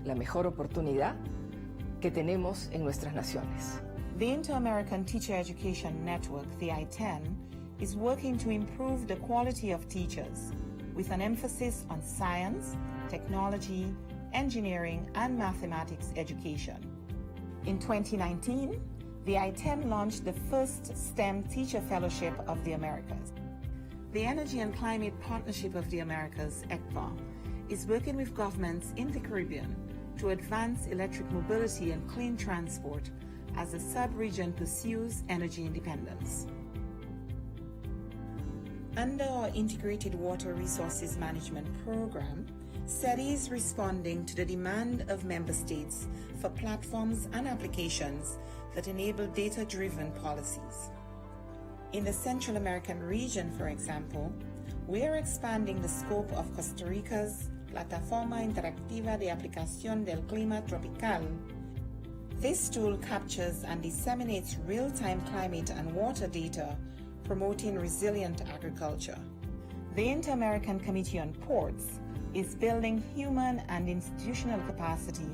es la mejor oportunidad que tenemos en nuestras naciones. The Inter-American Teacher Education Network, the I-10, is working to improve the quality of teachers with an emphasis on science, technology, engineering, and mathematics education. In 2019, the I-10 launched the first STEM Teacher Fellowship of the Americas. The Energy and Climate Partnership of the Americas, ECPA, is working with governments in the Caribbean to advance electric mobility and clean transport as the sub-region pursues energy independence. Under our Integrated Water Resources Management Program, SETI is responding to the demand of member states for platforms and applications that enable data-driven policies. In the Central American region, for example, we are expanding the scope of Costa Rica's Plataforma Interactiva de Aplicación del Clima Tropical. This tool captures and disseminates real-time climate and water data, promoting resilient agriculture. The Inter-American Committee on Ports is building human and institutional capacity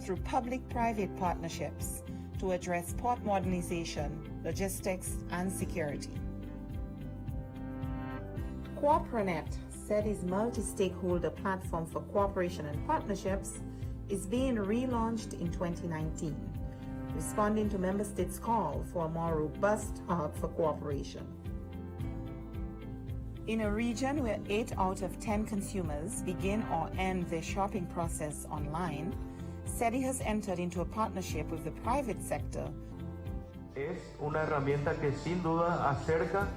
through public-private partnerships to address port modernization, logistics, and security. CooperaNet, SETI's multi-stakeholder platform for cooperation and partnerships, is being relaunched in 2019, responding to member states' call for a more robust hub for cooperation. In a region where 8 out of 10 consumers begin or end their shopping process online, SETI has entered into a partnership with the private sector. Es una herramienta que sin duda acerca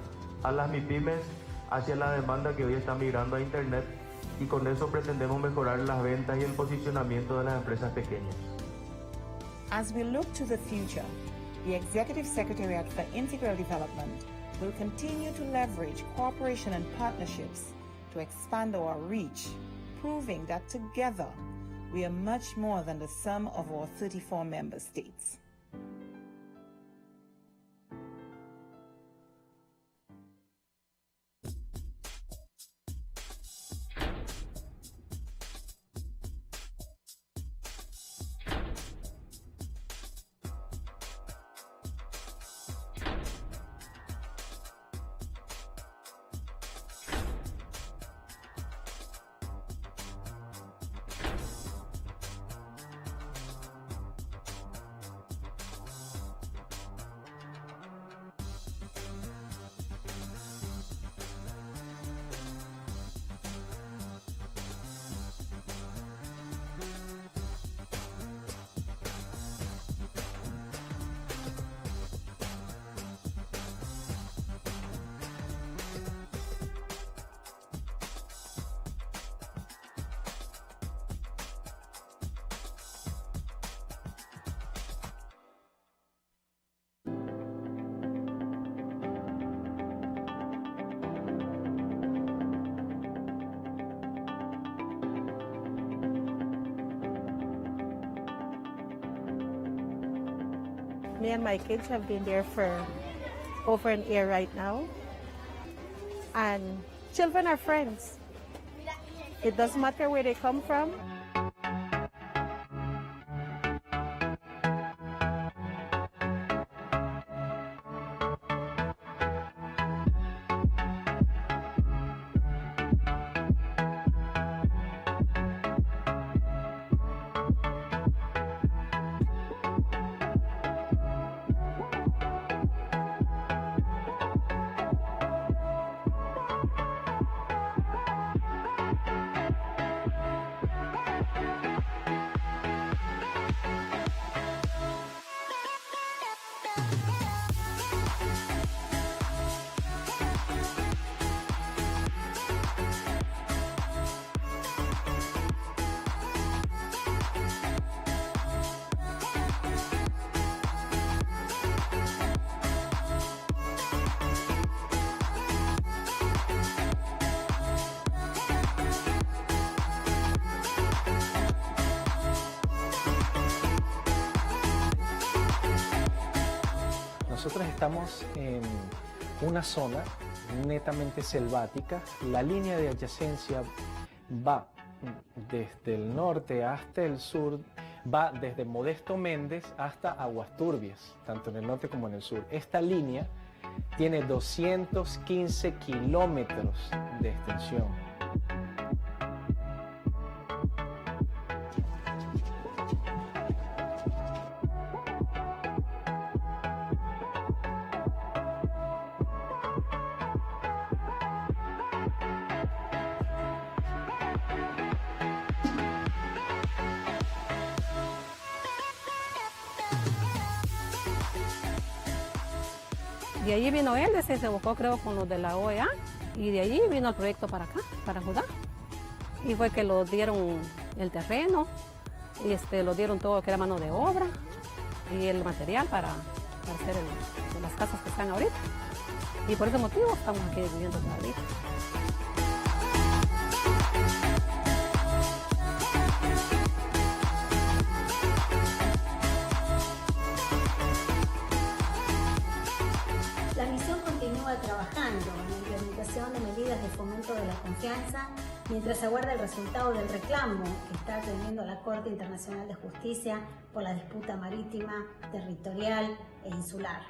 a las MIPYMES hacia la demanda que hoy está migrando a Internet, y con eso pretendemos mejorar las ventas y el posicionamiento de las empresas pequeñas. As we look to the future, the Executive Secretariat for Integral Development will continue to leverage cooperation and partnerships to expand our reach, proving that together we are much more than the sum of our 34 member states. Me and my kids have been there for over an year right now. And children are friends. It doesn't matter where they come from. Nosotros estamos en una zona netamente selvática. La línea de adyacencia va desde el norte hasta el sur, va desde Modesto Méndez hasta Aguas Turbias, tanto en el norte como en el sur. Esta línea tiene 215 kilómetros de extensión. De allí vino él, se buscó creo con los de la OEA y de allí vino el proyecto para acá, para Judá. Y fue que lo dieron el terreno, y lo dieron todo lo que era mano de obra y el material para hacer las casas que están ahorita. Y por ese motivo estamos aquí viviendo todavía. La misión continúa trabajando en la implementación de medidas de fomento de la confianza mientras aguarda el resultado del reclamo que está atendiendo la Corte Internacional de Justicia por la disputa marítima, territorial e insular.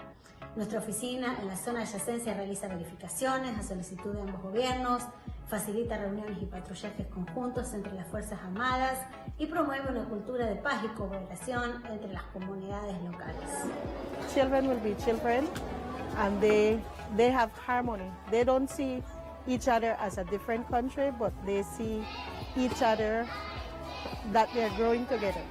Nuestra oficina en la zona de adyacencia realiza verificaciones a solicitud de ambos gobiernos, facilita reuniones y patrullajes conjuntos entre las Fuerzas Armadas y promueve una cultura de paz y cooperación entre las comunidades locales. Children will be children, and they have harmony. They don't see each other as a different country, but they see each other that they're growing together.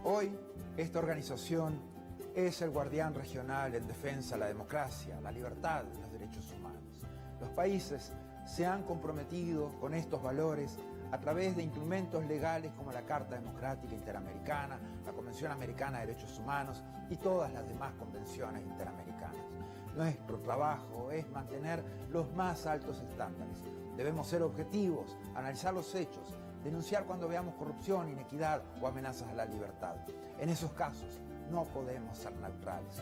Hoy, esta organización es el guardián regional en defensa de la democracia, la libertad y los derechos humanos. Los países se han comprometido con estos valores a través de instrumentos legales como la Carta Democrática Interamericana, la Convención Americana de Derechos Humanos y todas las demás convenciones interamericanas. Nuestro trabajo es mantener los más altos estándares. Debemos ser objetivos, analizar los hechos, denunciar cuando veamos corrupción, inequidad o amenazas a la libertad. En esos casos no podemos ser neutrales.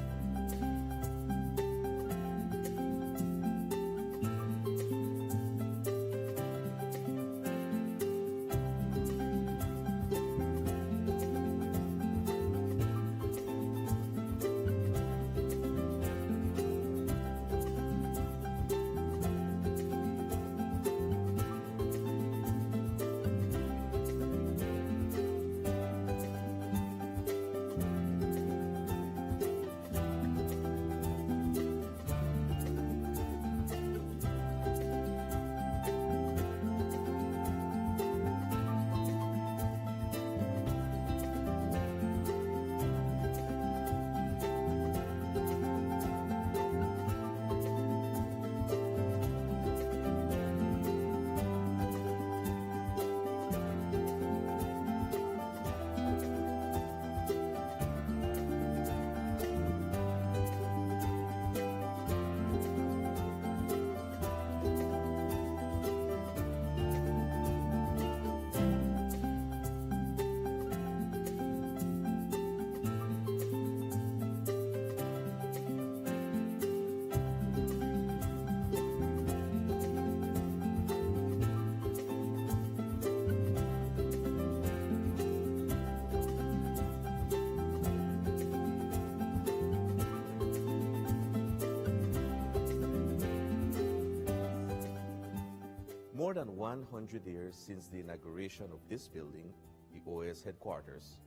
more than 100 years since the inauguration of this building, the OAS headquarters,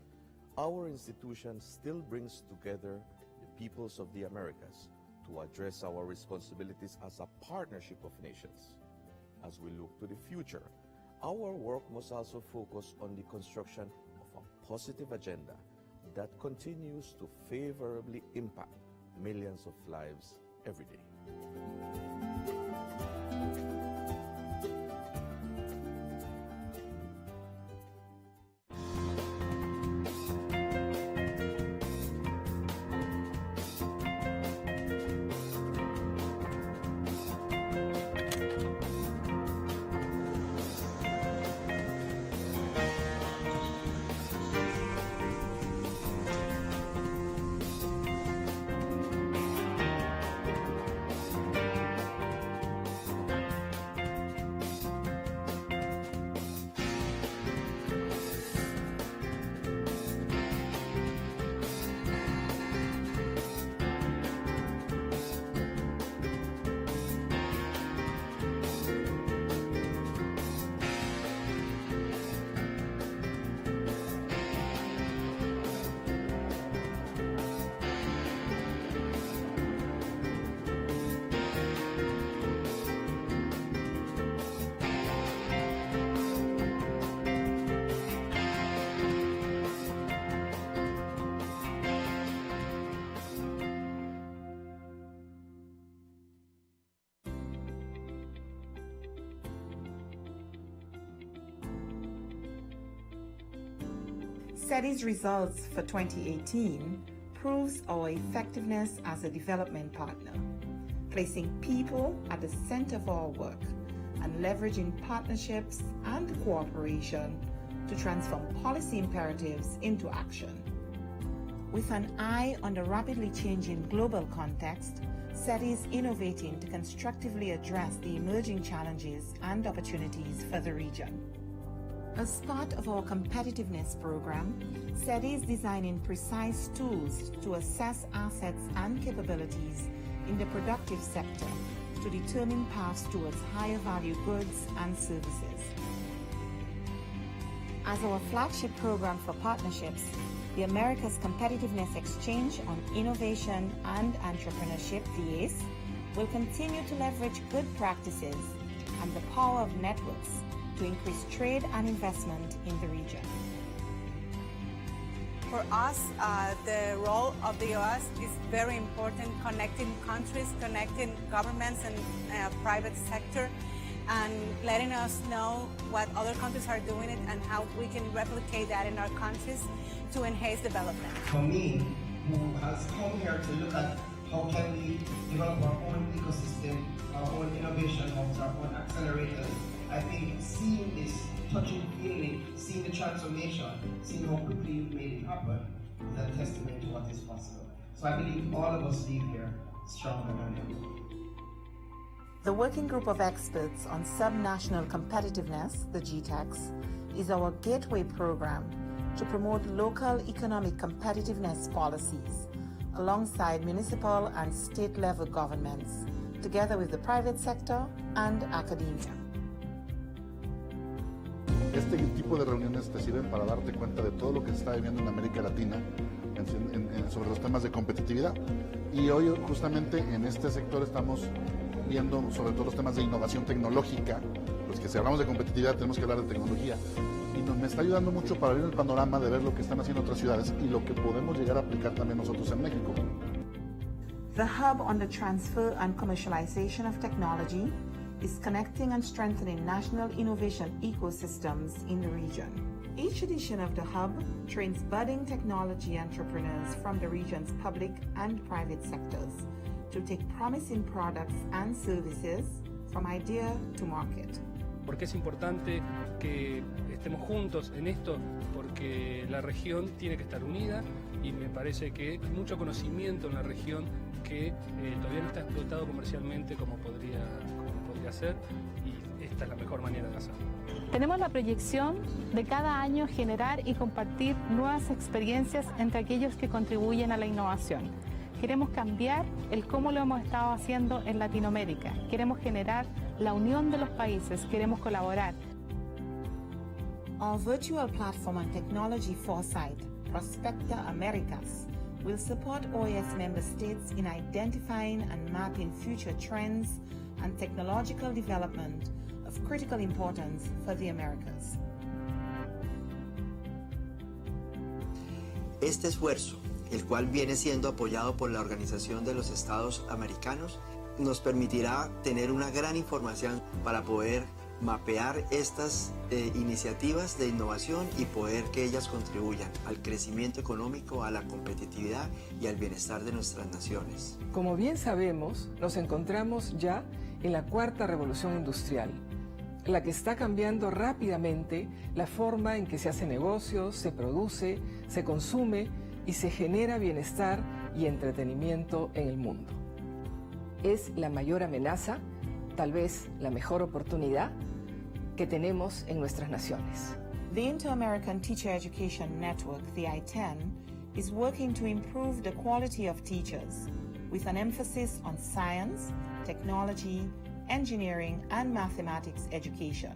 our institution still brings together the peoples of the Americas to address our responsibilities as a partnership of nations. As we look to the future, our work must also focus on the construction of a positive agenda that continues to favorably impact millions of lives every day. SETI's results for 2018 proves our effectiveness as a development partner, placing people at the center of our work and leveraging partnerships and cooperation to transform policy imperatives into action. With an eye on the rapidly changing global context, SETI is innovating to constructively address the emerging challenges and opportunities for the region. As part of our competitiveness program, SETI is designing precise tools to assess assets and capabilities in the productive sector to determine paths towards higher value goods and services. As our flagship program for partnerships, the Americas Competitiveness Exchange on Innovation and Entrepreneurship, the OAS, will continue to leverage good practices and the power of networks to increase trade and investment in the region. For us, the role of the OAS is very important, connecting countries, connecting governments and private sector, and letting us know what other countries are doing it and how we can replicate that in our countries to enhance development. For me, who has come here to look at how can we develop our own ecosystem, our own innovation hubs, our own accelerators, I think seeing this, touching, feeling, seeing the transformation, seeing how quickly you've made it happen is a testament to what is possible. So I believe all of us leave here stronger than ever. The Working Group of Experts on Subnational Competitiveness, the GTEX, is our gateway program to promote local economic competitiveness policies alongside municipal and state-level governments, together with the private sector and academia. Este tipo de reuniones te sirven para darte cuenta de todo lo que se está viviendo en América Latina sobre los temas de competitividad. Y hoy justamente en este sector estamos viendo sobre todo los temas de innovación tecnológica, pues que si hablamos de competitividad tenemos que hablar de tecnología. Y me está ayudando mucho para ver el panorama de ver lo que están haciendo otras ciudades y lo que podemos llegar a aplicar también nosotros en México. The Hub on the Transfer and Commercialization of Technology is connecting and strengthening national innovation ecosystems in the region. Each edition of the Hub trains budding technology entrepreneurs from the region's public and private sectors to take promising products and services from idea to market. ¿Por qué es importante que estemos juntos en esto? Porque la región tiene que estar unida y me parece que hay mucho conocimiento en la región que todavía no está explotado comercialmente como podría ser, y esta es la mejor manera de hacerlo. Tenemos la proyección de cada año generar y compartir nuevas experiencias entre aquellos que contribuyen a la innovación. Queremos cambiar el cómo lo hemos estado haciendo en Latinoamérica. Queremos generar la unión de los países, queremos colaborar. Our virtual platform and technology foresight, Prospecta Americas, will support OAS member states in identifying and mapping future trends and technological development of critical importance for the Americas. Este esfuerzo, el cual viene siendo apoyado por la Organización de los Estados Americanos, nos permitirá tener una gran información para poder mapear estas iniciativas de innovación y poder que ellas contribuyan al crecimiento económico, a la competitividad y al bienestar de nuestras naciones. Como bien sabemos, nos encontramos ya en la cuarta revolución industrial, la que está cambiando rápidamente la forma en que se hace negocios, se produce, se consume y se genera bienestar y entretenimiento en el mundo. Es la mayor amenaza, tal vez la mejor oportunidad que tenemos en nuestras naciones. The Inter-American Teacher Education Network, the I-10, is working to improve the quality of teachers with an emphasis on science, technology, engineering, and mathematics education.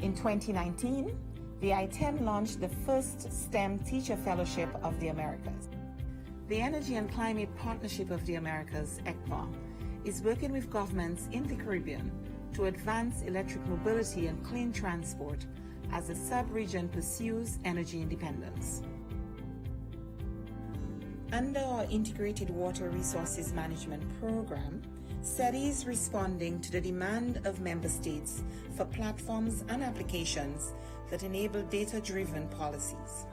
In 2019, the I-10 launched the first STEM Teacher Fellowship of the Americas. The Energy and Climate Partnership of the Americas, ECPA, is working with governments in the Caribbean to advance electric mobility and clean transport as the sub-region pursues energy independence. Under our Integrated Water Resources Management Program, SETI is responding to the demand of member states for platforms and applications that enable data-driven policies.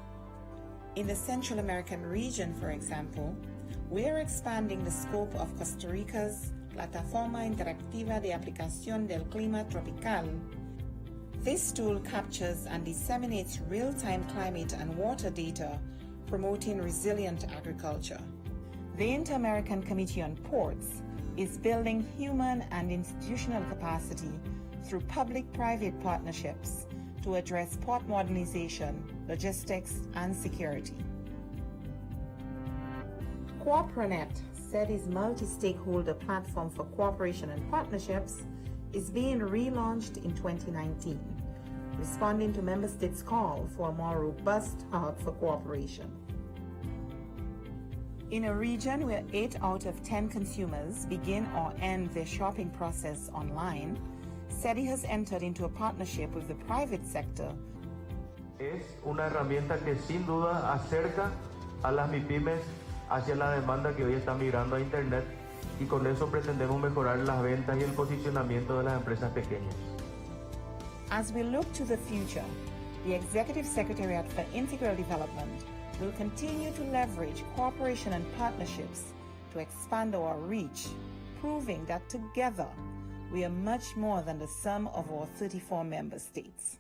In the Central American region, for example, we are expanding the scope of Costa Rica's Plataforma Interactiva de Aplicación del Clima Tropical. This tool captures and disseminates real-time climate and water data, promoting resilient agriculture. The Inter-American Committee on Ports is building human and institutional capacity through public-private partnerships to address port modernization, logistics, and security. CooperaNet, SETI's multi-stakeholder platform for cooperation and partnerships, is being relaunched in 2019, responding to member states' call for a more robust hub for cooperation. In a region where 8 out of 10 consumers begin or end their shopping process online, SETI has entered into a partnership with the private sector. Es una herramienta que sin duda acerca a las MIPYMES hacia la demanda que hoy está migrando a Internet, y con eso pretendemos mejorar las ventas y el posicionamiento de las empresas pequeñas. As we look to the future, the Executive Secretariat for Integral Development will continue to leverage cooperation and partnerships to expand our reach, proving that together we are much more than the sum of our 34 member states.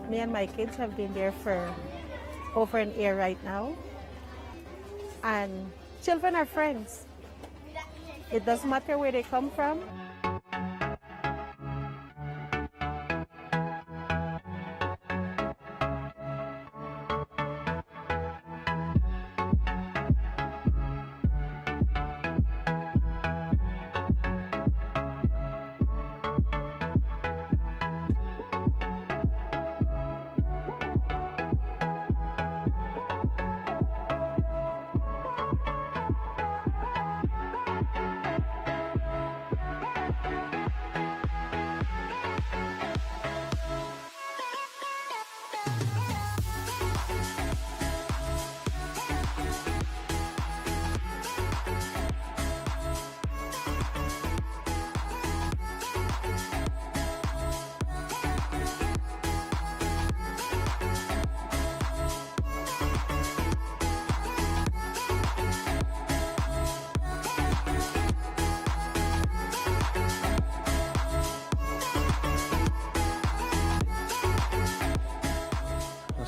Me and my kids have been there for over an year right now. And children are friends. It doesn't matter where they come from.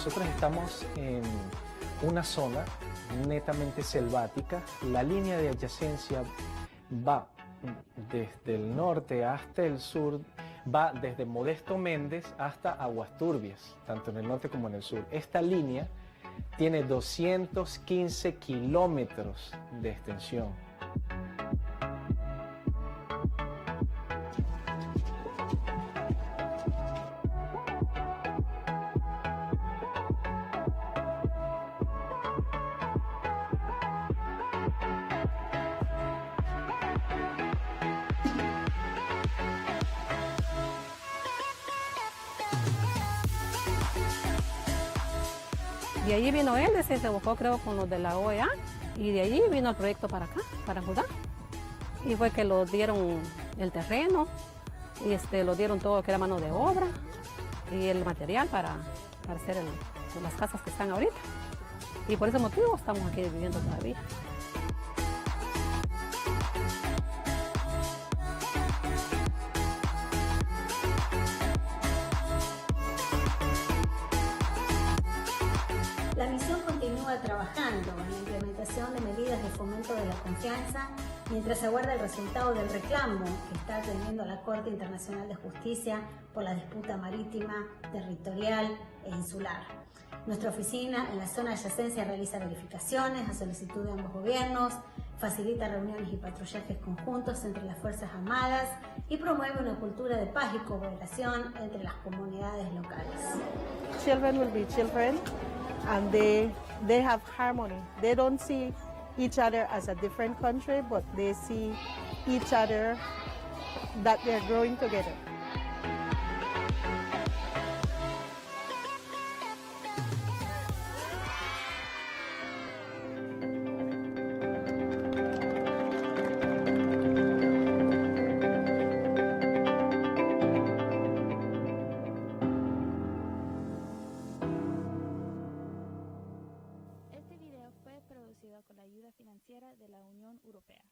nosotros estamos en una zona netamente selvática. La línea de adyacencia va desde el norte hasta el sur, va desde Modesto Méndez hasta Aguas Turbias, tanto en el norte como en el sur. Esta línea tiene 215 kilómetros de extensión. De allí vino él, se buscó creo con los de la OEA y de allí vino el proyecto para acá, para Judá. Y fue que lo dieron el terreno y lo dieron todo que era mano de obra y el material para hacer las casas que están ahorita. Y por ese motivo estamos aquí viviendo todavía. La misión continúa trabajando en la implementación de medidas de fomento de la confianza mientras aguarda el resultado del reclamo que está atendiendo la Corte Internacional de Justicia por la disputa marítima, territorial e insular. Nuestra oficina en la zona de adyacencia realiza verificaciones a solicitud de ambos gobiernos, facilita reuniones y patrullajes conjuntos entre las Fuerzas Armadas y promueve una cultura de paz y cooperación entre las comunidades locales. Children will be children and they have harmony. They don't see each other as a different country, but they see each other that they're growing together. Este video fue producido con la ayuda financiera de la Unión Europea.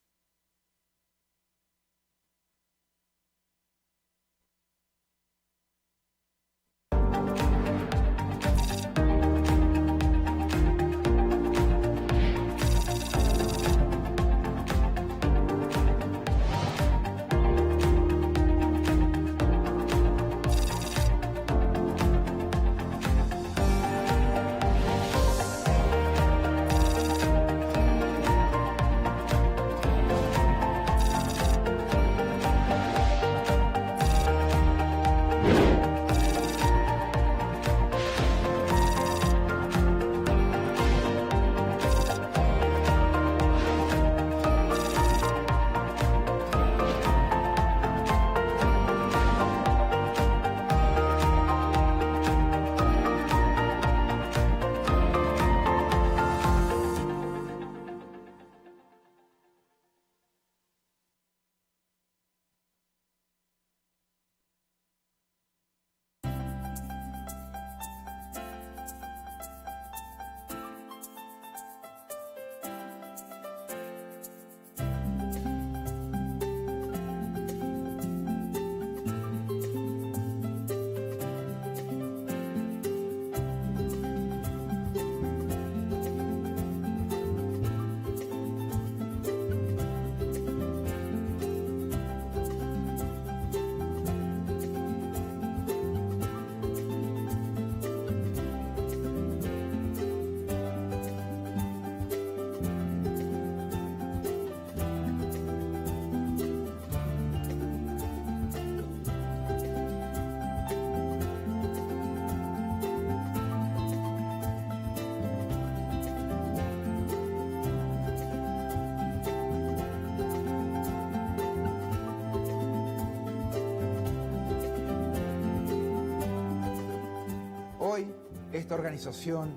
Hoy, esta organización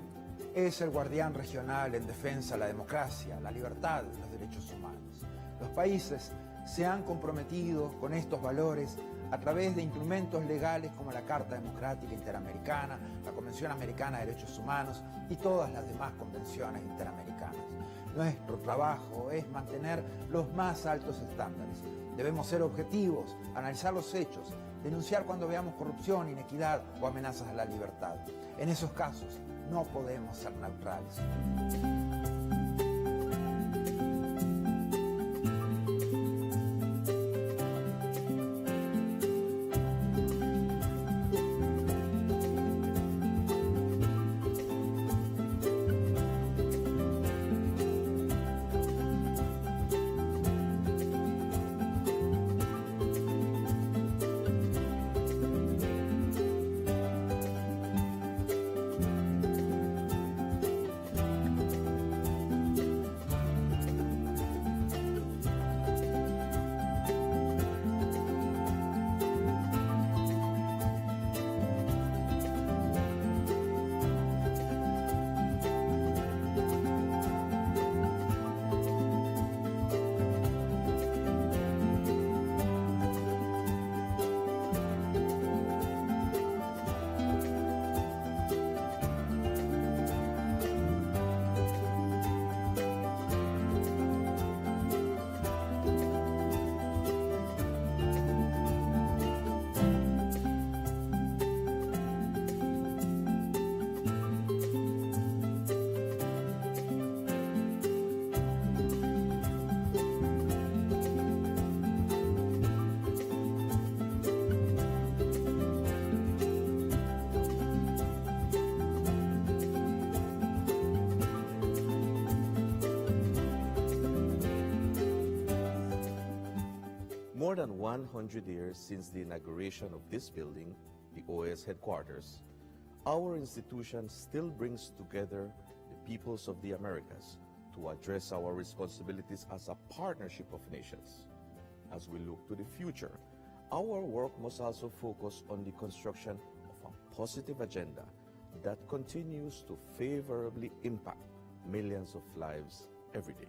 es el guardián regional en defensa de la democracia, la libertad y los derechos humanos. Los países se han comprometido con estos valores a través de instrumentos legales como la Carta Democrática Interamericana, la Convención Americana de Derechos Humanos y todas las demás convenciones interamericanas. Nuestro trabajo es mantener los más altos estándares. Debemos ser objetivos, analizar los hechos denunciar cuando veamos corrupción, inequidad o amenazas a la libertad. En esos casos no podemos ser neutrales. More than 100 years since the inauguration of this building, the OAS headquarters, our institution still brings together the peoples of the Americas to address our responsibilities as a partnership of nations. As we look to the future, our work must also focus on the construction of a positive agenda that continues to favorably impact millions of lives every day.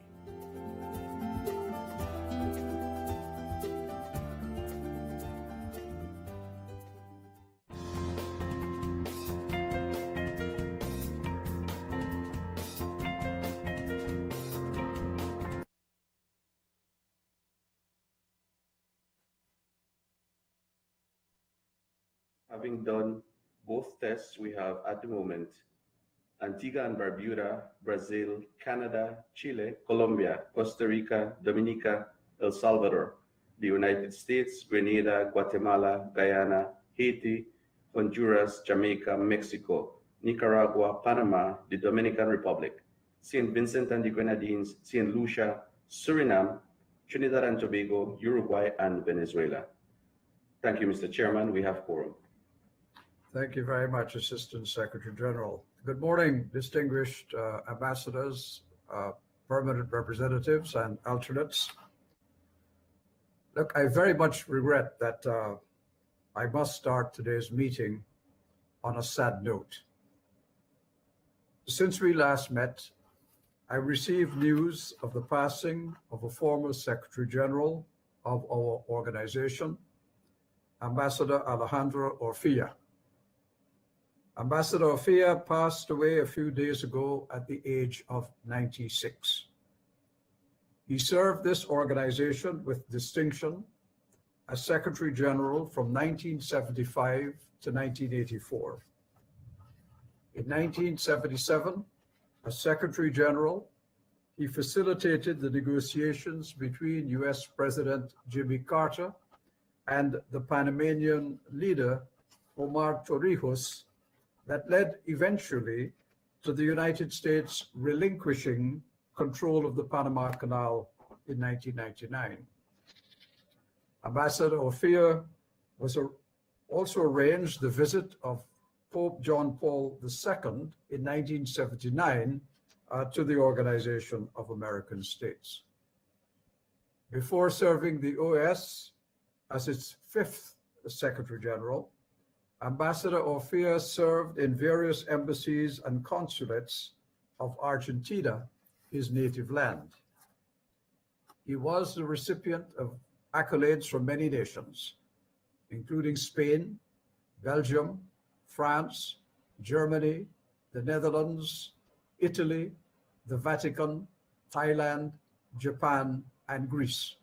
Having done both tests, we have at the moment Antigua and Barbuda, Brazil, Canada, Chile, Colombia, Costa Rica, Dominica, El Salvador, the United States, Grenada, Guatemala, Guyana, Haiti, Honduras, Jamaica, Mexico, Nicaragua, Panama, the Dominican Republic, St. Vincent and the Grenadines, St. Lucia, Suriname, Trinidad and Tobago, Uruguay, and Venezuela. Thank you, Mr. Chairman. We have quorum. Thank you very much, Assistant Secretary General. Good morning, distinguished ambassadors, permanent representatives, and alternates. Look, I very much regret that I must start today's meeting on a sad note. Since we last met, I received news of the passing of a former Secretary General of our organization, Ambassador Alejandro Orfilla. Ambassador Orfilla passed away a few days ago at the age of 96. He served this organization with distinction as Secretary General from 1975 to 1984. In 1977, as Secretary General, he facilitated the negotiations between US President Jimmy Carter and the Panamanian leader Omar Torrijos that led eventually to the United States relinquishing control of the Panama Canal in 1999. Ambassador Orfilla also arranged the visit of Pope John Paul II in 1979 to the Organization of American States. Before serving the OAS as its 5th Secretary General, Ambassador Orfilla served in various embassies and consulates of Argentina, his native land. He was the recipient of accolades from many nations, including Spain, Belgium, France, Germany, the Netherlands, Italy, the Vatican, Thailand, Japan, and Greece.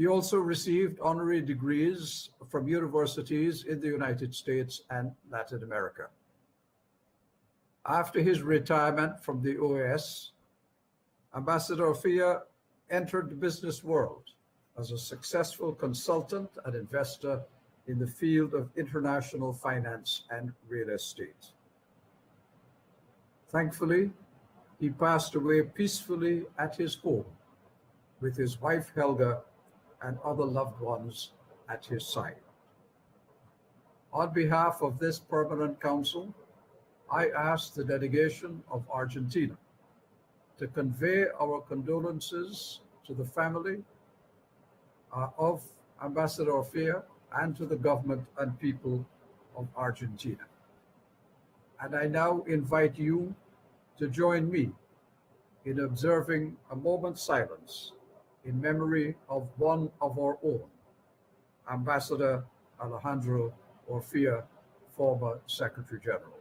He also received honorary degrees from universities in the United States and Latin America. After his retirement from the OAS, Ambassador Fia entered the business world as a successful consultant and investor in the field of international finance and real estate. Thankfully, he passed away peacefully at his home with his wife Helga and other loved ones at his side. On behalf of this permanent council, I ask the delegation of Argentina to convey our condolences to the family of Ambassador Fia and to the government and people of Argentina. And I now invite you to join me in observing a moment's silence in memory of one of our own, Ambassador Alejandro Orfia, former Secretary General.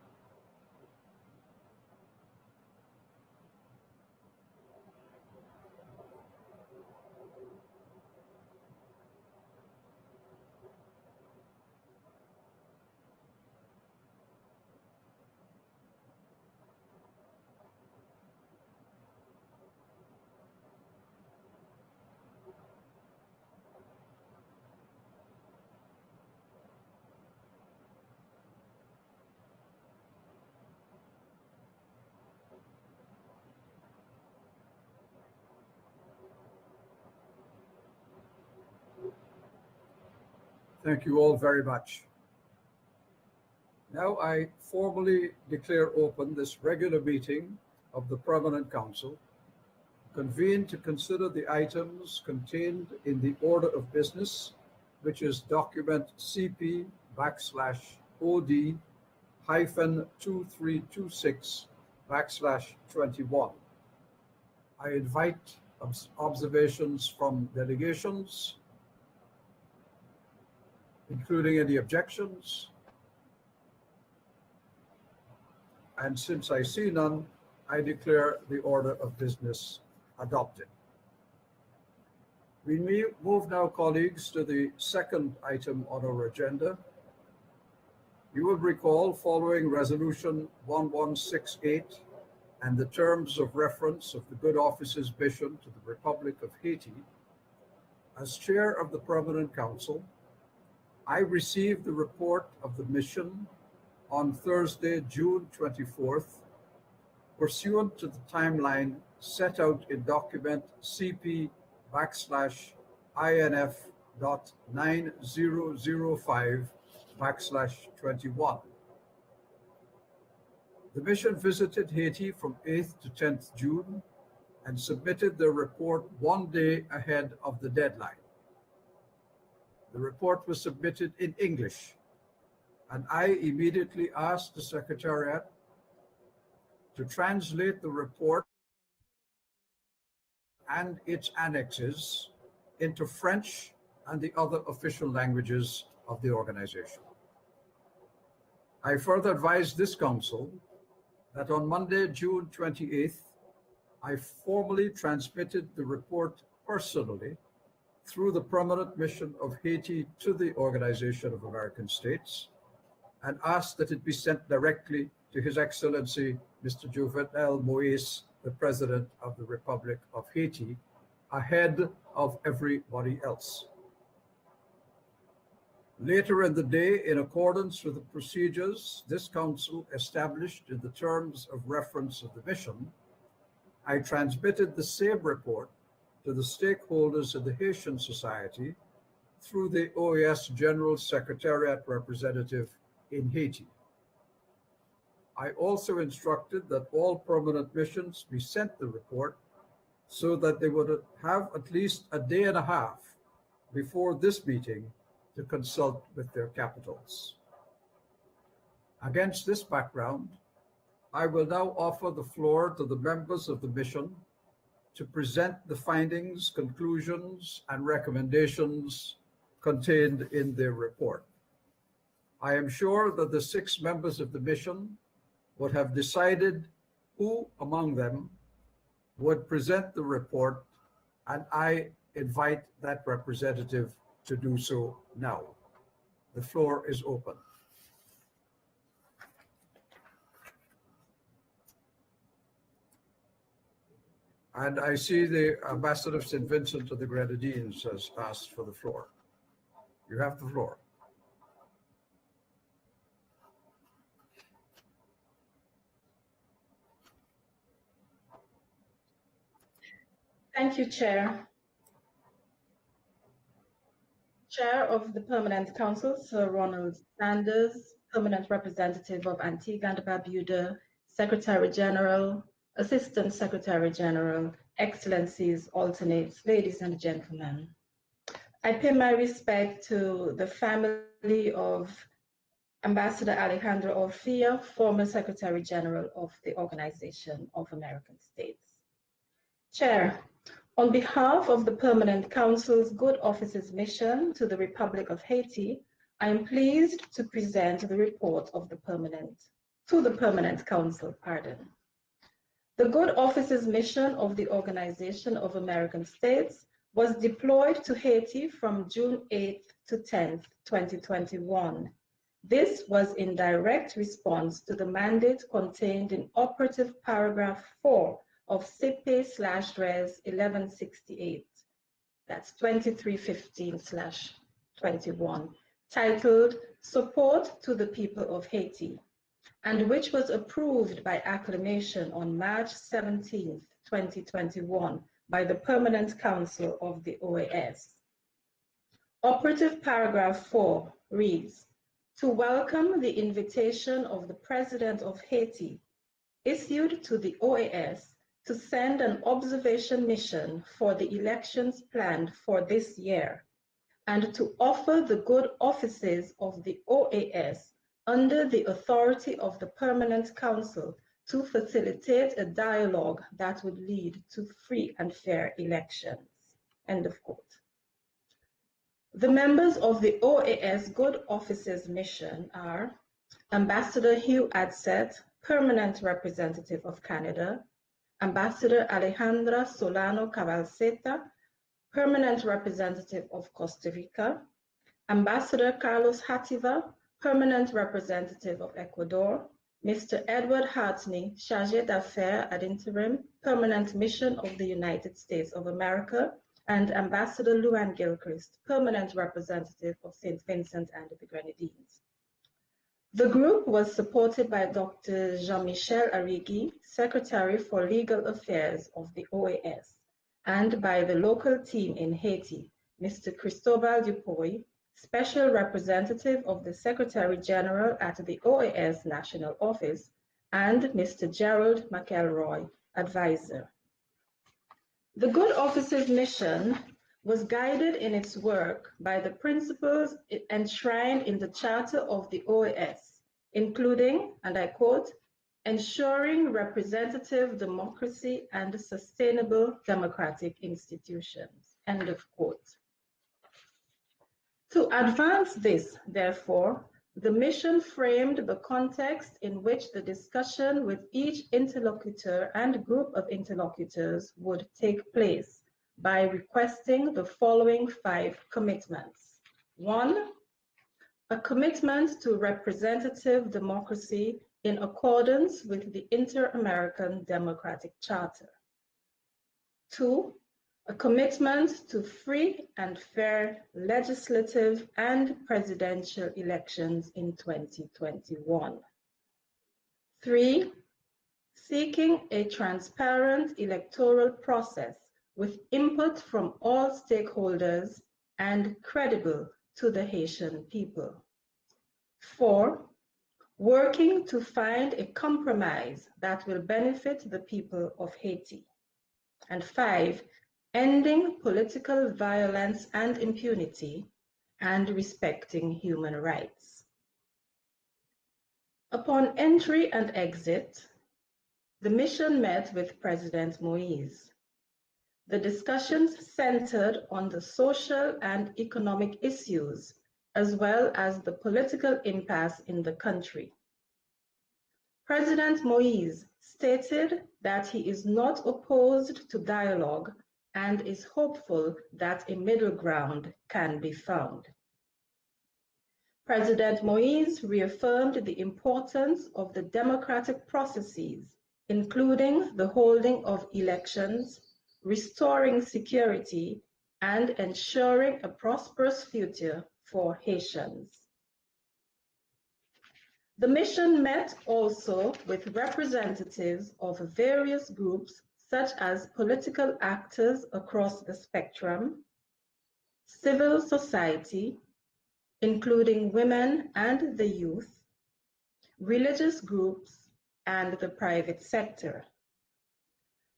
Thank you all very much. Now I formally declare open this regular meeting of the Permanent Council, convened to consider the items contained in the order of business, which is document CP/OD-2326/21. I invite observations from delegations, including any objections. And since I see none, I declare the order of business adopted. We move now, colleagues, to the second item on our agenda. You will recall, following Resolution 1168 and the terms of reference of the Good Office's mission to the Republic of Haiti, as chair of the Permanent Council, I received the report of the mission on Thursday, June 24th, pursuant to the timeline set out in document CP/INF.9005/21. The mission visited Haiti from 8th to 10th June and submitted their report one day ahead of the deadline. The report was submitted in English, and I immediately asked the Secretariat to translate the report and its annexes into French and the other official languages of the organization. I further advised this council that on Monday, June 28th, I formally transmitted the report personally through the Permanent Mission of Haiti to the Organization of American States, and asked that it be sent directly to His Excellency, Mr. Jovenel Moïse, the President of the Republic of Haiti, ahead of everybody else. Later in the day, in accordance with the procedures this Council established in the terms of reference of the mission, I transmitted the same report to the stakeholders in the Haitian society through the OAS General Secretariat representative in Haiti. I also instructed that all permanent missions be sent the report so that they would have at least a day and a half before this meeting to consult with their capitals. Against this background, I will now offer the floor to the members of the mission to present the findings, conclusions, and recommendations contained in their report. I am sure that the 6 members of the mission would have decided who among them would present the report, and I invite that representative to do so now. The floor is open. And I see the Ambassador of St. Vincent of the Grenadines has asked for the floor. You have the floor. Thank you, Chair. Chair of the Permanent Council, Sir Ronald Sanders, Permanent Representative of Antigua and Barbuda, Secretary General, Assistant Secretary General, Excellencies, alternates, ladies and gentlemen. I pay my respect to the family of Ambassador Alejandro Orfilla, former Secretary General of the Organization of American States. Chair, on behalf of the Permanent Council's Good Offices mission to the Republic of Haiti, I am pleased to present the report of the Permanent Council. The Good Offices mission of the Organization of American States was deployed to Haiti from June 8th to 10th, 2021. This was in direct response to the mandate contained in Operative Paragraph 4 of CIPE/Res 1168, that's 2315/21, titled Support to the People of Haiti, and which was approved by acclamation on March 17, 2021, by the Permanent Council of the OAS. Operative Paragraph 4 reads, to welcome the invitation of the President of Haiti, issued to the OAS to send an observation mission for the elections planned for this year, and to offer the good offices of the OAS under the authority of the Permanent Council to facilitate a dialogue that would lead to free and fair elections. End of quote. The members of the OAS Good Offices mission are Ambassador Hugh Adsett, Permanent Representative of Canada, Ambassador Alejandra Solano Cavalceta, Permanent Representative of Costa Rica, Ambassador Carlos Hativa, Permanent Representative of Ecuador, Mr. Edward Hartney, Chargé d'Affaires ad interim, Permanent Mission of the United States of America, and Ambassador Luan Gilchrist, Permanent Representative of St. Vincent and the Grenadines. The group was supported by Dr. Jean-Michel Arrigui, Secretary for Legal Affairs of the OAS, and by the local team in Haiti, Mr. Cristobal Dupuy, Special Representative of the Secretary General at the OAS National Office, and Mr. Gerald McElroy, Advisor. The Good Offices mission was guided in its work by the principles enshrined in the Charter of the OAS, including, and I quote, ensuring representative democracy and sustainable democratic institutions, end of quote. To advance this, therefore, the mission framed the context in which the discussion with each interlocutor and group of interlocutors would take place by requesting the following 5 commitments. 1, a commitment to representative democracy in accordance with the Inter-American Democratic Charter. 2, a commitment to free and fair legislative and presidential elections in 2021. 3, seeking a transparent electoral process with input from all stakeholders and credible to the Haitian people. 4, working to find a compromise that will benefit the people of Haiti. And 5, ending political violence and impunity and respecting human rights. Upon entry and exit, the mission met with President Moïse. The discussions centered on the social and economic issues, as well as the political impasse in the country. President Moïse stated that he is not opposed to dialogue and is hopeful that a middle ground can be found. President Moise reaffirmed the importance of the democratic processes, including the holding of elections, restoring security, and ensuring a prosperous future for Haitians. The mission met also with representatives of various groups such as political actors across the spectrum, civil society, including women and the youth, religious groups, and the private sector.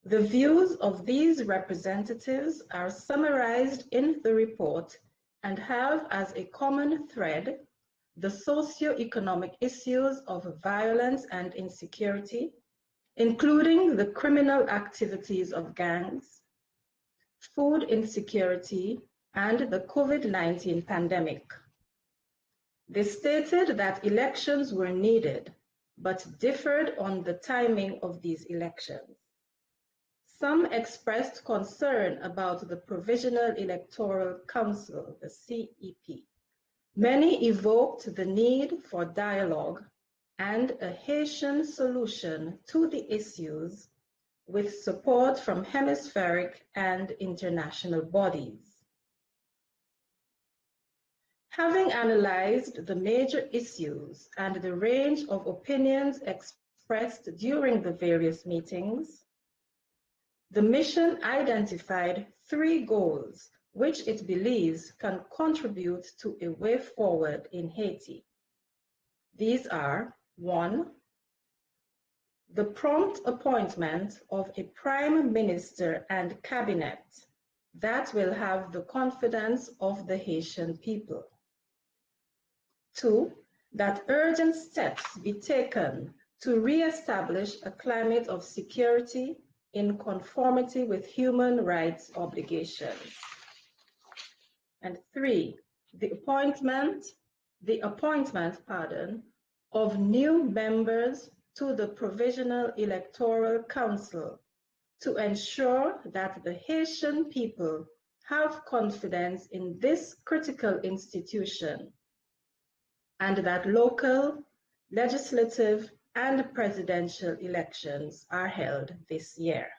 The views of these representatives are summarized in the report and have as a common thread the socio-economic issues of violence and insecurity, including the criminal activities of gangs, food insecurity, and the COVID-19 pandemic. They stated that elections were needed, but differed on the timing of these elections. Some expressed concern about the Provisional Electoral Council, the CEP. Many evoked the need for dialogue and a Haitian solution to the issues with support from hemispheric and international bodies. Having analyzed the major issues and the range of opinions expressed during the various meetings, the mission identified 3 goals which it believes can contribute to a way forward in Haiti. These are: 1, the prompt appointment of a prime minister and cabinet that will have the confidence of the Haitian people. 2, that urgent steps be taken to re-establish a climate of security in conformity with human rights obligations. And 3, the appointment of new members to the Provisional Electoral Council to ensure that the Haitian people have confidence in this critical institution and that local, legislative, and presidential elections are held this year.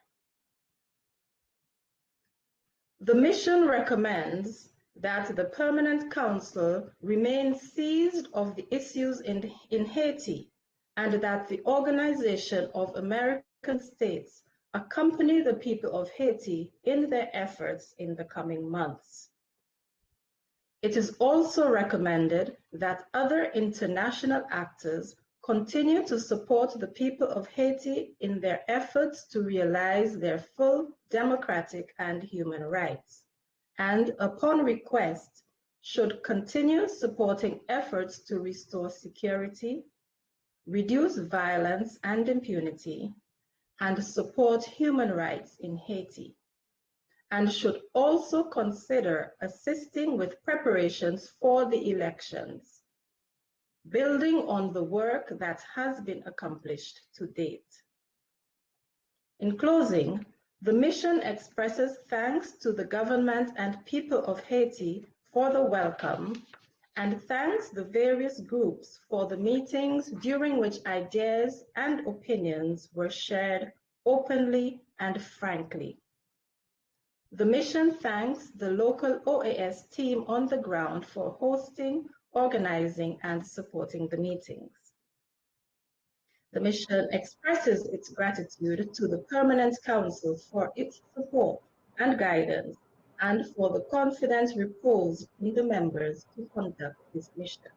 The mission recommends that the Permanent Council remain seized of the issues in Haiti and that the Organization of American States accompany the people of Haiti in their efforts in the coming months. It is also recommended that other international actors continue to support the people of Haiti in their efforts to realize their full democratic and human rights, and upon request, should continue supporting efforts to restore security, reduce violence and impunity, and support human rights in Haiti, and should also consider assisting with preparations for the elections, building on the work that has been accomplished to date. In closing, the mission expresses thanks to the government and people of Haiti for the welcome and thanks the various groups for the meetings during which ideas and opinions were shared openly and frankly. The mission thanks the local OAS team on the ground for hosting, organizing, and supporting the meetings. The mission expresses its gratitude to the Permanent Council for its support and guidance and for the confidence reposed in the members to conduct this mission.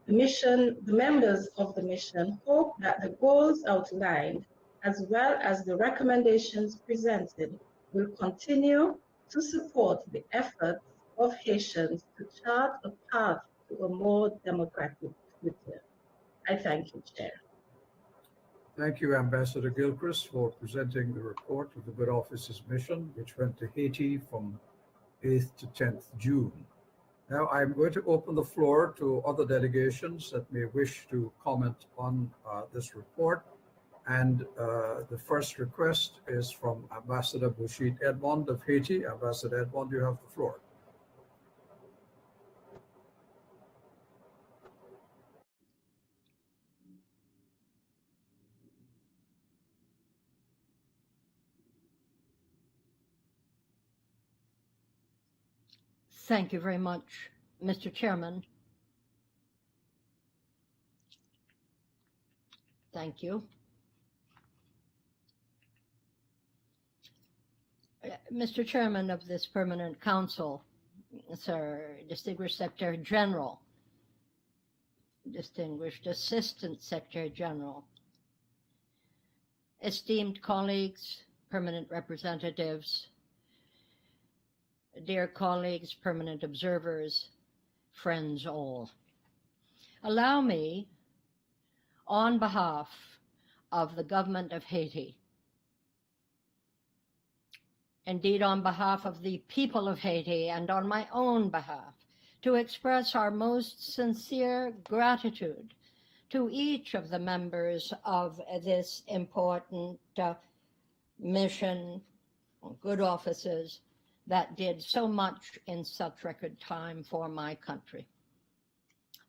The members of the mission hope that the goals outlined, as well as the recommendations presented, will continue to support the efforts of Haitians to chart a path to a more democratic future. I thank you, Chair. Thank you, Ambassador Gilchrist, for presenting the report of the Good Office's mission, which went to Haiti from 8th to 10th June. Now I'm going to open the floor to other delegations that may wish to comment on this report And the first request is from Ambassador Bouchit Edmond of Haiti. Ambassador Edmond, you have the floor. Thank you very much, Mr. Chairman. Thank you. Mr. Chairman of this Permanent Council, Sir, Distinguished Secretary General, Distinguished Assistant Secretary General, esteemed colleagues, permanent representatives, dear colleagues, permanent observers, friends all. Allow me, on behalf of the government of Haiti, indeed on behalf of the people of Haiti and on my own behalf, to express our most sincere gratitude to each of the members of this important mission, good offices, that did so much in such record time for my country.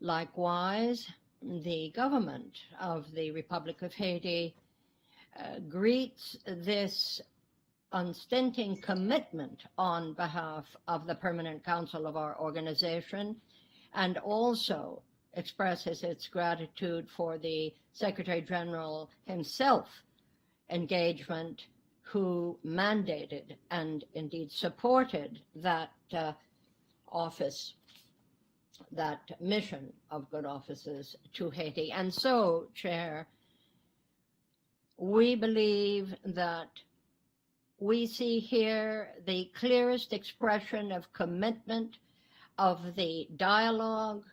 Likewise, the government of the Republic of Haiti greets this unstinting commitment on behalf of the Permanent Council of our organization, and also expresses its gratitude for the Secretary General himself engagement, who mandated and indeed supported that office, that mission of good offices to Haiti. And so, Chair, we believe that we see here the clearest expression of commitment, of the dialogue,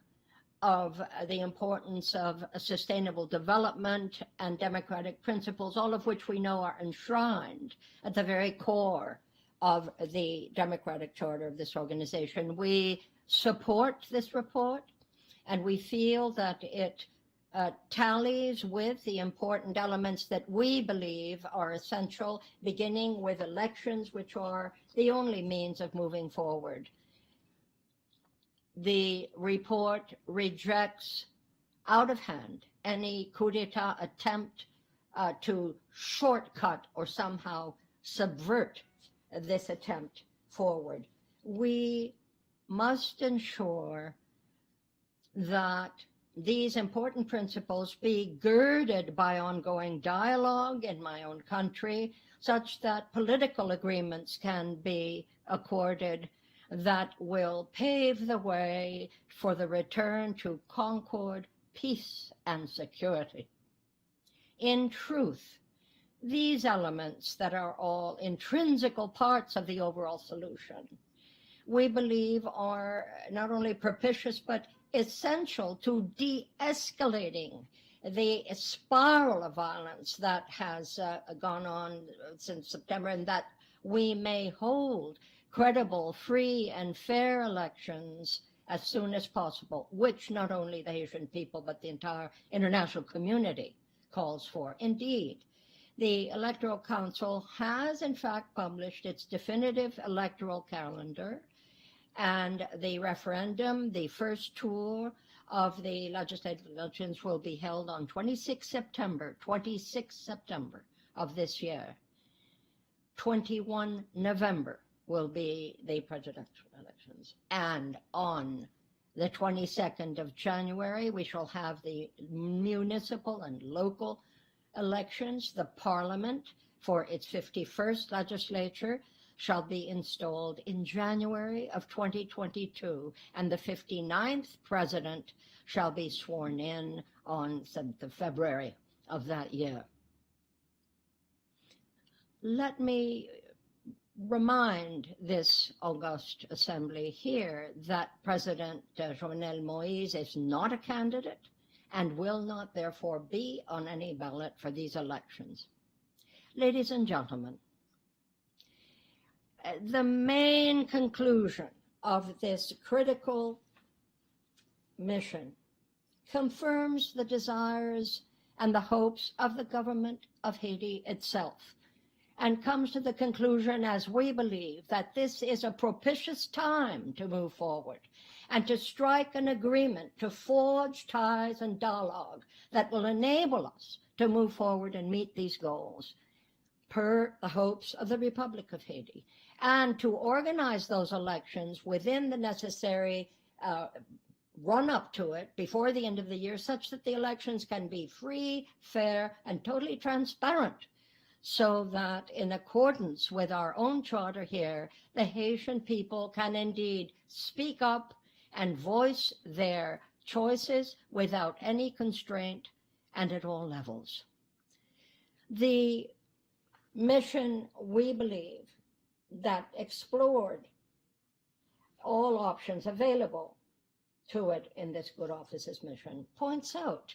of the importance of sustainable development and democratic principles, all of which we know are enshrined at the very core of the democratic charter of this organization. We support this report, and we feel that it tallies with the important elements that we believe are essential, beginning with elections, which are the only means of moving forward. The report rejects out of hand any coup d'etat attempt to shortcut or somehow subvert this attempt forward. We must ensure that these important principles be girded by ongoing dialogue in my own country, such that political agreements can be accorded that will pave the way for the return to concord, peace, and security. In truth, these elements that are all intrinsical parts of the overall solution, we believe are not only propitious but essential to de-escalating the spiral of violence that has gone on since September, and that we may hold credible, free, and fair elections as soon as possible, which not only the Haitian people but the entire international community calls for. Indeed, the Electoral Council has in fact published its definitive electoral calendar, and the referendum, the first tour of the legislative elections, will be held on 26 September of this year. 21 November will be the presidential elections. And on the 22nd of January, we shall have the municipal and local elections. The parliament, for its 51st legislature, shall be installed in January of 2022, and the 59th president shall be sworn in on 7th of February of that year. Let me remind this august assembly here that President Jovenel Moïse is not a candidate and will not therefore be on any ballot for these elections. Ladies and gentlemen, the main conclusion of this critical mission confirms the desires and the hopes of the government of Haiti itself, and comes to the conclusion, as we believe, that this is a propitious time to move forward and to strike an agreement, to forge ties and dialogue that will enable us to move forward and meet these goals per the hopes of the Republic of Haiti, and to organize those elections within the necessary run up to it before the end of the year, such that the elections can be free, fair, and totally transparent, so that in accordance with our own charter here, the Haitian people can indeed speak up and voice their choices without any constraint and at all levels. The mission, we believe, that explored all options available to it in this good office's mission points out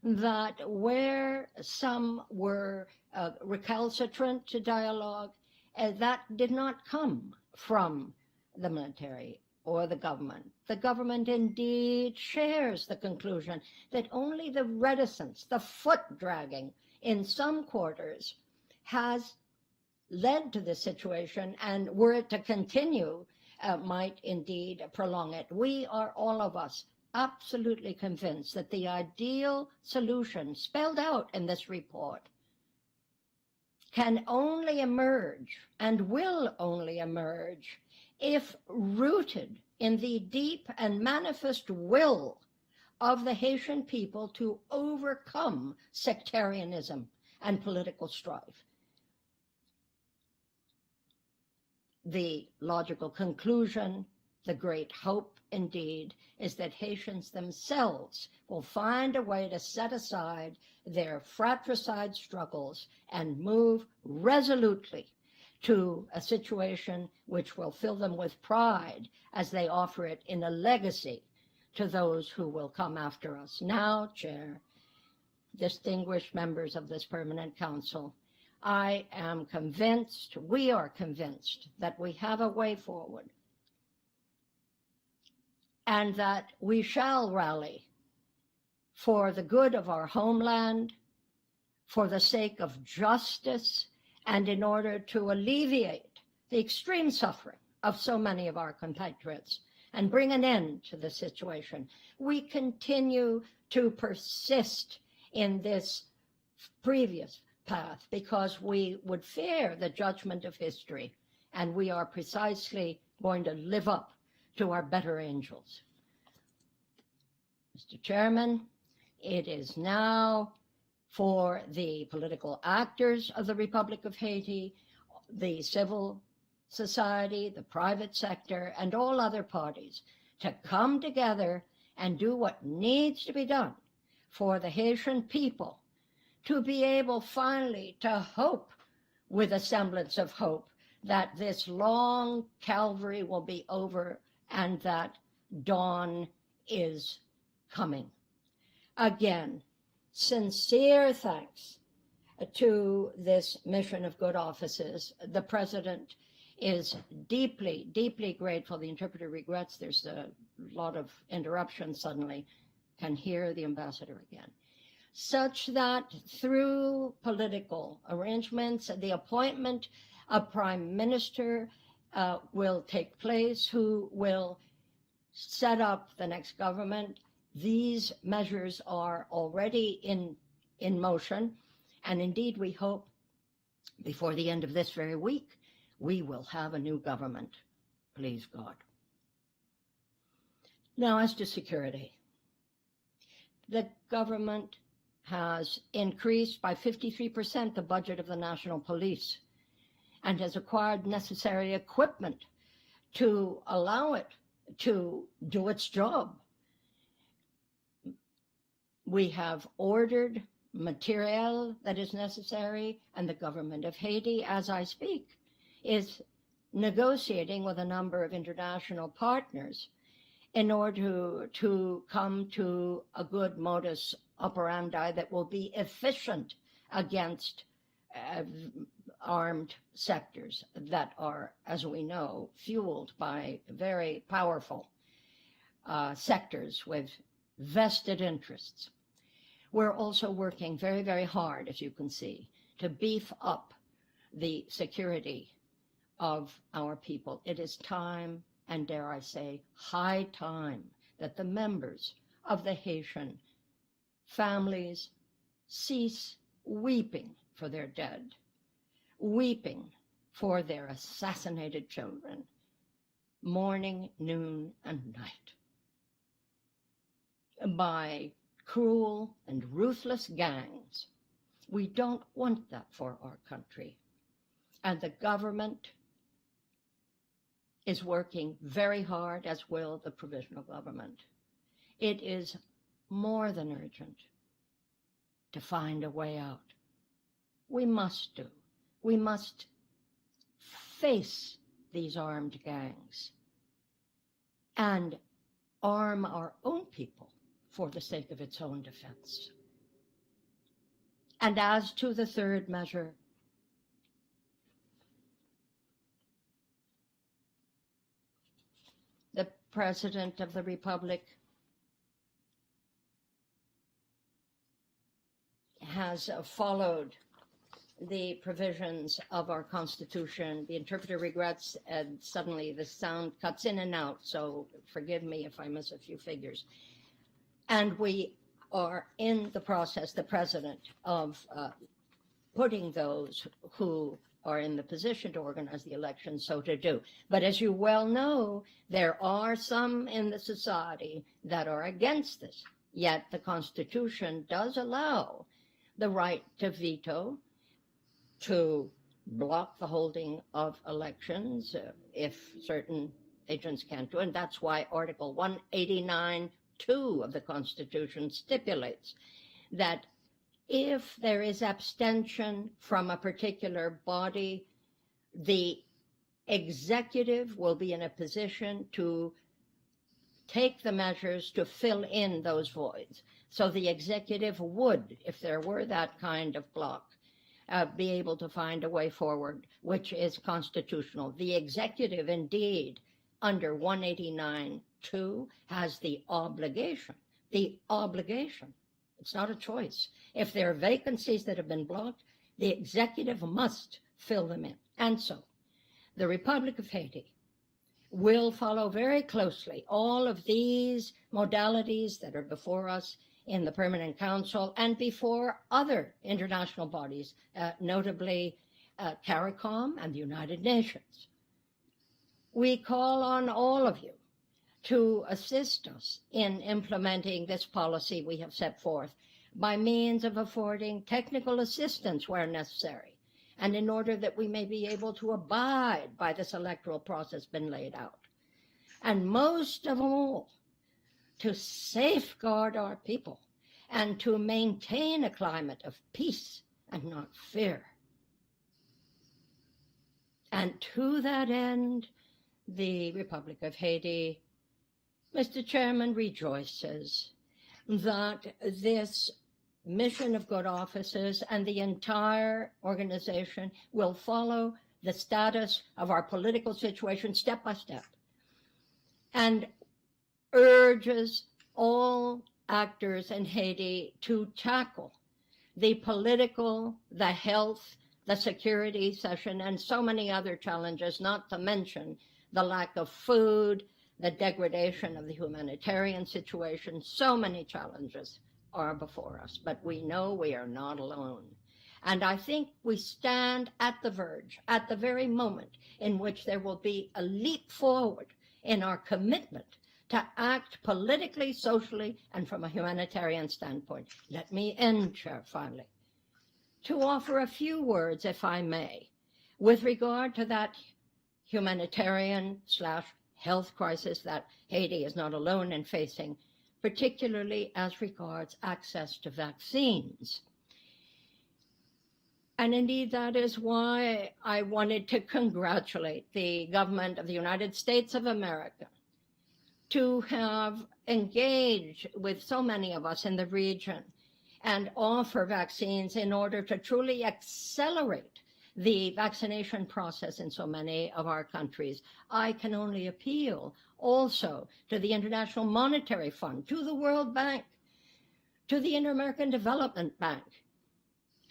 that where some were recalcitrant to dialogue, that did not come from the military or the government. The government indeed shares the conclusion that only the reticence, the foot-dragging in some quarters has led to this situation, and were it to continue, might indeed prolong it. We are, all of us, absolutely convinced that the ideal solution spelled out in this report can only emerge, and will only emerge, if rooted in the deep and manifest will of the Haitian people to overcome sectarianism and political strife. The logical conclusion, the great hope indeed, is that Haitians themselves will find a way to set aside their fratricide struggles and move resolutely to a situation which will fill them with pride as they offer it in a legacy to those who will come after us. Now, Chair, distinguished members of this Permanent Council, I am convinced, we are convinced, that we have a way forward, and that we shall rally for the good of our homeland, for the sake of justice, and in order to alleviate the extreme suffering of so many of our compatriots and bring an end to the situation. We continue to persist in this previous path because we would fear the judgment of history, and we are precisely going to live up to our better angels. Mr. Chairman, it is now for the political actors of the Republic of Haiti, the civil society, the private sector, and all other parties to come together and do what needs to be done for the Haitian people to be able finally to hope, with a semblance of hope, that this long Calvary will be over and that dawn is coming. Again, sincere thanks to this mission of good offices. The President is deeply, deeply grateful. The interpreter regrets there's a lot of interruption suddenly. Can hear the ambassador again. Such that through political arrangements, the appointment of Prime Minister will take place, who will set up the next government. These measures are already in motion, and indeed we hope before the end of this very week we will have a new government, please God. Now, as to security, the government has increased by 53% the budget of the National Police and has acquired necessary equipment to allow it to do its job. We have ordered material that is necessary, and the government of Haiti, as I speak, is negotiating with a number of international partners in order to come to a good modus operandi that will be efficient against armed sectors that are, as we know, fueled by very powerful sectors with vested interests. We're also working very, very hard, as you can see, to beef up the security of our people. It is time, and dare I say, high time, that the members of the Haitian families cease weeping for their dead, weeping for their assassinated children, morning, noon, and night, by cruel and ruthless gangs. We don't want that for our country. And the government is working very hard, as will the provisional government. It is more than urgent to find a way out. We must face these armed gangs and arm our own people for the sake of its own defense. And as to the third measure, the President of the Republic has followed the provisions of our Constitution. The interpreter regrets, and suddenly the sound cuts in and out, so forgive me if I miss a few figures. And we are in the process, the President, of putting those who are in the position to organize the election so to do. But as you well know, there are some in the society that are against this. Yet the Constitution does allow the right to veto, to block the holding of elections if certain agents can't do it. And that's why Article 189(2) of the Constitution stipulates that if there is abstention from a particular body, the executive will be in a position to take the measures to fill in those voids. So the executive would, if there were that kind of block, be able to find a way forward, which is constitutional. The executive, indeed, under 189(2), has the obligation, it's not a choice. If there are vacancies that have been blocked, the executive must fill them in. And so, the Republic of Haiti will follow very closely all of these modalities that are before us in the Permanent Council and before other international bodies, notably CARICOM and the United Nations. We call on all of you to assist us in implementing this policy we have set forth by means of affording technical assistance where necessary, and in order that we may be able to abide by this electoral process been laid out. And most of all, to safeguard our people and to maintain a climate of peace and not fear. And to that end, the Republic of Haiti, Mr. Chairman, rejoices that this mission of good offices and the entire organization will follow the status of our political situation step by step, and urges all actors in Haiti to tackle the political, the health, the security session, and so many other challenges, not to mention the lack of food, the degradation of the humanitarian situation. So many challenges are before us, but we know we are not alone. And I think we stand at the verge, at the very moment in which there will be a leap forward in our commitment to act politically, socially, and from a humanitarian standpoint. Let me end, Chair, finally, to offer a few words, if I may, with regard to that humanitarian/health crisis that Haiti is not alone in facing, particularly as regards access to vaccines. And indeed, that is why I wanted to congratulate the government of the United States of America to have engaged with so many of us in the region and offer vaccines in order to truly accelerate the vaccination process in so many of our countries. I can only appeal also to the International Monetary Fund, to the World Bank, to the Inter-American Development Bank,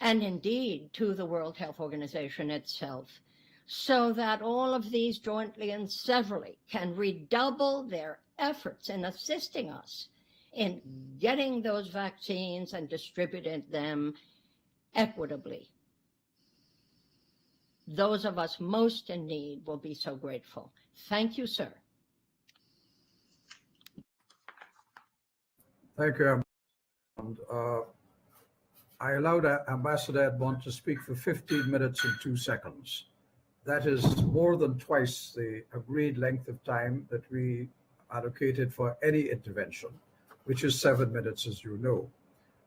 and indeed to the World Health Organization itself, so that all of these jointly and severally can redouble their efforts in assisting us in getting those vaccines and distributing them equitably. Those of us most in need will be so grateful. Thank you, sir. Thank you. I allowed Ambassador Edmond to speak for 15 minutes and 2 seconds. That is more than twice the agreed length of time that we allocated for any intervention, which is 7 minutes, as you know.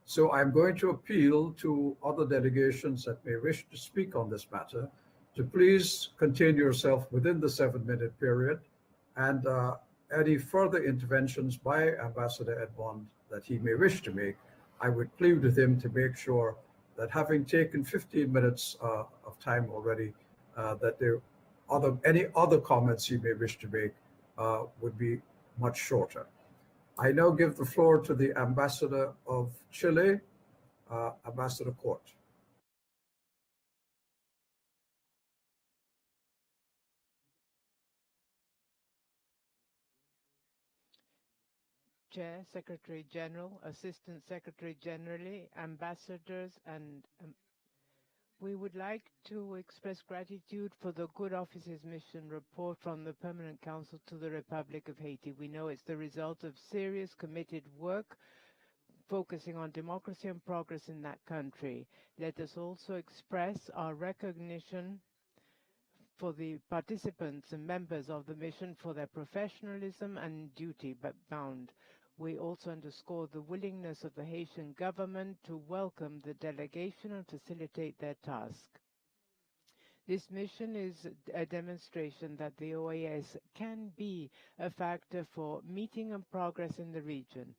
So I'm going to appeal to other delegations that may wish to speak on this matter to please contain yourself within the 7-minute period, and any further interventions by Ambassador Edmond that he may wish to make, I would plead with him to make sure that, having taken 15 minutes of time already, that any other comments he may wish to make would be much shorter. I now give the floor to the Ambassador of Chile, Ambassador Court. Chair, Secretary General, Assistant Secretary General, ambassadors, and we would like to express gratitude for the Good Office's mission report from the Permanent Council to the Republic of Haiti. We know it's the result of serious, committed work focusing on democracy and progress in that country. Let us also express our recognition for the participants and members of the mission for their professionalism and duty bound. We also underscore the willingness of the Haitian government to welcome the delegation and facilitate their task. This mission is a demonstration that the OAS can be a factor for meeting and progress in the region.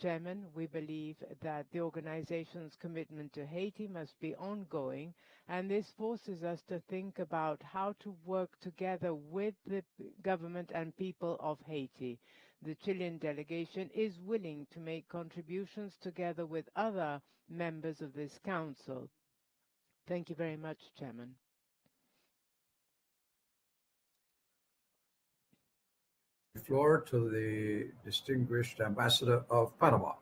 Chairman, we believe that the organization's commitment to Haiti must be ongoing, and this forces us to think about how to work together with the government and people of Haiti. The Chilean delegation is willing to make contributions together with other members of this council. Thank you very much, Chairman. The floor to the distinguished Ambassador of Panama.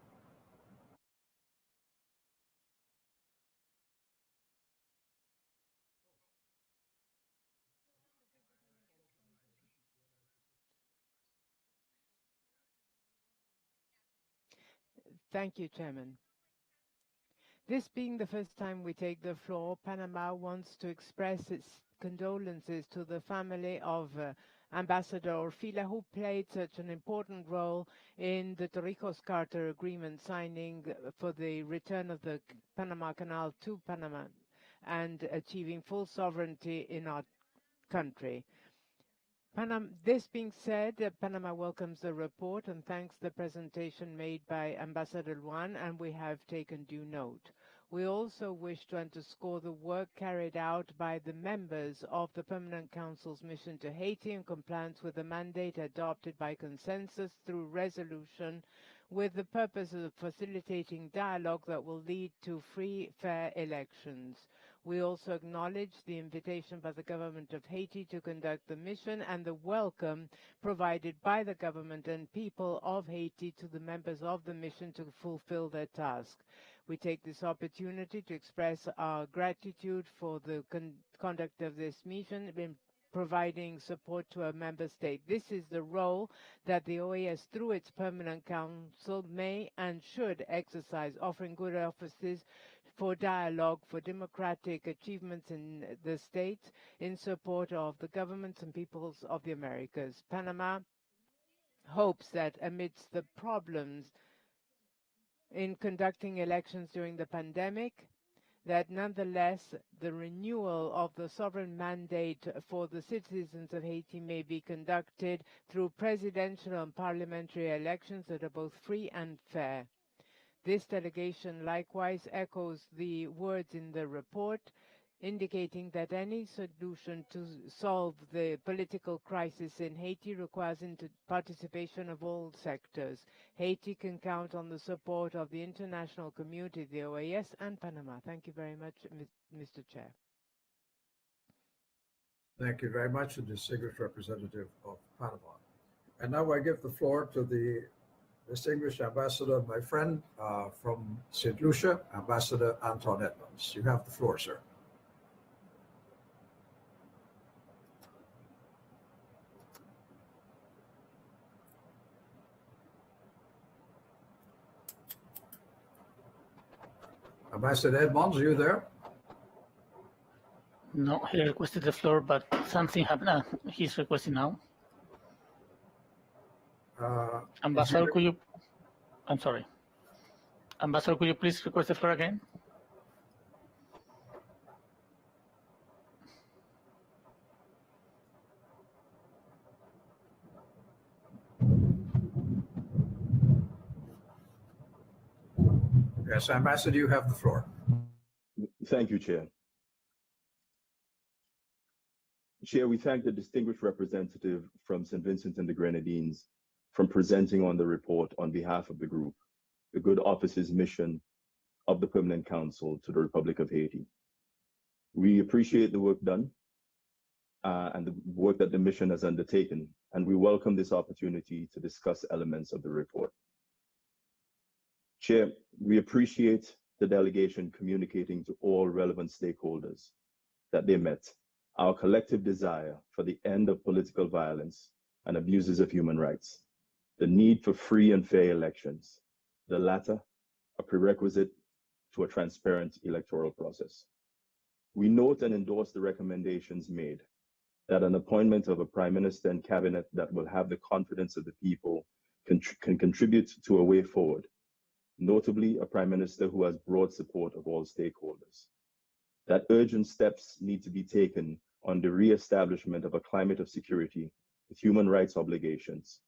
Thank you, Chairman. This being the first time we take the floor, Panama wants to express its condolences to the family of Ambassador Orfila, who played such an important role in the Torrijos-Carter Agreement signing for the return of the Panama Canal to Panama and achieving full sovereignty in our country. This being said, Panama welcomes the report and thanks the presentation made by Ambassador Luan, and we have taken due note. We also wish to underscore the work carried out by the members of the Permanent Council's mission to Haiti in compliance with the mandate adopted by consensus through resolution, with the purpose of facilitating dialogue that will lead to free, fair elections. We also acknowledge the invitation by the government of Haiti to conduct the mission and the welcome provided by the government and people of Haiti to the members of the mission to fulfill their task. We take this opportunity to express our gratitude for the conduct of this mission in providing support to a member state. This is the role that the OAS, through its Permanent Council, may and should exercise, offering good offices for dialogue, for democratic achievements in the state, in support of the governments and peoples of the Americas. Panama hopes that amidst the problems in conducting elections during the pandemic, that nonetheless the renewal of the sovereign mandate for the citizens of Haiti may be conducted through presidential and parliamentary elections that are both free and fair. This delegation likewise echoes the words in the report indicating that any solution to solve the political crisis in Haiti requires participation of all sectors. Haiti can count on the support of the international community, the OAS, and Panama. Thank you very much, Mr. Chair. Thank you very much, the distinguished representative of Panama. And now I give the floor to the distinguished ambassador, my friend from St. Lucia, Ambassador Anton Edmonds. You have the floor, sir. Ambassador Edmonds, are you there? No, he requested the floor, but something happened. He's requesting now. Ambassador, could you? I'm sorry. Ambassador, could you please request the floor again? Yes, Ambassador, you have the floor. Thank you, Chair. Chair, we thank the distinguished representative from St. Vincent and the Grenadines for presenting on the report on behalf of the group, the good office's mission of the Permanent Council to the Republic of Haiti. We appreciate the work done and the work that the mission has undertaken, and we welcome this opportunity to discuss elements of the report. Chair, we appreciate the delegation communicating to all relevant stakeholders that they met our collective desire for the end of political violence and abuses of human rights, the need for free and fair elections, the latter a prerequisite to a transparent electoral process. We note and endorse the recommendations made that an appointment of a prime minister and cabinet that will have the confidence of the people can contribute to a way forward, notably a prime minister who has broad support of all stakeholders. That urgent steps need to be taken on the re-establishment of a climate of security with human rights obligations,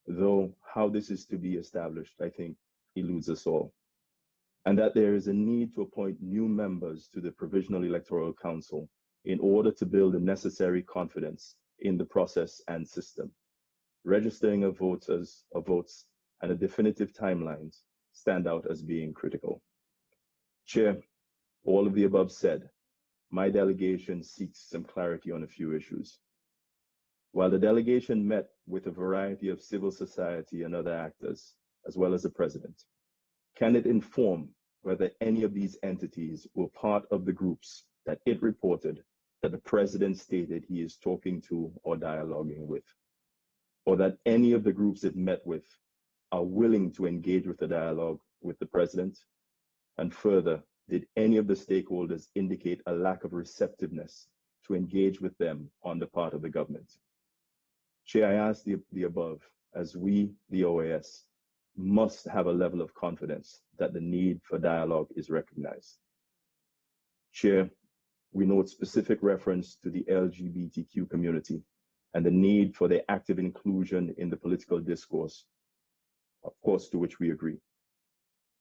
though how this is to be established, I think, eludes us all. And that there is a need to appoint new members to the Provisional Electoral Council in order to build the necessary confidence in the process and system. Registering of votes and a definitive timelines stand out as being critical. Chair, all of the above said, my delegation seeks some clarity on a few issues. While the delegation met with a variety of civil society and other actors, as well as the president, can it inform whether any of these entities were part of the groups that it reported that the president stated he is talking to or dialoguing with, or that any of the groups it met with are willing to engage with the dialogue with the president? And further, did any of the stakeholders indicate a lack of receptiveness to engage with them on the part of the government? Chair, I ask the above as we, the OAS, must have a level of confidence that the need for dialogue is recognized. Chair, we note specific reference to the LGBTQ community and the need for their active inclusion in the political discourse, of course, to which we agree.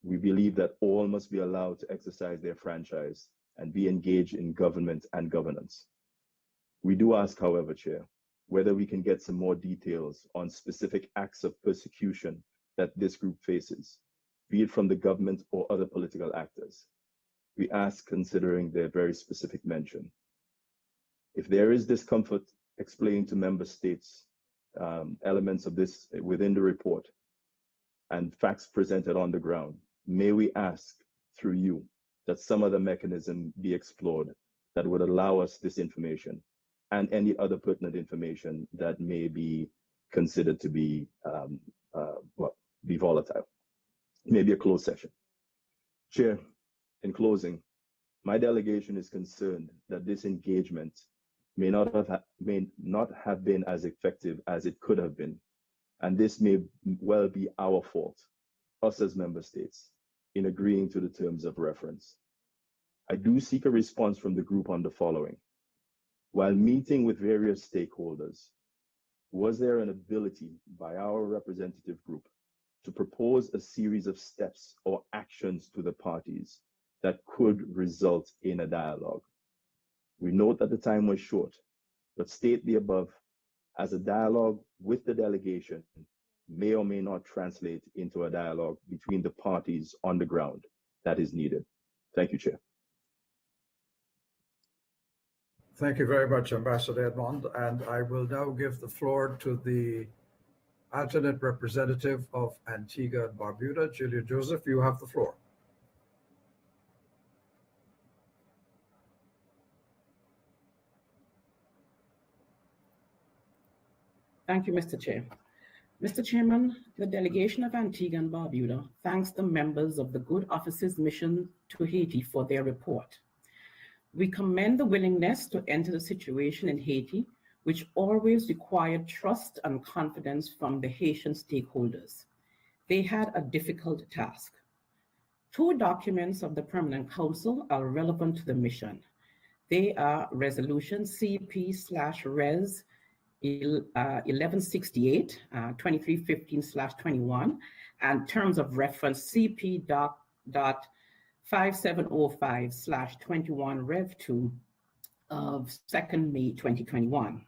We believe that all must be allowed to exercise their franchise and be engaged in government and governance. We do ask, however, Chair, whether we can get some more details on specific acts of persecution that this group faces, be it from the government or other political actors. We ask considering their very specific mention. If there is discomfort explained to member states elements of this within the report and facts presented on the ground, may we ask through you that some other mechanism be explored that would allow us this information and any other pertinent information that may be considered to be be volatile, maybe a closed session. Chair, in closing, my delegation is concerned that this engagement may not have been as effective as it could have been, and this may well be our fault, us as member states, in agreeing to the terms of reference. I do seek a response from the group on the following. While meeting with various stakeholders, was there an ability by our representative group to propose a series of steps or actions to the parties that could result in a dialogue? We note that the time was short, but state the above as a dialogue with the delegation may or may not translate into a dialogue between the parties on the ground that is needed. Thank you, Chair. Thank you very much, Ambassador Edmond. And I will now give the floor to the alternate representative of Antigua and Barbuda, Julia Joseph. You have the floor. Thank you, Mr. Chair. Mr. Chairman, the delegation of Antigua and Barbuda thanks the members of the Good Office's mission to Haiti for their report. We commend the willingness to enter the situation in Haiti, which always required trust and confidence from the Haitian stakeholders. They had a difficult task. 2 documents of the Permanent Council are relevant to the mission. They are Resolution CP/Res 1168, 2315/21, and terms of reference CP.5705/21 Rev 2 of 2nd May 2021.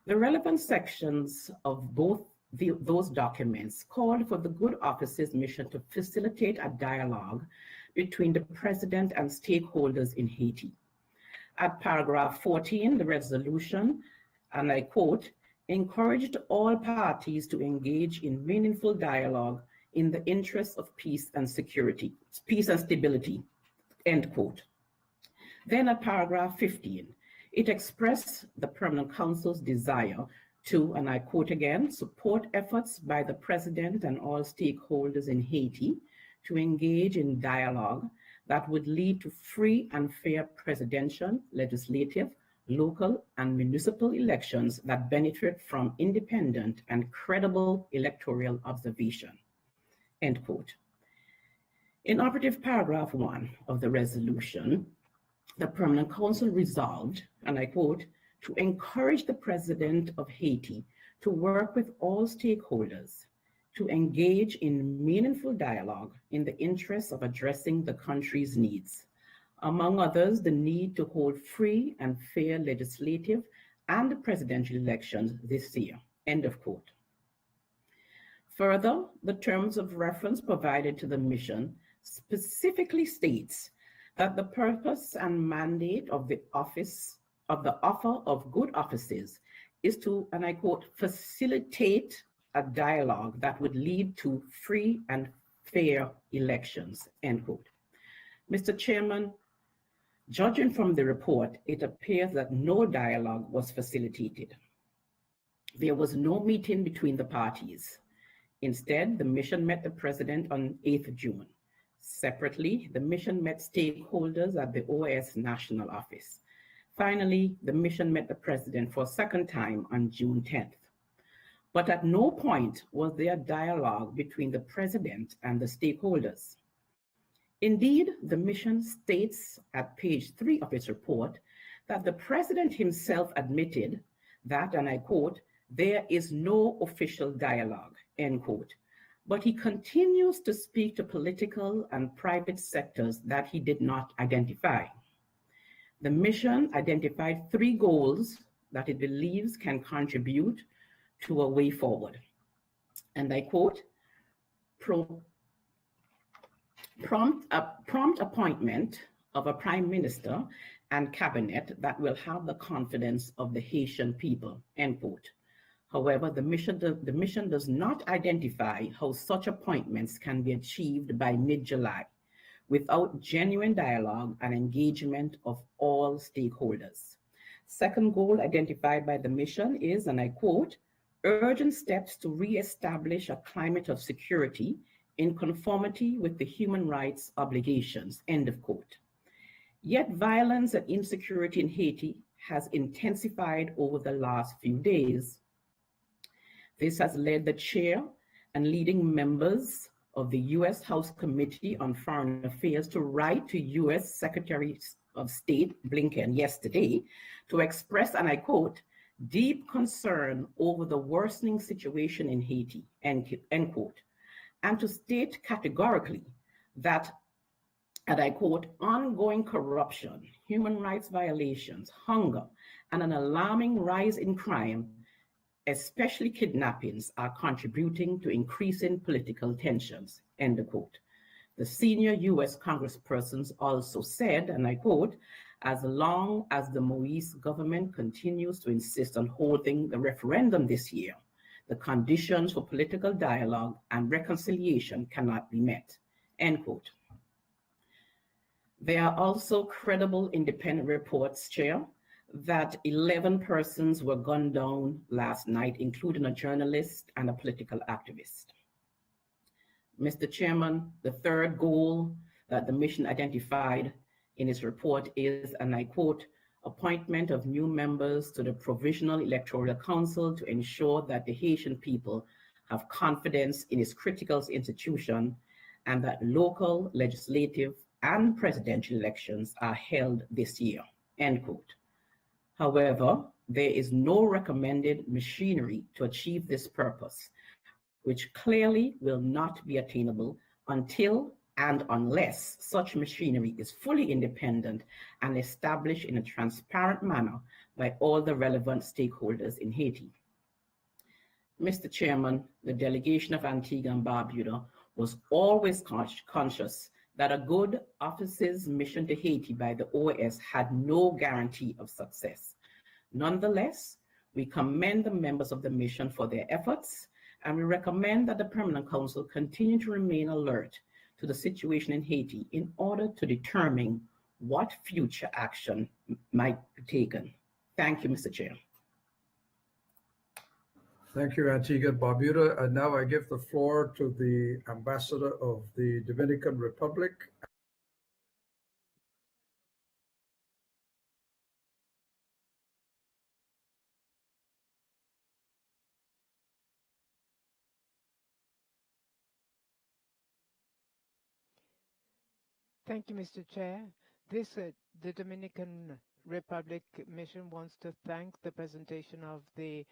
The relevant sections of both those documents called for the Good Office's mission to facilitate a dialogue between the President and stakeholders in Haiti. At paragraph 14, the resolution, and I quote, encouraged all parties to engage in meaningful dialogue in the interest of peace and stability, end quote. Then at paragraph 15, it expressed the Permanent Council's desire to, and I quote again, support efforts by the President and all stakeholders in Haiti to engage in dialogue that would lead to free and fair presidential, legislative, local, and municipal elections that benefit from independent and credible electoral observation, end quote. In operative paragraph 1 of the resolution, the Permanent Council resolved, and I quote, to encourage the President of Haiti to work with all stakeholders to engage in meaningful dialogue in the interest of addressing the country's needs. Among others, the need to hold free and fair legislative and presidential elections this year, end of quote. Further, the terms of reference provided to the mission specifically states that the purpose and mandate of the offer of good offices is to, and I quote, facilitate a dialogue that would lead to free and fair elections, end quote. Mr. Chairman, judging from the report, it appears that no dialogue was facilitated. There was no meeting between the parties. Instead, the mission met the President on 8th June. Separately, the mission met stakeholders at the OAS National Office. Finally, the mission met the President for a second time on June 10th. But at no point was there dialogue between the President and the stakeholders. Indeed, the mission states at page 3 of its report that the President himself admitted that, and I quote, there is no official dialogue, end quote. But he continues to speak to political and private sectors that he did not identify. The mission identified 3 goals that it believes can contribute to a way forward. And I quote, prompt appointment of a prime minister and cabinet that will have the confidence of the Haitian people, end quote. However, the mission does not identify how such appointments can be achieved by mid-July without genuine dialogue and engagement of all stakeholders. Second goal identified by the mission is, and I quote, urgent steps to re-establish a climate of security in conformity with the human rights obligations, end of quote. Yet violence and insecurity in Haiti has intensified over the last few days. This has led the chair and leading members of the U.S. House Committee on Foreign Affairs to write to U.S. Secretary of State Blinken yesterday to express, and I quote, deep concern over the worsening situation in Haiti, end quote, and to state categorically that and I quote, ongoing corruption, human rights violations, hunger, and an alarming rise in crime, especially kidnappings, are contributing to increasing political tensions, end quote. The senior US congresspersons also said, and I quote, as long as the Moise government continues to insist on holding the referendum this year, the conditions for political dialogue and reconciliation cannot be met, end quote. There are also credible independent reports, Chair, that 11 persons were gunned down last night, including a journalist and a political activist. Mr. Chairman, the third goal that the mission identified in its report is, and I quote, appointment of new members to the Provisional Electoral Council to ensure that the Haitian people have confidence in its critical institution and that local, legislative, and presidential elections are held this year, end quote. However, there is no recommended machinery to achieve this purpose, which clearly will not be attainable until and unless such machinery is fully independent and established in a transparent manner by all the relevant stakeholders in Haiti. Mr. Chairman, the delegation of Antigua and Barbuda was always conscious that a good office's mission to Haiti by the OAS had no guarantee of success. Nonetheless, we commend the members of the mission for their efforts, and we recommend that the Permanent Council continue to remain alert to the situation in Haiti in order to determine what future action might be taken. Thank you, Mr. Chair. Thank you, Antigua and Barbuda. And now I give the floor to the Ambassador of the Dominican Republic. Thank you, Mr. Chair. The Dominican Republic mission wants to thank the presentation of the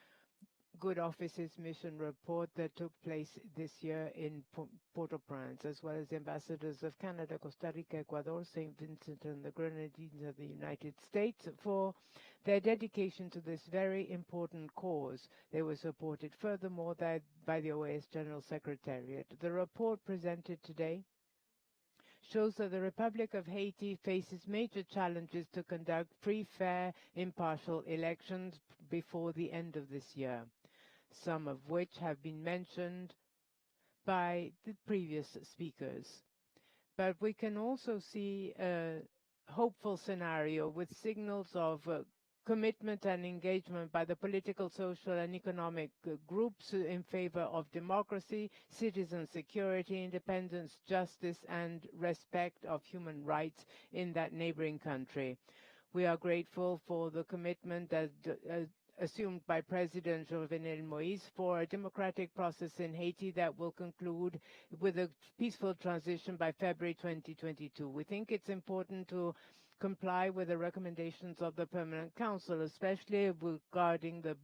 Good Offices mission report that took place this year in Port-au-Prince, as well as the ambassadors of Canada, Costa Rica, Ecuador, St. Vincent and the Grenadines of the United States for their dedication to this very important cause. They were supported furthermore by the OAS General Secretariat. The report presented today shows that the Republic of Haiti faces major challenges to conduct free, fair, impartial elections before the end of this year, some of which have been mentioned by the previous speakers. But we can also see a hopeful scenario with signals of commitment and engagement by the political, social, and economic groups in favor of democracy, citizen security, independence, justice, and respect of human rights in that neighboring country. We are grateful for the commitment that assumed by President Jovenel Moïse for a democratic process in Haiti that will conclude with a peaceful transition by February 2022. We think it's important to comply with the recommendations of the Permanent Council, especially regarding the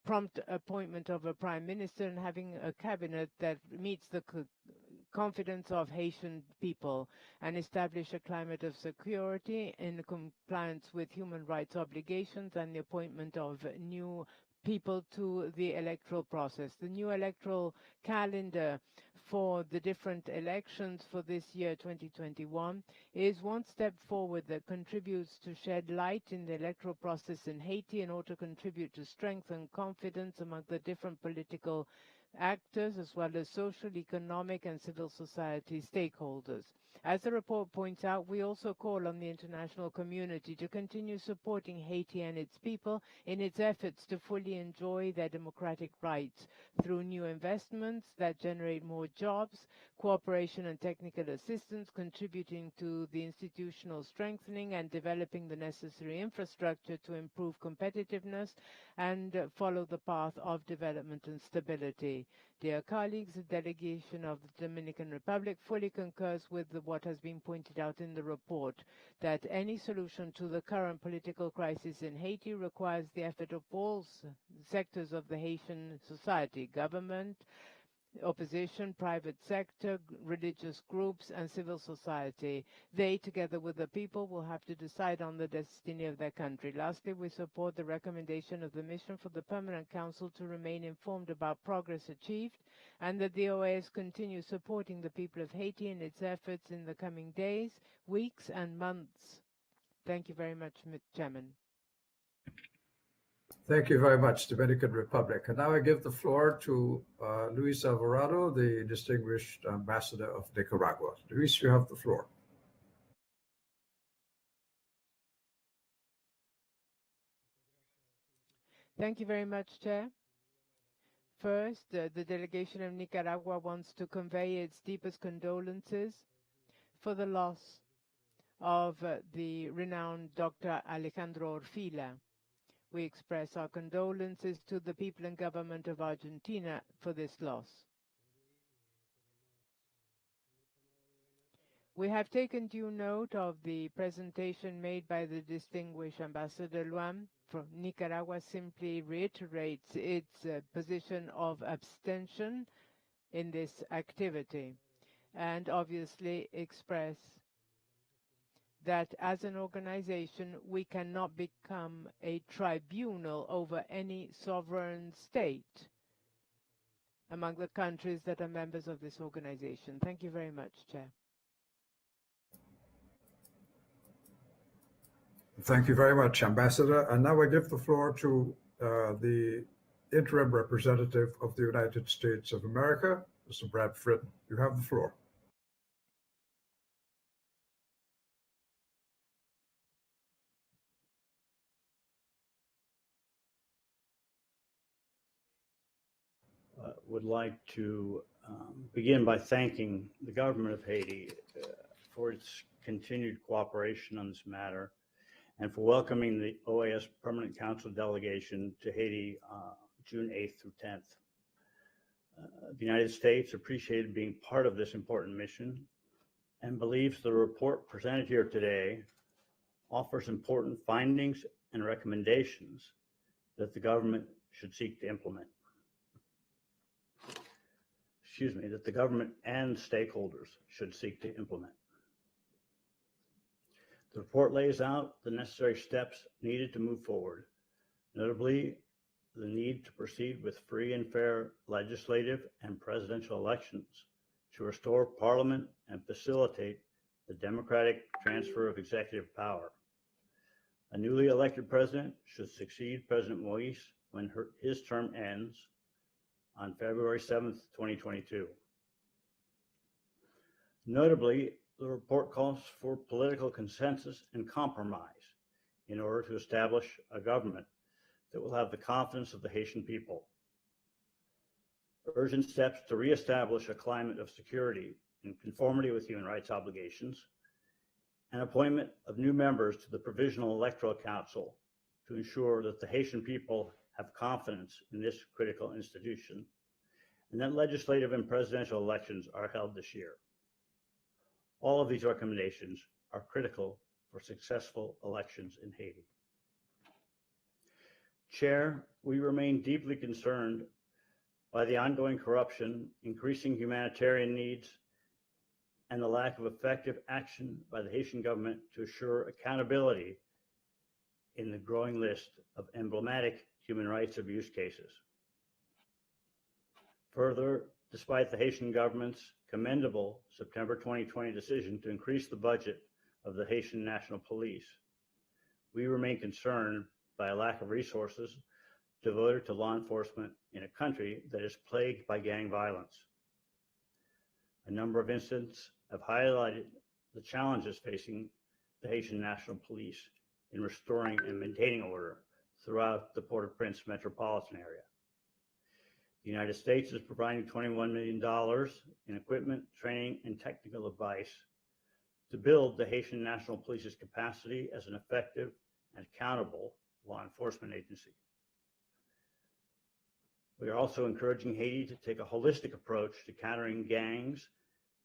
prompt appointment of a prime minister and having a cabinet that meets the confidence of Haitian people and establish a climate of security in compliance with human rights obligations and the appointment of new people to the electoral process. The new electoral calendar for the different elections for this year, 2021, is one step forward that contributes to shed light in the electoral process in Haiti in order to contribute to strengthen confidence among the different political actors as well as social, economic, and civil society stakeholders. As the report points out, we also call on the international community to continue supporting Haiti and its people in its efforts to fully enjoy their democratic rights through new investments that generate more jobs, cooperation and technical assistance, contributing to the institutional strengthening and developing the necessary infrastructure to improve competitiveness and follow the path of development and stability. Dear colleagues, the delegation of the Dominican Republic fully concurs with what has been pointed out in the report, that any solution to the current political crisis in Haiti requires the effort of all sectors of the Haitian society, government, opposition, private sector, religious groups, and civil society. They, together with the people, will have to decide on the destiny of their country. Lastly, we support the recommendation of the mission for the Permanent Council to remain informed about progress achieved, and that the OAS continue supporting the people of Haiti in its efforts in the coming days, weeks, and months. Thank you very much, Mr. Chairman. Thank you very much, Dominican Republic. And now I give the floor to Luis Alvarado, the Distinguished Ambassador of Nicaragua. Luis, you have the floor. Thank you very much, Chair. First, the delegation of Nicaragua wants to convey its deepest condolences for the loss of the renowned Dr. Alejandro Orfila. We express our condolences to the people and government of Argentina for this loss. We have taken due note of the presentation made by the distinguished Ambassador Luan. From Nicaragua simply reiterates its position of abstention in this activity, and obviously express that as an organization we cannot become a tribunal over any sovereign state among the countries that are members of this organization. Thank you very much, Chair. Thank you very much, Ambassador. And now I give the floor to the interim representative of the United States of America, Mr. Brad Fritton. You have the floor. Would like to begin by thanking the government of Haiti for its continued cooperation on this matter and for welcoming the OAS Permanent Council delegation to Haiti June 8th through 10th. The United States appreciated being part of this important mission and believes the report presented here today offers important findings and recommendations that the government should seek to implement. That the government and stakeholders should seek to implement. The report lays out the necessary steps needed to move forward, notably the need to proceed with free and fair legislative and presidential elections to restore parliament and facilitate the democratic transfer of executive power. A newly elected president should succeed President Moise when his term ends on February 7th, 2022. Notably, the report calls for political consensus and compromise in order to establish a government that will have the confidence of the Haitian people. Urgent steps to reestablish a climate of security in conformity with human rights obligations, and appointment of new members to the Provisional Electoral Council to ensure that the Haitian people have confidence in this critical institution, and that legislative and presidential elections are held this year. All of these recommendations are critical for successful elections in Haiti. Chair, we remain deeply concerned by the ongoing corruption, increasing humanitarian needs, and the lack of effective action by the Haitian government to assure accountability in the growing list of emblematic human rights abuse cases. Further, despite the Haitian government's commendable September 2020 decision to increase the budget of the Haitian National Police, we remain concerned by a lack of resources devoted to law enforcement in a country that is plagued by gang violence. A number of incidents have highlighted the challenges facing the Haitian National Police in restoring and maintaining order throughout the Port-au-Prince metropolitan area. The United States is providing $21 million in equipment, training, and technical advice to build the Haitian National Police's capacity as an effective and accountable law enforcement agency. We are also encouraging Haiti to take a holistic approach to countering gangs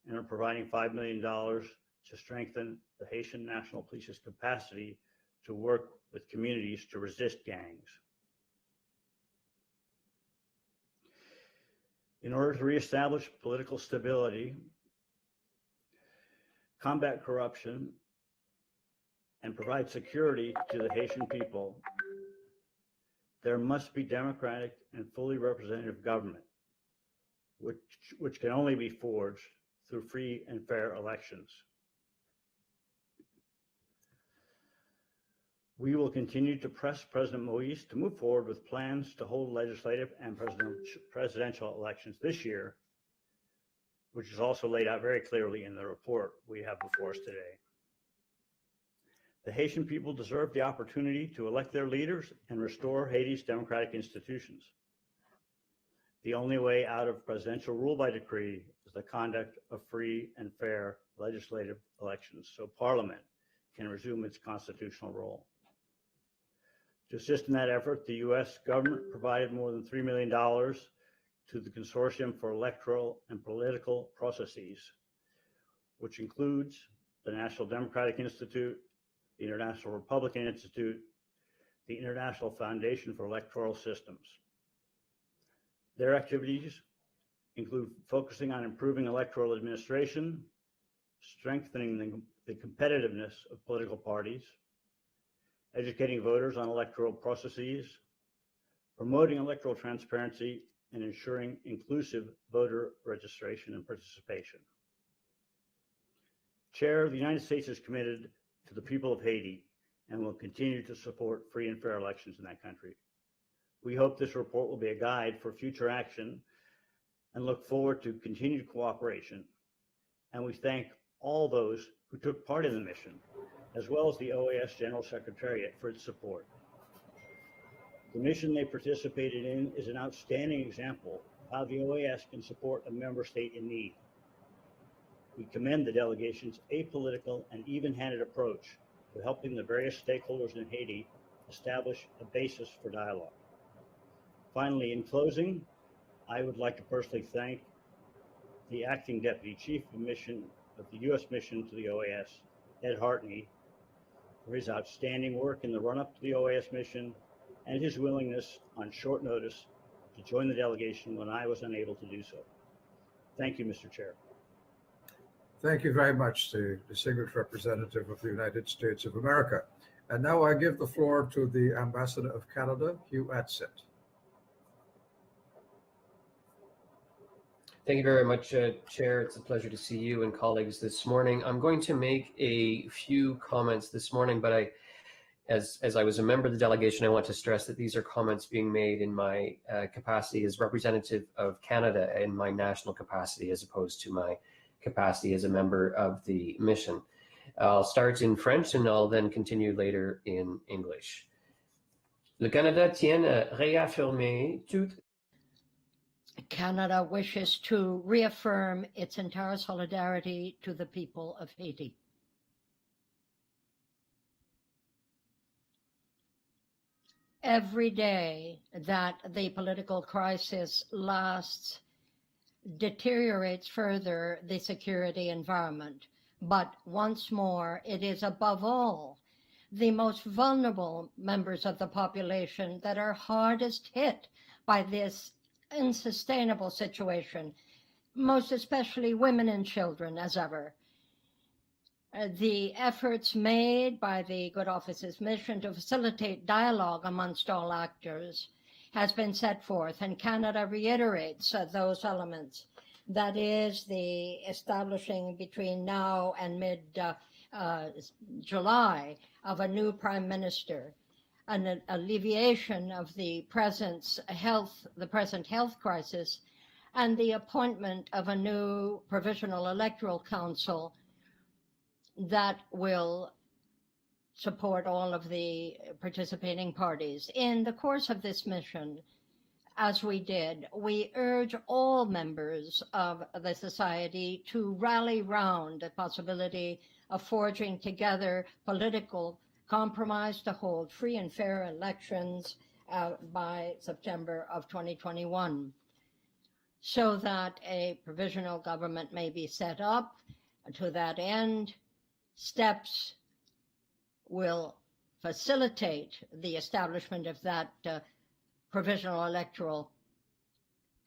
and are providing $5 million to strengthen the Haitian National Police's capacity to work with communities to resist gangs. In order to reestablish political stability, combat corruption, and provide security to the Haitian people, there must be democratic and fully representative government, which can only be forged through free and fair elections. We will continue to press President Moise to move forward with plans to hold legislative and presidential elections this year, which is also laid out very clearly in the report we have before us today. The Haitian people deserve the opportunity to elect their leaders and restore Haiti's democratic institutions. The only way out of presidential rule by decree is the conduct of free and fair legislative elections, so Parliament can resume its constitutional role. To assist in that effort, the U.S. government provided more than $3 million to the Consortium for Electoral and Political Processes, which includes the National Democratic Institute, the International Republican Institute, the International Foundation for Electoral Systems. Their activities include focusing on improving electoral administration, strengthening the competitiveness of political parties, educating voters on electoral processes, promoting electoral transparency, and ensuring inclusive voter registration and participation. Chair, the United States is committed to the people of Haiti and will continue to support free and fair elections in that country. We hope this report will be a guide for future action and look forward to continued cooperation. And we thank all those who took part in the mission, as well as the OAS General Secretariat for its support. The mission they participated in is an outstanding example of how the OAS can support a member state in need. We commend the delegation's apolitical and even-handed approach to helping the various stakeholders in Haiti establish a basis for dialogue. Finally, in closing, I would like to personally thank the Acting Deputy Chief of Mission of the U.S. Mission to the OAS, Ed Hartney, for his outstanding work in the run-up to the OAS mission and his willingness on short notice to join the delegation when I was unable to do so. Thank you, Mr. Chair. Thank you very much to the distinguished representative of the United States of America. And now I give the floor to the Ambassador of Canada, Hugh Adsett. Thank you very much, Chair. It's a pleasure to see you and colleagues this morning. I'm going to make a few comments this morning, but as I was a member of the delegation, I want to stress that these are comments being made in my capacity as representative of Canada in my national capacity, as opposed to my capacity as a member of the mission. I'll start in French and I'll then continue later in English. Le Canada tient à réaffirmer toute Canada wishes to reaffirm its entire solidarity to the people of Haiti. Every day that the political crisis lasts deteriorates further the security environment. But once more, it is above all the most vulnerable members of the population that are hardest hit by this unsustainable situation, most especially women and children, as ever. The efforts made by the Good Office's mission to facilitate dialogue amongst all actors has been set forth, and Canada reiterates those elements. That is, the establishing between now and mid-July of a new prime minister, an alleviation of the present health crisis, and the appointment of a new provisional electoral council that will support all of the participating parties. In the course of this mission, as we did, we urge all members of the society to rally round the possibility of forging together political compromise to hold free and fair elections by September of 2021, so that a provisional government may be set up. To that end, steps will facilitate the establishment of that provisional electoral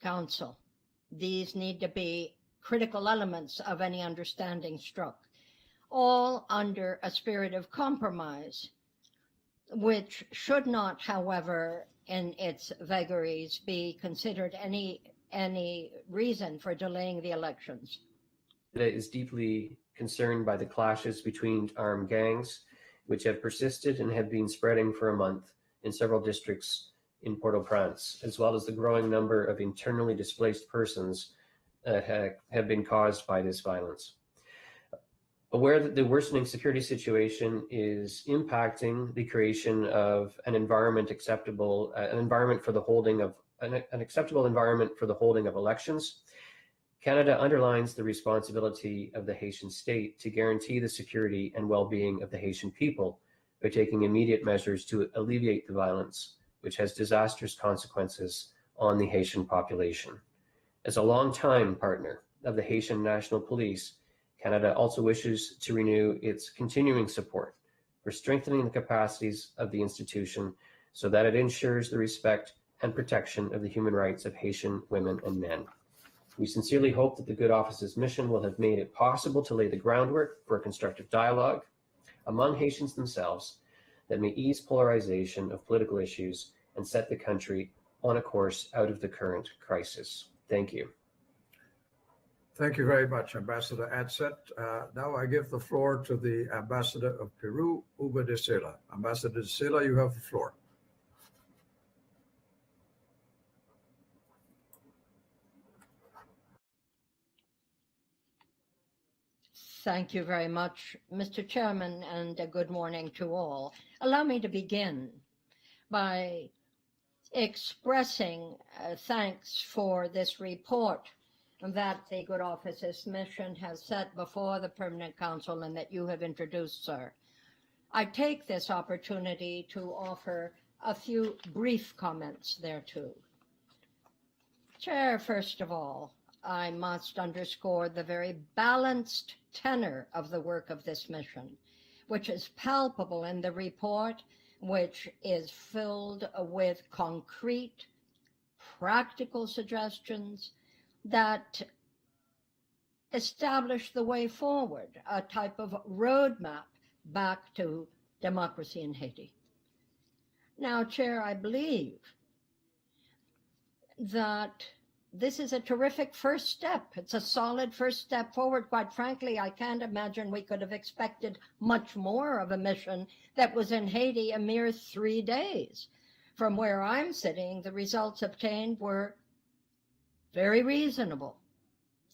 council. These need to be critical elements of any understanding struck, all under a spirit of compromise, which should not, however, in its vagaries, be considered any reason for delaying the elections. Canada is deeply concerned by the clashes between armed gangs, which have persisted and have been spreading for a month in several districts in Port-au-Prince, as well as the growing number of internally displaced persons that have been caused by this violence. Aware that the worsening security situation is impacting the creation of an acceptable environment for the holding of elections, Canada underlines the responsibility of the Haitian state to guarantee the security and well-being of the Haitian people by taking immediate measures to alleviate the violence, which has disastrous consequences on the Haitian population. As a long-time partner of the Haitian National Police, Canada also wishes to renew its continuing support for strengthening the capacities of the institution so that it ensures the respect and protection of the human rights of Haitian women and men. We sincerely hope that the Good Office's mission will have made it possible to lay the groundwork for a constructive dialogue among Haitians themselves that may ease polarization of political issues and set the country on a course out of the current crisis. Thank you. Thank you very much, Ambassador Adset. Now I give the floor to the Ambassador of Peru, Hugo de Sela. Ambassador de Sela, you have the floor. Thank you very much, Mr. Chairman, and a good morning to all. Allow me to begin by expressing thanks for this report that the Good Office's mission has set before the Permanent Council and that you have introduced, sir. I take this opportunity to offer a few brief comments thereto. Chair, first of all, I must underscore the very balanced tenor of the work of this mission, which is palpable in the report, which is filled with concrete, practical suggestions that establish the way forward, a type of roadmap back to democracy in Haiti. Now, Chair, I believe that this is a terrific first step. It's a solid first step forward. Quite frankly, I can't imagine we could have expected much more of a mission that was in Haiti a mere 3 days. From where I'm sitting, the results obtained were very reasonable,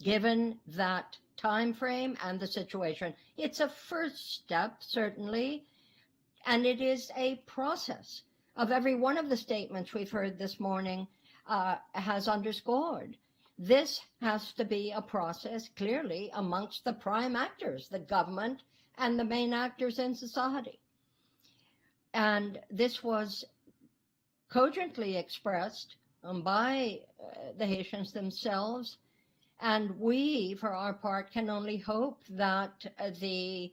given that time frame and the situation. It's a first step, certainly, and it is a process of every one of the statements we've heard this morning has underscored. This has to be a process clearly amongst the prime actors, the government and the main actors in society. And this was cogently expressed by the Haitians themselves. And we, for our part, can only hope that the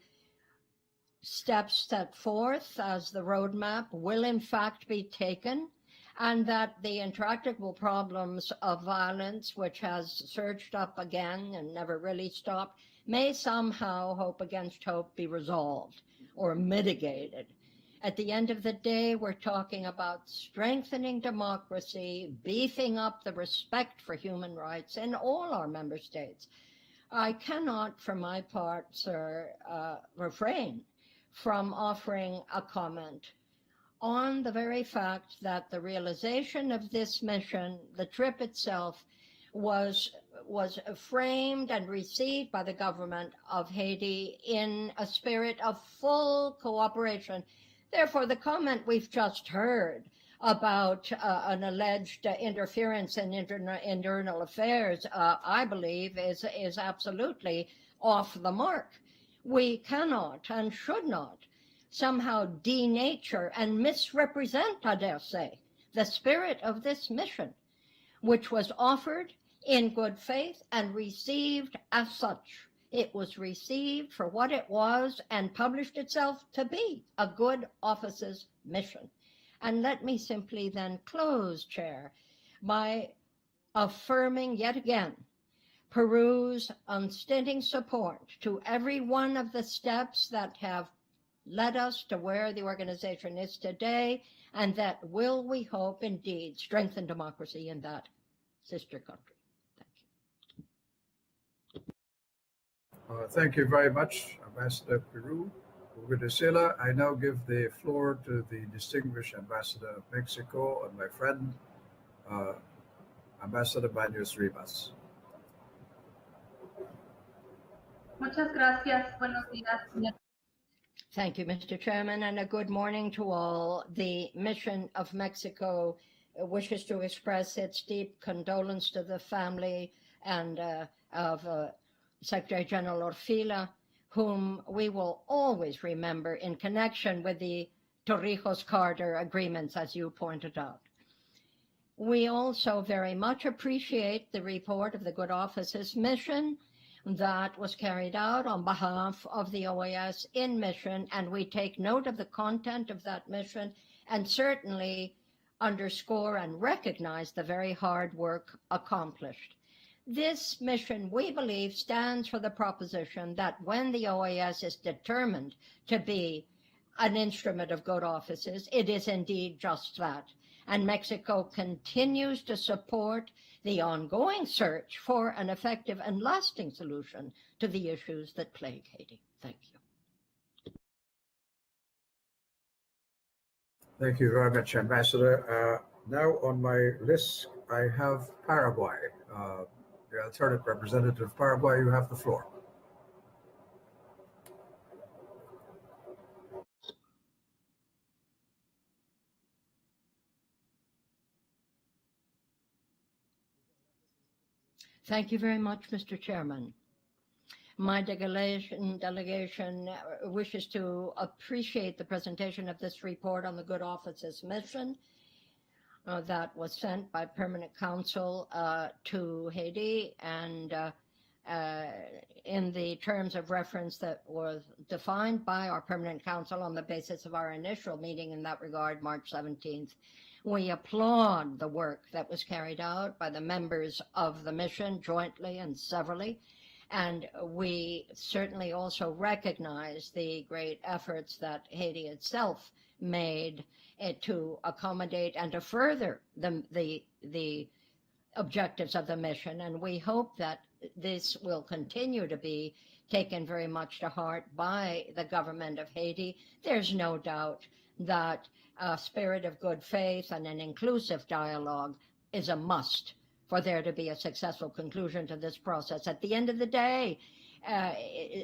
steps set forth as the roadmap will in fact be taken, and that the intractable problems of violence, which has surged up again and never really stopped, may somehow, hope against hope, be resolved or mitigated. At the end of the day, we're talking about strengthening democracy, beefing up the respect for human rights in all our member states. I cannot, for my part, sir, refrain from offering a comment on the very fact that the realization of this mission, the trip itself, was framed and received by the government of Haiti in a spirit of full cooperation. Therefore, the comment we've just heard about an alleged interference in internal affairs, I believe, is absolutely off the mark. We cannot and should not somehow denature and misrepresent, I dare say, the spirit of this mission, which was offered in good faith and received as such. It was received for what it was and published itself to be a Good Office's mission. And let me simply then close, Chair, by affirming yet again Peru's unstinting support to every one of the steps that have led us to where the organization is today, and that will, we hope, indeed strengthen democracy in that sister country. Thank you very much, Ambassador Peru. Venezuela. I now give the floor to the distinguished Ambassador of Mexico and my friend, Ambassador Baños Rivas. Muchas gracias. Buenos días. Thank you, Mr. Chairman, and a good morning to all. The mission of Mexico wishes to express its deep condolence to the family and of Secretary General Orfila, whom we will always remember in connection with the Torrijos-Carter agreements, as you pointed out. We also very much appreciate the report of the Good Office's mission that was carried out on behalf of the OAS in mission, and we take note of the content of that mission and certainly underscore and recognize the very hard work accomplished. This mission, we believe, stands for the proposition that when the OAS is determined to be an instrument of good offices, it is indeed just that. And Mexico continues to support the ongoing search for an effective and lasting solution to the issues that plague Haiti. Thank you. Thank you very much, Ambassador. Now on my list, I have Paraguay. The alternate representative of Paraguay, you have the floor. Thank you very much, Mr. Chairman. My delegation wishes to appreciate the presentation of this report on the Good Office's mission that was sent by Permanent Council to Haiti, and in the terms of reference that was defined by our Permanent Council on the basis of our initial meeting in that regard, March 17th. We applaud the work that was carried out by the members of the mission jointly and severally, and we certainly also recognize the great efforts that Haiti itself made to accommodate and to further the objectives of the mission, and we hope that this will continue to be taken very much to heart by the government of Haiti. There's no doubt that a spirit of good faith and an inclusive dialogue is a must for there to be a successful conclusion to this process. At the end of the day,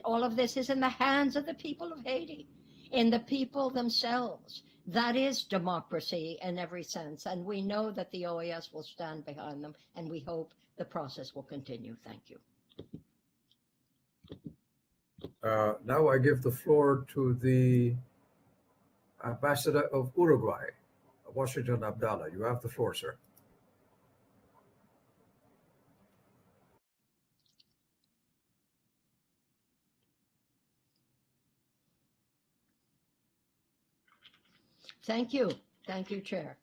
all of this is in the hands of the people of Haiti, in the people themselves. That is democracy in every sense, and we know that the OAS will stand behind them, and we hope the process will continue. Thank you. Now I give the floor to the Ambassador of Uruguay, Washington Abdallah. You have the floor, sir. Thank you. Thank you, Chair.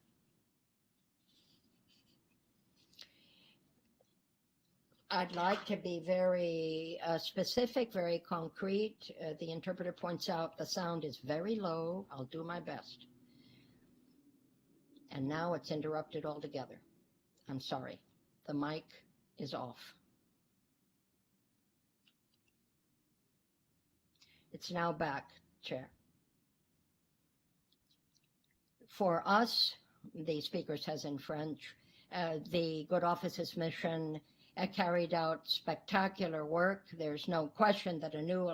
I'd like to be very specific, very concrete. The interpreter points out the sound is very low. I'll do my best. And now it's interrupted altogether. I'm sorry. The mic is off. It's now back, Chair. For us, the speaker says in French, the Good Office's mission carried out spectacular work. There's no question that a new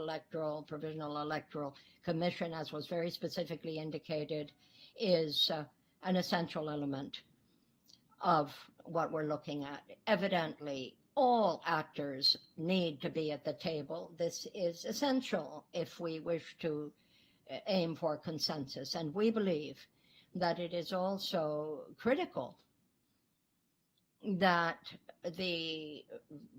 provisional electoral commission, as was very specifically indicated, is an essential element of what we're looking at. Evidently, all actors need to be at the table. This is essential if we wish to aim for consensus, and we believe that it is also critical that the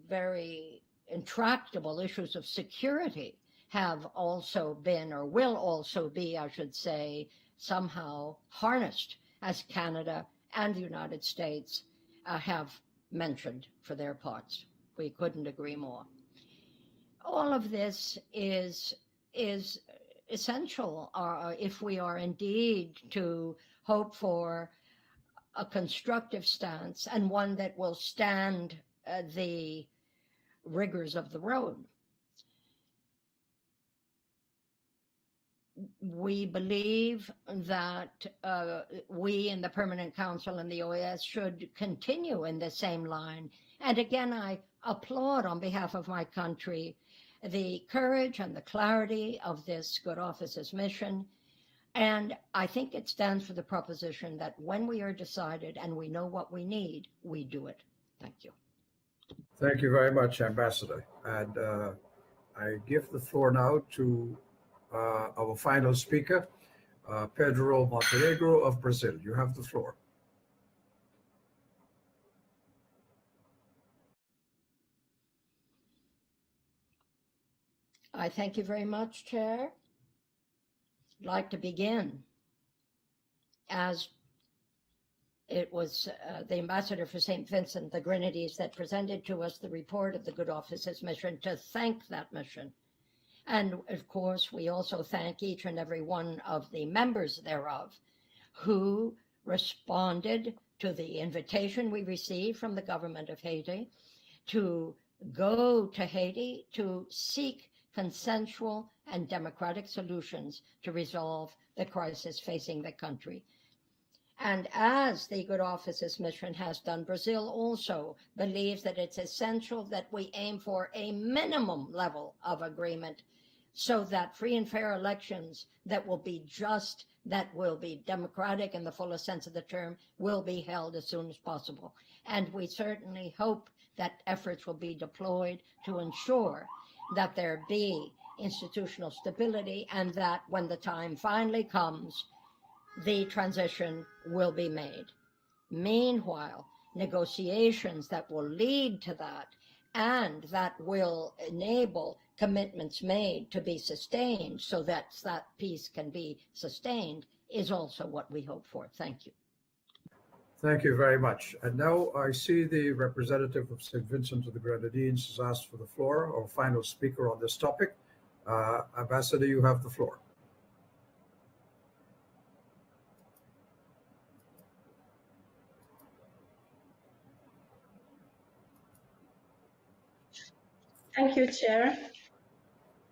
very intractable issues of security have also been, or will also be, I should say, somehow harnessed as Canada and the United States have mentioned for their parts. We couldn't agree more. All of this is essential if we are indeed to hope for a constructive stance and one that will stand the rigors of the road. We believe that we in the Permanent Council and the OAS should continue in the same line. And again, I applaud on behalf of my country the courage and the clarity of this good office's mission. And I think it stands for the proposition that when we are decided and we know what we need, we do it. Thank you. Thank you very much, Ambassador. And I give the floor now to our final speaker, Pedro Montenegro of Brazil. You have the floor. I thank you very much, Chair. I'd like to begin, as it was the Ambassador for St. Vincent the Grenadines that presented to us the report of the Good Office's mission, to thank that mission. And of course, we also thank each and every one of the members thereof who responded to the invitation we received from the government of Haiti to go to Haiti to seek consensual and democratic solutions to resolve the crisis facing the country. And as the Good Office's mission has done, Brazil also believes that it's essential that we aim for a minimum level of agreement so that free and fair elections that will be just, that will be democratic in the fullest sense of the term, will be held as soon as possible. And we certainly hope that efforts will be deployed to ensure that there be institutional stability and that when the time finally comes, the transition will be made. Meanwhile, negotiations that will lead to that and that will enable commitments made to be sustained so that that peace can be sustained is also what we hope for. Thank you. Thank you very much. And now I see the representative of St. Vincent of the Grenadines has asked for the floor, or final speaker on this topic. Ambassador, you have the floor. Thank you, Chair.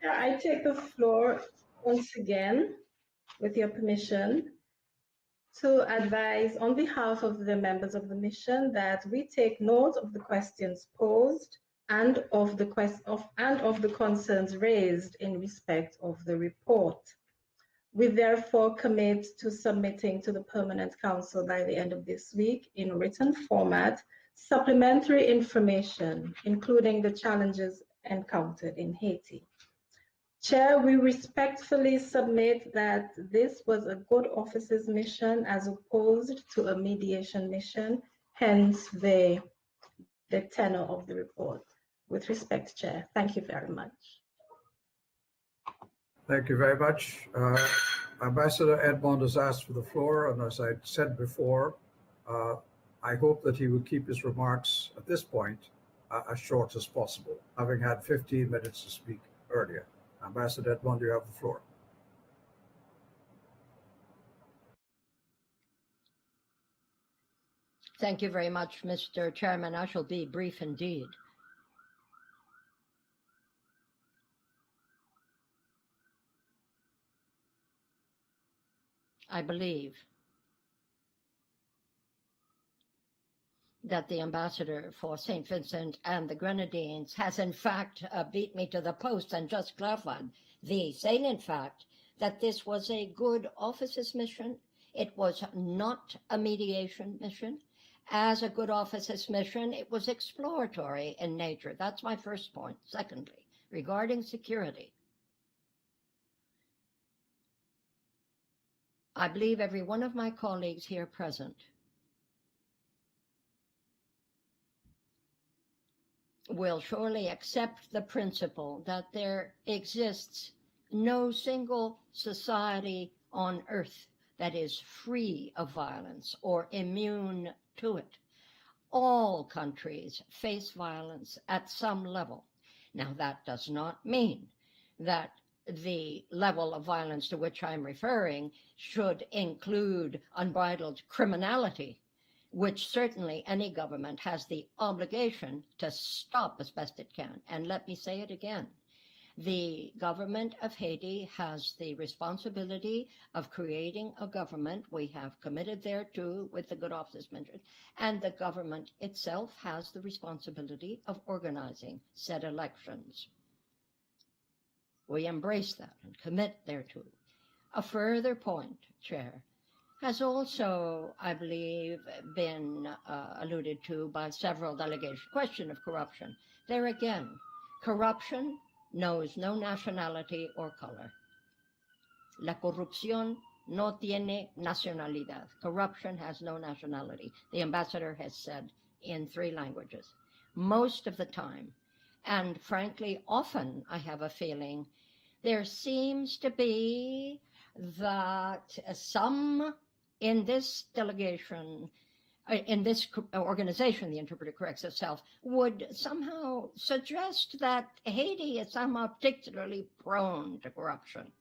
I take the floor once again, with your permission, to advise on behalf of the members of the mission that we take note of the questions posed and of the concerns raised in respect of the report. We therefore commit to submitting to the Permanent Council by the end of this week in written format supplementary information, including the challenges encountered in Haiti. Chair, we respectfully submit that this was a good office's mission as opposed to a mediation mission, hence the tenor of the report. With respect, Chair. Thank you very much. Thank you very much. Ambassador Edmond has asked for the floor, and as I said before, I hope that he will keep his remarks at this point as short as possible, having had 15 minutes to speak earlier. Ambassador Edmond, you have the floor. Thank you very much, Mr. Chairman. I shall be brief indeed. I believe that the ambassador for St. Vincent and the Grenadines has in fact beat me to the post and just clarified the salient fact that this was a good office's mission. It was not a mediation mission. As a good office's mission, it was exploratory in nature. That's my first point. Secondly, regarding security, I believe every one of my colleagues here present will surely accept the principle that there exists no single society on earth that is free of violence or immune to it. all countries face violence at some level. Now, that does not mean that the level of violence to which I'm referring should include unbridled criminality, which certainly any government has the obligation to stop as best it can. And let me say it again. The government of Haiti has the responsibility of creating a government. We have committed thereto with the good offices mentioned, and the government itself has the responsibility of organizing said elections. We embrace that and commit thereto. A further point, Chair, has also, I believe, been alluded to by several delegations. Question of corruption. There again, corruption knows no nationality or color. La corrupción no tiene nacionalidad. Corruption has no nationality. The ambassador has said in 3 languages. Most of the time, and frankly, often I have a feeling, there seems to be that some in this delegation, in this organization, the interpreter corrects itself, would somehow suggest that Haiti is somehow particularly prone to corruption.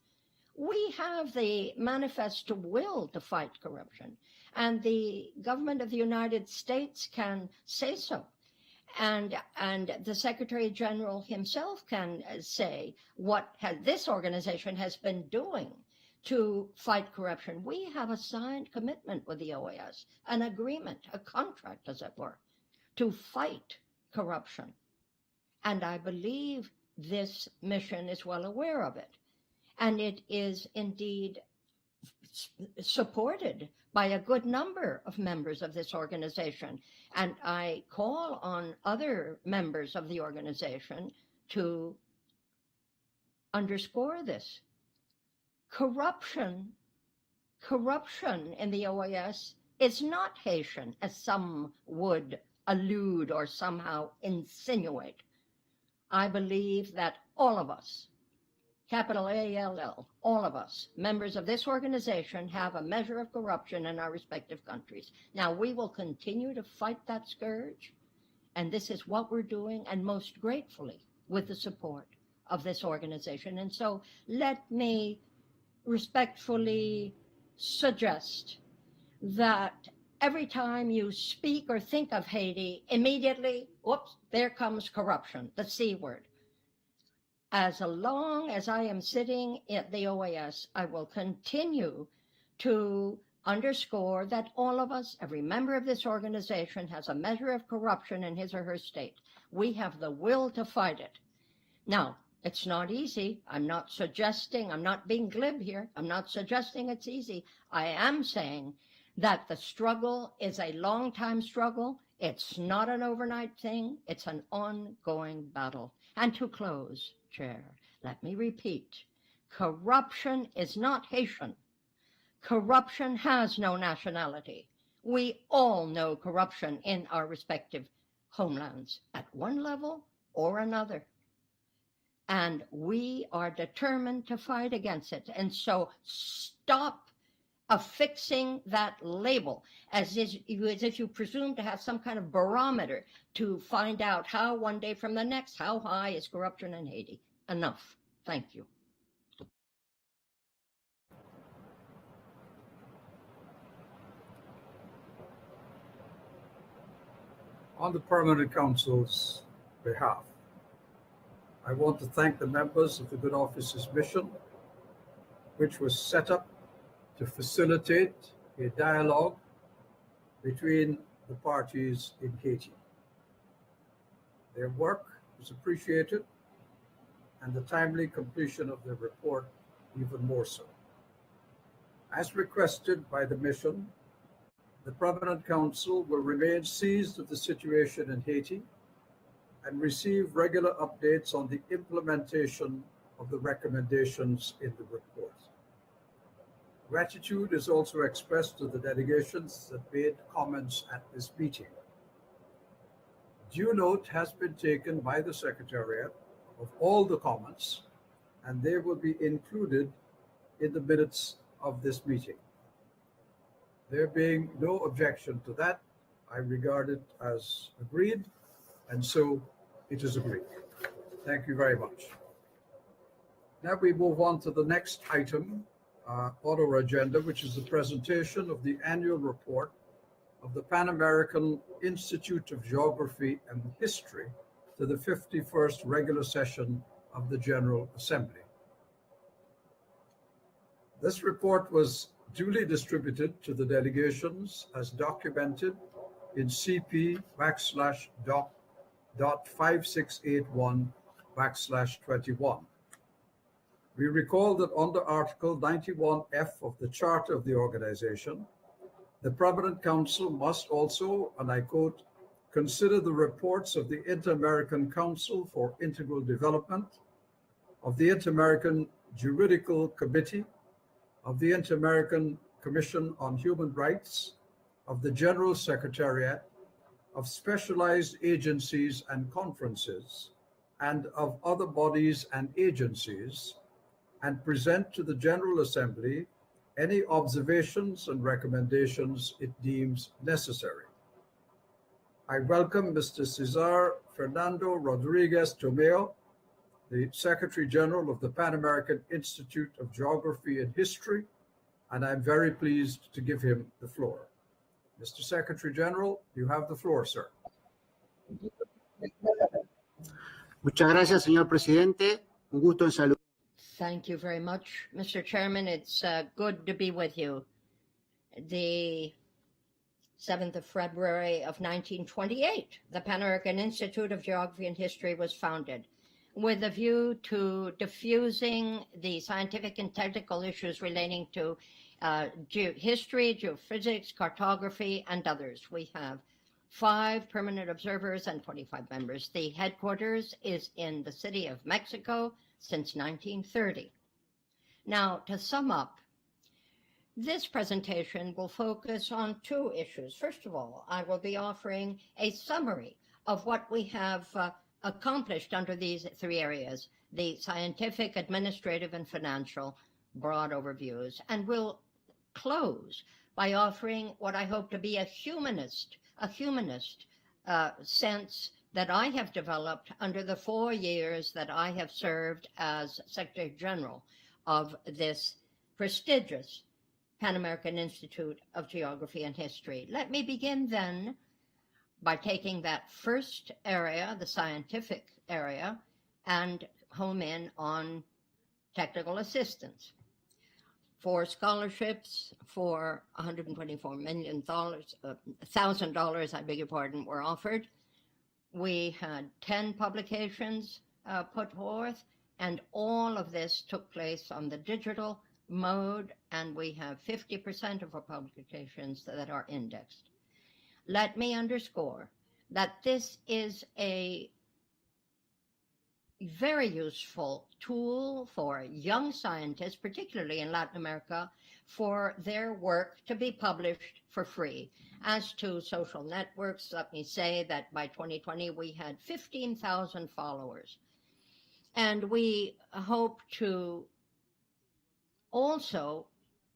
We have the manifest will to fight corruption, and the government of the United States can say so. And the Secretary General himself can say what this organization has been doing to fight corruption. We have a signed commitment with the OAS, an agreement, a contract, as it were, to fight corruption. And I believe this mission is well aware of it. And it is indeed supported by a good number of members of this organization. And I call on other members of the organization to underscore this. Corruption in the OAS is not Haitian, as some would allude or somehow insinuate. I believe that all of us, capital ALL, all of us, members of this organization, have a measure of corruption in our respective countries. Now, we will continue to fight that scourge, and this is what we're doing, and most gratefully with the support of this organization. And so let me respectfully suggest that every time you speak or think of Haiti, immediately, whoops, there comes corruption, the C word. As long as I am sitting at the OAS, I will continue to underscore that all of us, every member of this organization, has a measure of corruption in his or her state. We have the will to fight it. Now, it's not easy. I'm not suggesting, I'm not being glib here. I'm not suggesting it's easy. I am saying that the struggle is a long-time struggle. It's not an overnight thing. It's an ongoing battle. And to close, Chair, let me repeat. Corruption is not Haitian. Corruption has no nationality. We all know corruption in our respective homelands at one level or another. And we are determined to fight against it. And so stop affixing that label as if you presume to have some kind of barometer to find out how one day from the next, how high is corruption in Haiti. Enough. Thank you. On the Permanent Council's behalf, I want to thank the members of the Good Office's mission, which was set up to facilitate a dialogue between the parties in Haiti. Their work is appreciated, and the timely completion of the report even more so. As requested by the mission, the Permanent Council will remain seized of the situation in Haiti and receive regular updates on the implementation of the recommendations in the report. Gratitude is also expressed to the delegations that made comments at this meeting. Due note has been taken by the Secretariat of all the comments, and they will be included in the minutes of this meeting. There being no objection to that, I regard it as agreed, and so it is agreed. Thank you very much. Now we move on to the next item on our agenda, which is the presentation of the annual report of the Pan American Institute of Geography and History to the 51st regular session of the General Assembly. This report was duly distributed to the delegations as documented in CP/doc.5681/21. We recall that under Article 91F of the Charter of the organization, the Permanent Council must also, and I quote, consider the reports of the Inter-American Council for Integral Development, of the Inter-American Juridical Committee, of the Inter-American Commission on Human Rights, of the General Secretariat, of specialized agencies and conferences, and of other bodies and agencies, and present to the General Assembly any observations and recommendations it deems necessary. I welcome Mr. Cesar Fernando Rodriguez Tomeo, the Secretary General of the Pan American Institute of Geography and History, and I'm very pleased to give him the floor. Mr. Secretary General, you have the floor, sir. Muchas gracias, señor presidente. Un gusto en saludar. Thank you very much, Mr. Chairman. It's good to be with you. The 7th of February of 1928, the Pan American Institute of Geography and History was founded with a view to diffusing the scientific and technical issues relating to history, geophysics, cartography, and others. We have 5 permanent observers and 25 members. The headquarters is in the city of Mexico since 1930. Now, to sum up, this presentation will focus on 2 issues. First of all, I will be offering a summary of what we have accomplished under these 3 areas, the scientific, administrative, and financial broad overviews, and we'll close by offering what I hope to be a humanist sense that I have developed under the 4 years that I have served as Secretary General of this prestigious Pan American Institute of Geography and History. Let me begin then by taking that first area, the scientific area, and home in on technical assistance. 4 scholarships for $124,000, I beg your pardon, were offered. We had 10 publications put forth, and all of this took place on the digital mode, and we have 50% of our publications that are indexed. Let me underscore that this is a very useful tool for young scientists, particularly in Latin America, for their work to be published for free. As to social networks, let me say that by 2020 we had 15,000 followers. And we hope to also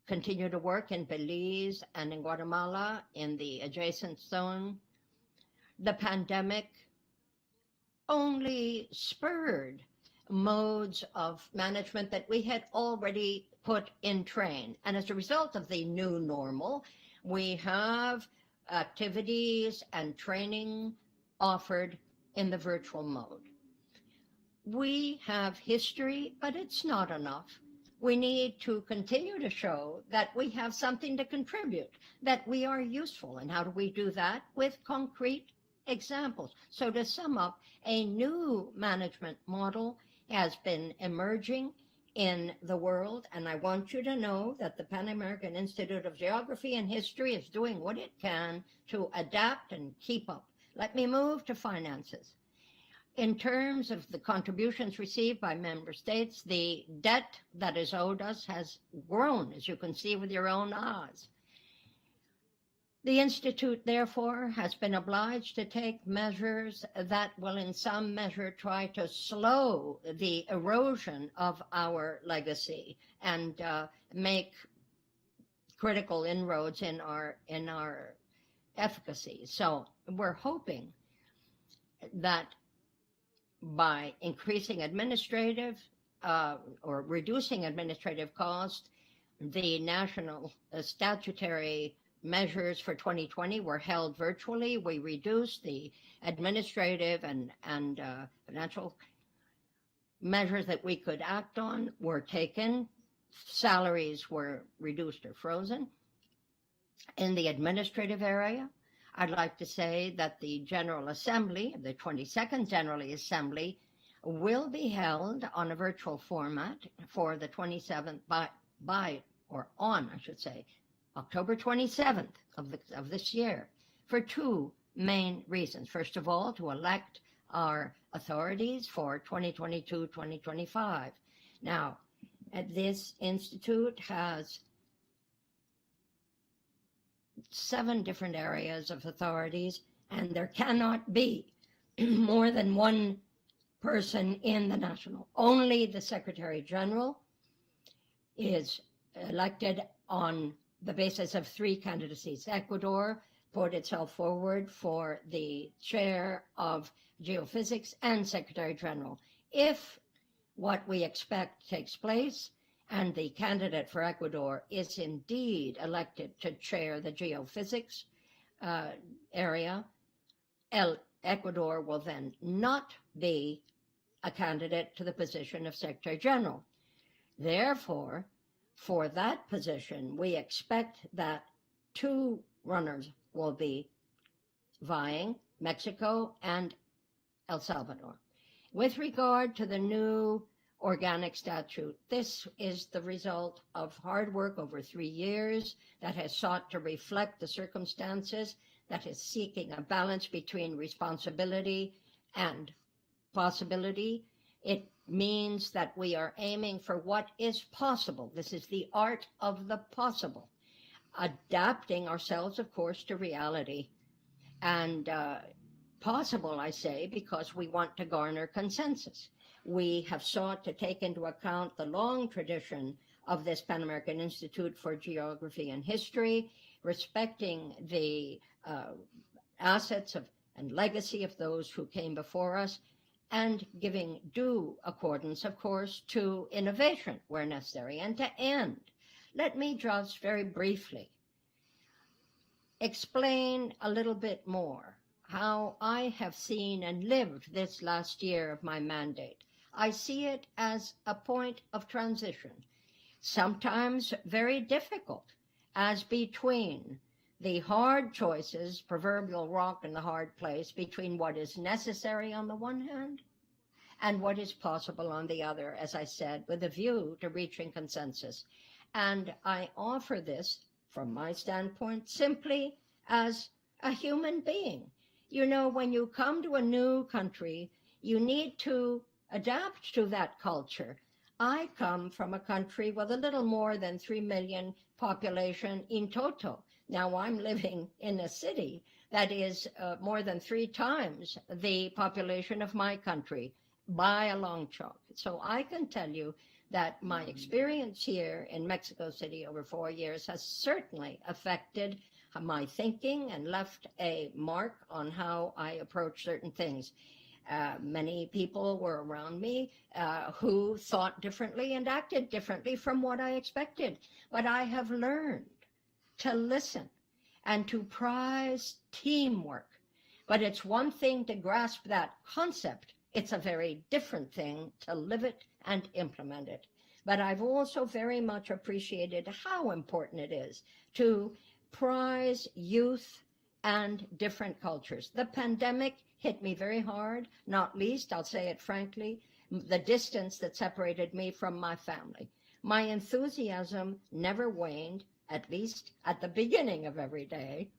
continue to work in Belize and in Guatemala in the adjacent zone. The pandemic only spurred modes of management that we had already put in train. And as a result of the new normal, we have activities and training offered in the virtual mode. We have history, but it's not enough. We need to continue to show that we have something to contribute, that we are useful. And how do we do that? With concrete examples. So to sum up, a new management model has been emerging in the world, and I want you to know that the Pan American Institute of Geography and History is doing what it can to adapt and keep up. Let me move to finances. In terms of the contributions received by member states, the debt that is owed us has grown, as you can see with your own eyes. The Institute, therefore, has been obliged to take measures that will in some measure try to slow the erosion of our legacy and make critical inroads in our efficacy. So we're hoping that by increasing administrative or reducing administrative costs, the national statutory measures for 2020 were held virtually. We reduced the administrative and financial measures that we could act on were taken. Salaries were reduced or frozen. In the administrative area, I'd like to say that the General Assembly, the 22nd General Assembly, will be held on a virtual format for the 27th October 27th of this year, for two main reasons. First of all, to elect our authorities for 2022-2025. Now, this institute has 7 different areas of authorities, and there cannot be more than one person in the national. Only the Secretary General is elected on the basis of 3 candidacies. Ecuador put itself forward for the chair of geophysics and Secretary General. If what we expect takes place, and the candidate for Ecuador is indeed elected to chair the geophysics area, Ecuador will then not be a candidate to the position of Secretary General. Therefore, for that position, we expect that 2 runners will be vying, Mexico and El Salvador. With regard to the new organic statute, this is the result of hard work over 3 years that has sought to reflect the circumstances, that is seeking a balance between responsibility and possibility. It means that we are aiming for what is possible. This is the art of the possible, adapting ourselves, of course, to reality. And possible, I say, because we want to garner consensus. We have sought to take into account the long tradition of this Pan American Institute for Geography and History, respecting the assets and legacy of those who came before us, and giving due accordance, of course, to innovation where necessary. And to end, let me just very briefly explain a little bit more how I have seen and lived this last year of my mandate. I see it as a point of transition, sometimes very difficult, as between the hard choices, proverbial rock in the hard place, between what is necessary on the one hand and what is possible on the other, as I said, with a view to reaching consensus. And I offer this, from my standpoint, simply as a human being. You know, when you come to a new country, you need to adapt to that culture. I come from a country with a little more than 3 million population in toto. Now I'm living in a city that is more than 3 times the population of my country by a long chalk. So I can tell you that my experience here in Mexico City over 4 years has certainly affected my thinking and left a mark on how I approach certain things. Many people were around me who thought differently and acted differently from what I expected. But I have learned to listen and to prize teamwork. But it's one thing to grasp that concept. It's a very different thing to live it and implement it. But I've also very much appreciated how important it is to prize youth and different cultures. The pandemic hit me very hard, not least, I'll say it frankly, the distance that separated me from my family. My enthusiasm never waned, at least at the beginning of every day.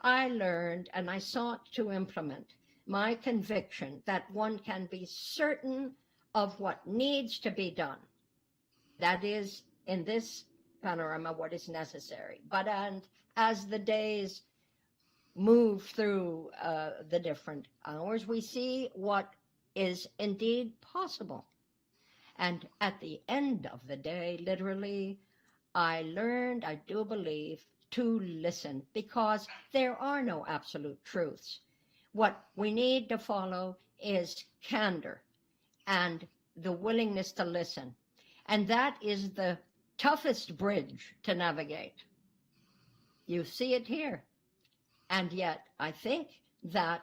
I learned and I sought to implement my conviction that one can be certain of what needs to be done. That is, in this panorama, what is necessary. But as the days move through the different hours, we see what is indeed possible. And at the end of the day, literally, I learned, I do believe, to listen, because there are no absolute truths. What we need to follow is candor and the willingness to listen. And that is the toughest bridge to navigate. You see it here. And yet, I think that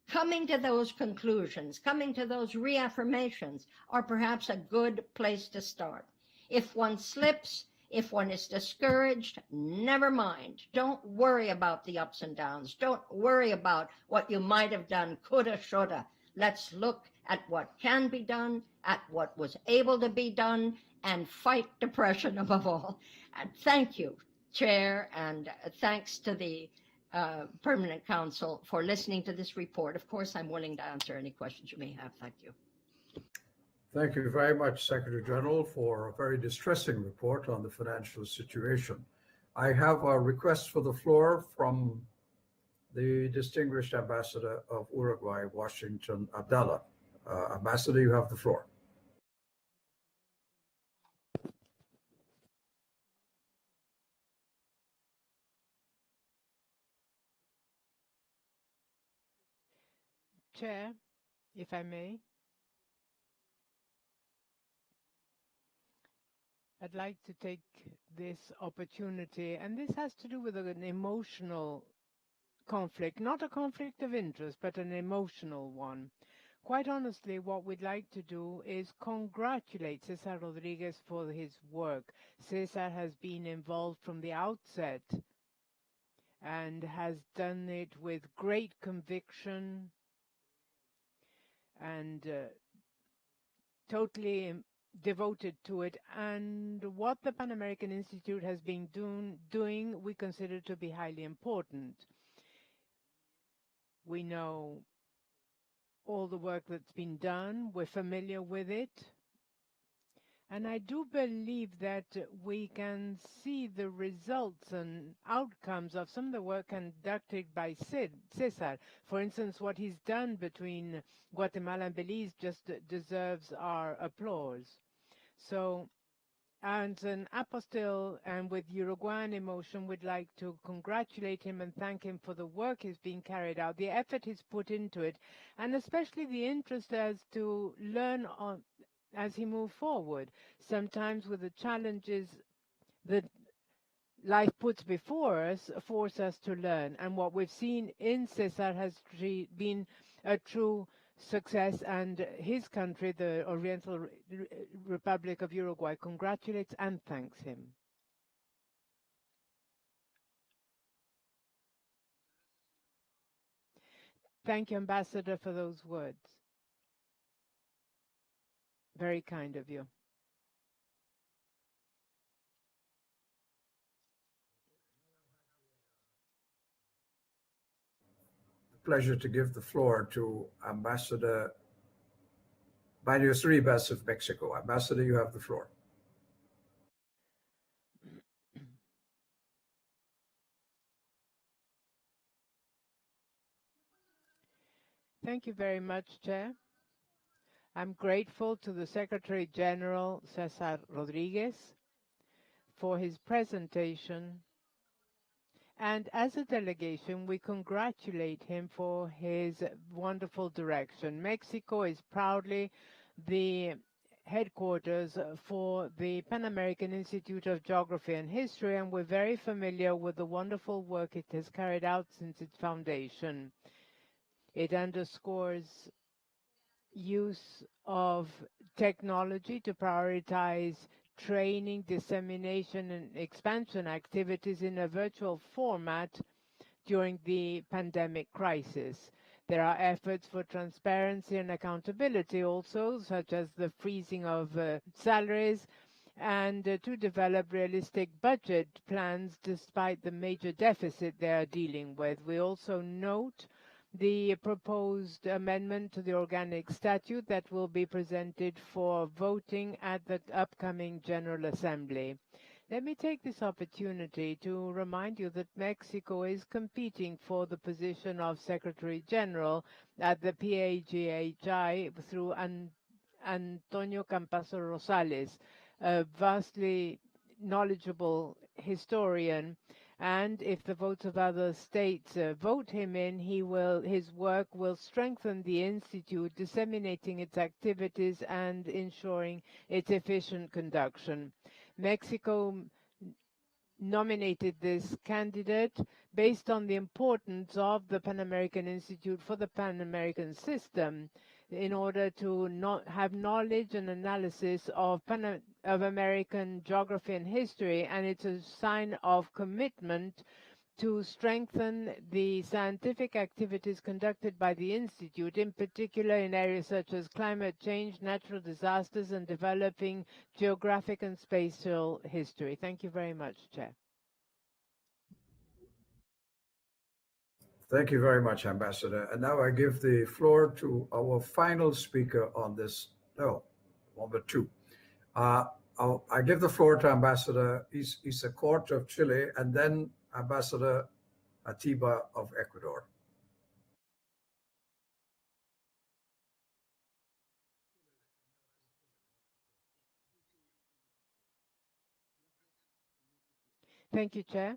coming to those conclusions, coming to those reaffirmations, are perhaps a good place to start. If one slips, if one is discouraged, never mind. Don't worry about the ups and downs. Don't worry about what you might have done, coulda, shoulda. Let's look at what can be done, at what was able to be done, and fight depression above all. And thank you, Chair, and thanks to the Permanent Council for listening to this report. Of course, I'm willing to answer any questions you may have. Thank you. Thank you very much, Secretary General, for a very distressing report on the financial situation. I have a request for the floor from the distinguished Ambassador of Uruguay, Washington Abdallah. Ambassador, you have the floor. Chair, if I may, I'd like to take this opportunity, and this has to do with an emotional conflict, not a conflict of interest, but an emotional one. Quite honestly, what we'd like to do is congratulate Cesar Rodriguez for his work. Cesar has been involved from the outset and has done it with great conviction and totally devoted to it. And what the Pan American Institute has been doing, we consider to be highly important. We know all the work that's been done. We're familiar with it. And I do believe that we can see the results and outcomes of some of the work conducted by Cesar. For instance, what he's done between Guatemala and Belize just deserves our applause. So, as an apostille and with Uruguayan emotion, we'd like to congratulate him and thank him for the work he's being carried out, the effort he's put into it, and especially the interest as to learn on as he moved forward, sometimes with the challenges that life puts before us, force us to learn. And what we've seen in Cesar has been a true success, and his country, the Oriental Republic of Uruguay, congratulates and thanks him. Thank you, Ambassador, for those words. Very kind of you. Pleasure to give the floor to Ambassador Baños Ribas of Mexico. Ambassador, you have the floor. Thank you very much, Chair. I'm grateful to the Secretary General, Cesar Rodriguez, for his presentation. And as a delegation, we congratulate him for his wonderful direction. Mexico is proudly the headquarters for the Pan American Institute of Geography and History, and we're very familiar with the wonderful work it has carried out since its foundation. It underscores use of technology to prioritize training, dissemination, and expansion activities in a virtual format during the pandemic crisis. There are efforts for transparency and accountability also, such as the freezing of salaries, and to develop realistic budget plans despite the major deficit they are dealing with. We also note the proposed amendment to the organic statute that will be presented for voting at the upcoming General Assembly. Let me take this opportunity to remind you that Mexico is competing for the position of Secretary General at the PAGHI through Antonio Campazo Rosales, a vastly knowledgeable historian, and if the votes of other states vote him in, his work will strengthen the institute, disseminating its activities and ensuring its efficient conduction. Mexico nominated this candidate based on the importance of the Pan American Institute for the Pan American system, in order to not have knowledge and analysis of American geography and history, and it's a sign of commitment to strengthen the scientific activities conducted by the Institute, in particular in areas such as climate change, natural disasters, and developing geographic and spatial history. Thank you very much, Chair. Thank you very much, Ambassador. And now I give the floor to our final speaker on this, number two. I give the floor to Ambassador Isacort of Chile, and then Ambassador Atiba of Ecuador. Thank you, Chair.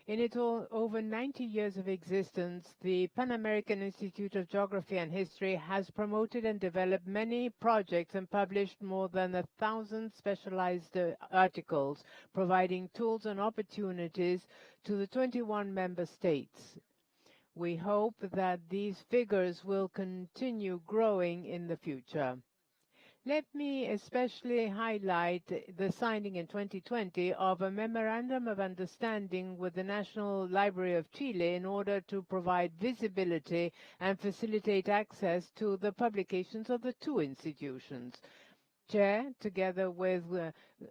In its over 90 years of existence, the Pan American Institute of Geography and History has promoted and developed many projects and published more than 1,000 specialized articles, providing tools and opportunities to the 21 member states. We hope that these figures will continue growing in the future. Let me especially highlight the signing in 2020 of a memorandum of understanding with the National Library of Chile in order to provide visibility and facilitate access to the publications of the two institutions. Chair, together with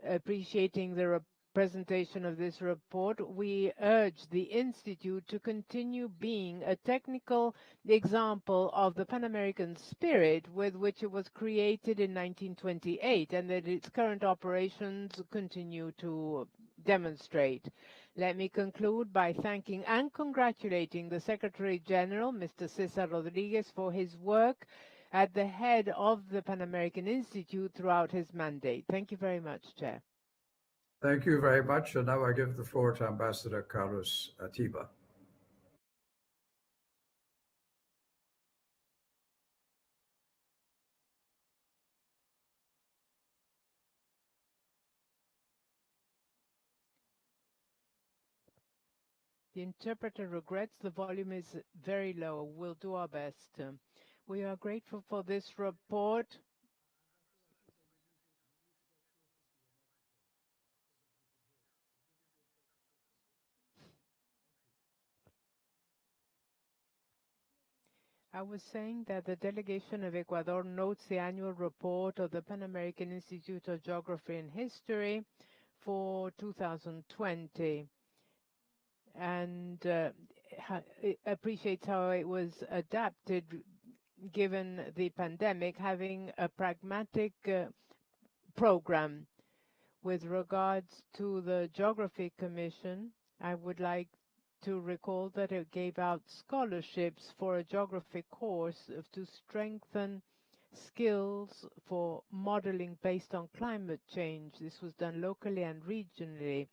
appreciating the presentation of this report, we urge the Institute to continue being a technical example of the Pan-American spirit with which it was created in 1928, and that its current operations continue to demonstrate. Let me conclude by thanking and congratulating the Secretary General, Mr. Cesar Rodriguez, for his work at the head of the Pan American Institute throughout his mandate. Thank you very much, Chair. Thank you very much. And now I give the floor to Ambassador Carlos Atiba. The interpreter regrets the volume is very low. We'll do our best. We are grateful for this report. I was saying that the delegation of Ecuador notes the annual report of the Pan American Institute of Geography and History for 2020 and appreciates how it was adapted given the pandemic, having a pragmatic program. With regards to the Geography Commission, I would like to recall that it gave out scholarships for a geography course to strengthen skills for modeling based on climate change. This was done locally and regionally.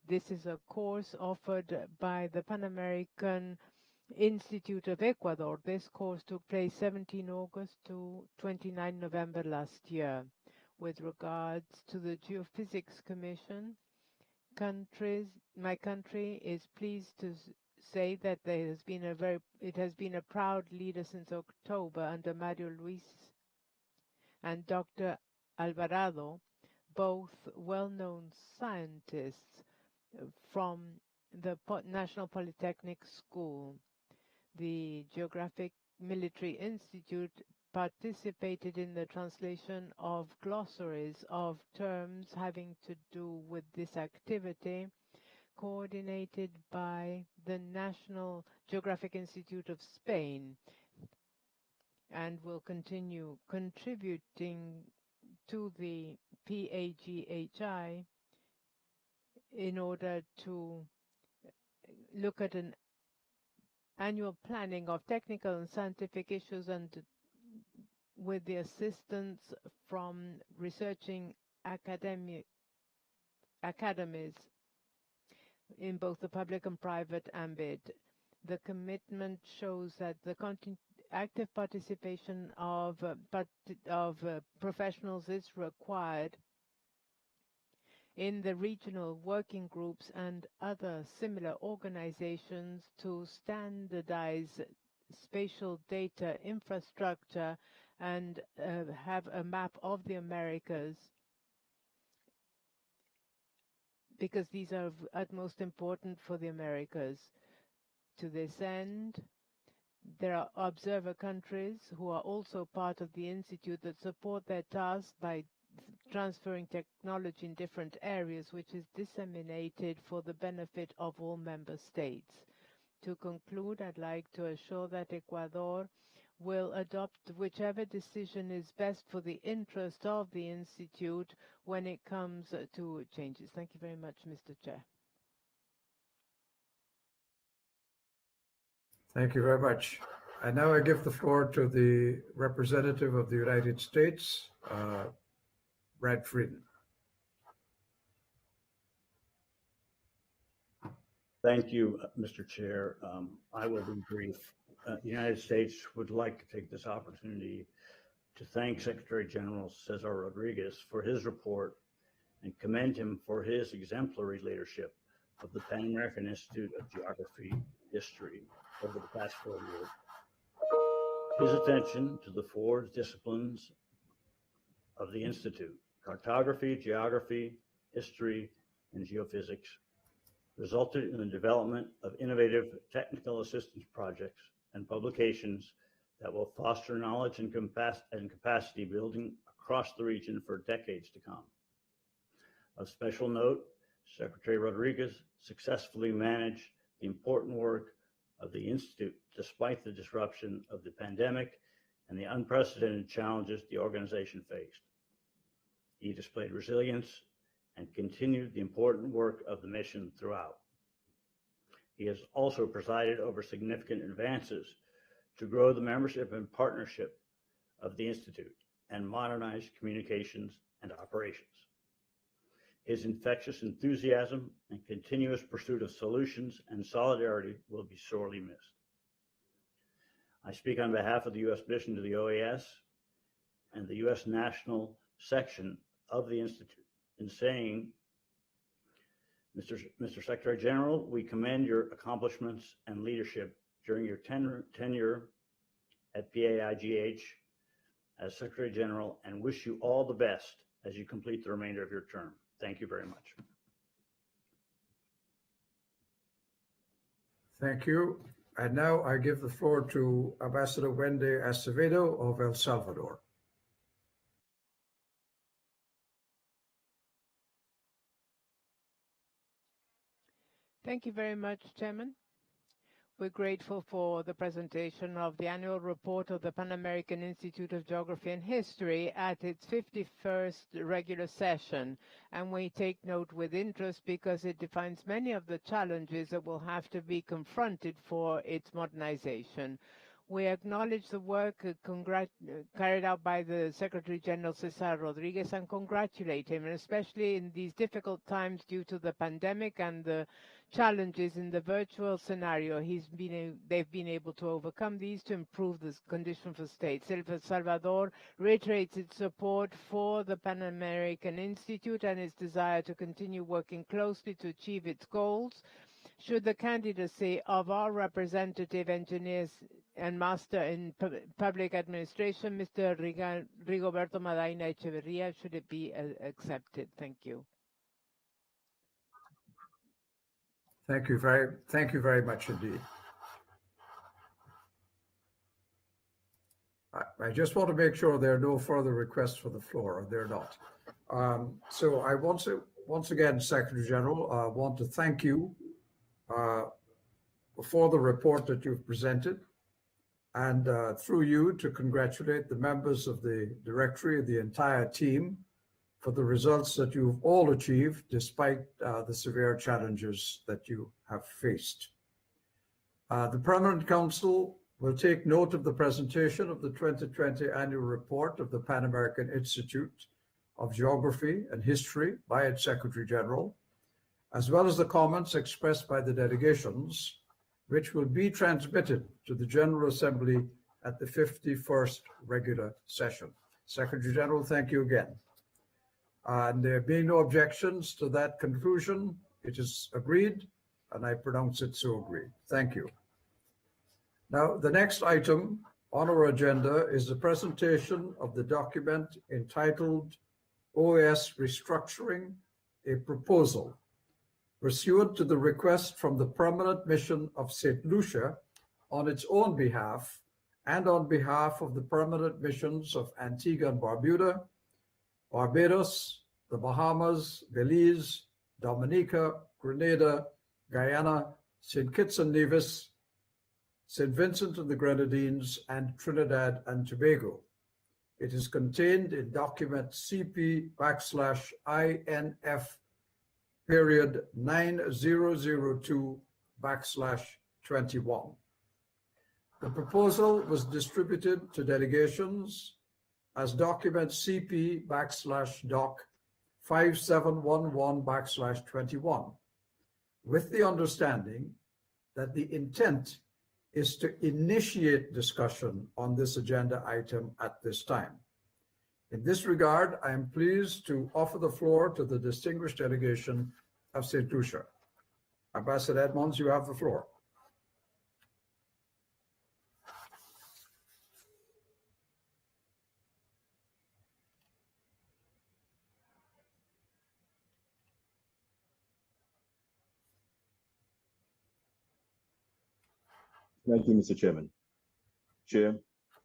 This is a course offered by the Pan American Institute of Ecuador. This course took place 17 August to 29 November last year. With regards to the Geophysics Commission, my country is pleased to say that it has been a proud leader since October under Mario Luis and Dr. Alvarado, both well-known scientists from the National Polytechnic School. The Geographic Military Institute participated in the translation of glossaries of terms having to do with this activity, coordinated by the National Geographic Institute of Spain, and will continue contributing to the PAGHI in order to look at an annual planning of technical and scientific issues, and with the assistance from researching academic academies in both the public and private ambit. The commitment shows that the active participation of professionals is required in the regional working groups and other similar organizations to standardize spatial data infrastructure and have a map of the Americas, because these are of utmost importance for the Americas. To this end, there are observer countries who are also part of the Institute that support their task by transferring technology in different areas, which is disseminated for the benefit of all member states. To conclude, I'd like to assure that Ecuador will adopt whichever decision is best for the interest of the Institute when it comes to changes. Thank you very much, Mr. Chair. Thank you very much. And now I give the floor to the representative of the United States, Brad Frieden. Thank you, Mr. Chair. I will be brief. The United States would like to take this opportunity to thank Secretary General Cesar Rodriguez for his report and commend him for his exemplary leadership of the Pan American Institute of Geography and History over the past 4 years. His attention to the 4 disciplines of the Institute, cartography, geography, history, and geophysics, resulted in the development of innovative technical assistance projects and publications that will foster knowledge and capacity building across the region for decades to come. Of special note, Secretary Rodriguez successfully managed the important work of the Institute despite the disruption of the pandemic and the unprecedented challenges the organization faced. He displayed resilience and continued the important work of the mission throughout. He has also presided over significant advances to grow the membership and partnership of the Institute and modernize communications and operations. His infectious enthusiasm and continuous pursuit of solutions and solidarity will be sorely missed. I speak on behalf of the U.S. mission to the OAS and the U.S. National Section of the Institute in saying, Mr. Secretary General, we commend your accomplishments and leadership during your tenure at PAIGH as Secretary General and wish you all the best as you complete the remainder of your term. Thank you very much. Thank you. And now I give the floor to Ambassador Wendy Acevedo of El Salvador. Thank you very much, Chairman. We're grateful for the presentation of the annual report of the Pan American Institute of Geography and History at its 51st regular session, and we take note with interest because it defines many of the challenges that will have to be confronted for its modernization. We acknowledge the work carried out by the Secretary General Cesar Rodriguez and congratulate him, and especially in these difficult times due to the pandemic and the challenges in the virtual scenario. They've been able to overcome these to improve this condition for states. El Salvador reiterates its support for the Pan American Institute and its desire to continue working closely to achieve its goals. Should the candidacy of our representative engineers and master in public administration, Mr. Rigoberto Madaina Echeverria, should it be accepted? Thank you. Thank you very much indeed. I just want to make sure there are no further requests for the floor, or they're not. So I once again, Secretary General, want to thank you for the report that you've presented, and through you to congratulate the members of the directory, the entire team, for the results that you've all achieved despite the severe challenges that you have faced. The Permanent Council will take note of the presentation of the 2020 annual report of the Pan American Institute of Geography and History by its Secretary General, as well as the comments expressed by the delegations, which will be transmitted to the General Assembly at the 51st regular session. Secretary General, thank you again. And there being no objections to that conclusion, it is agreed, and I pronounce it so agreed. Thank you. Now, the next item on our agenda is the presentation of the document entitled OAS Restructuring, a Proposal, pursuant to the request from the Permanent Mission of St. Lucia on its own behalf and on behalf of the permanent missions of Antigua and Barbuda, Barbados, the Bahamas, Belize, Dominica, Grenada, Guyana, St. Kitts and Nevis, St. Vincent and the Grenadines, and Trinidad and Tobago. It is contained in document CP/INF period 9002/21. The proposal was distributed to delegations as document CP/Doc 5711/21, with the understanding that the intent is to initiate discussion on this agenda item at this time. In this regard, I am pleased to offer the floor to the distinguished delegation of St. Lucia. Ambassador Edmonds, you have the floor. Thank you, Mr. Chairman. Chair,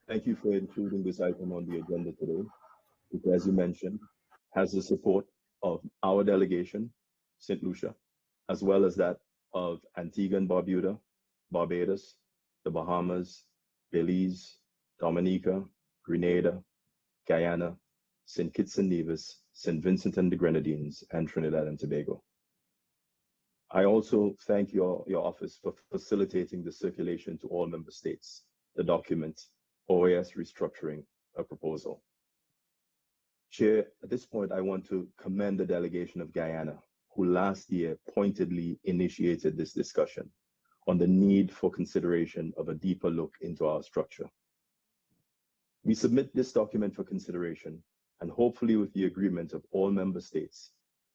thank you for including this item on the agenda today, which, as you mentioned, has the support of our delegation, St. Lucia, as well as that of Antigua and Barbuda, Barbados, the Bahamas, Belize, Dominica, Grenada, Guyana, St. Kitts and Nevis, St. Vincent and the Grenadines, and Trinidad and Tobago. I also thank your office for facilitating the circulation to all member states, the document OAS Restructuring, a Proposal. Chair, at this point, I want to commend the delegation of Guyana, who last year pointedly initiated this discussion on the need for consideration of a deeper look into our structure. We submit this document for consideration, and hopefully with the agreement of all member states,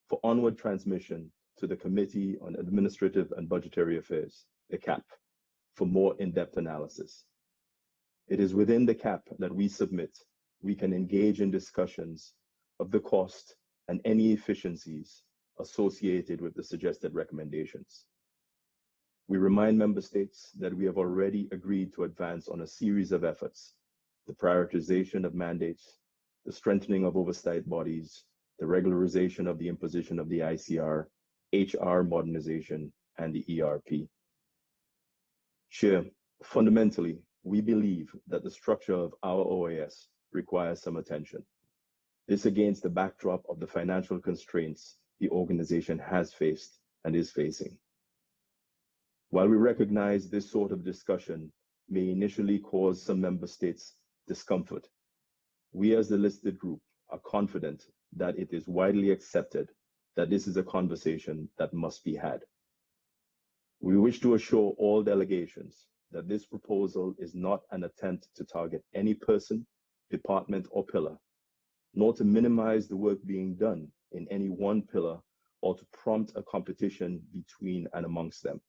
for onward transmission to the Committee on Administrative and Budgetary Affairs, the CAP, for more in-depth analysis. It is within the CAP that we submit we can engage in discussions of the cost and any efficiencies associated with the suggested recommendations. We remind member states that we have already agreed to advance on a series of efforts: the prioritization of mandates, the strengthening of oversight bodies, the regularization of the imposition of the ICR, HR modernization, and the ERP. Chair, fundamentally, we believe that the structure of our OAS requires some attention. This against the backdrop of the financial constraints the organization has faced and is facing. While we recognize this sort of discussion may initially cause some member states discomfort, we as the listed group are confident that it is widely accepted that this is a conversation that must be had. We wish to assure all delegations that this proposal is not an attempt to target any person, department, or pillar, nor to minimize the work being done in any one pillar or to prompt a competition between and amongst them.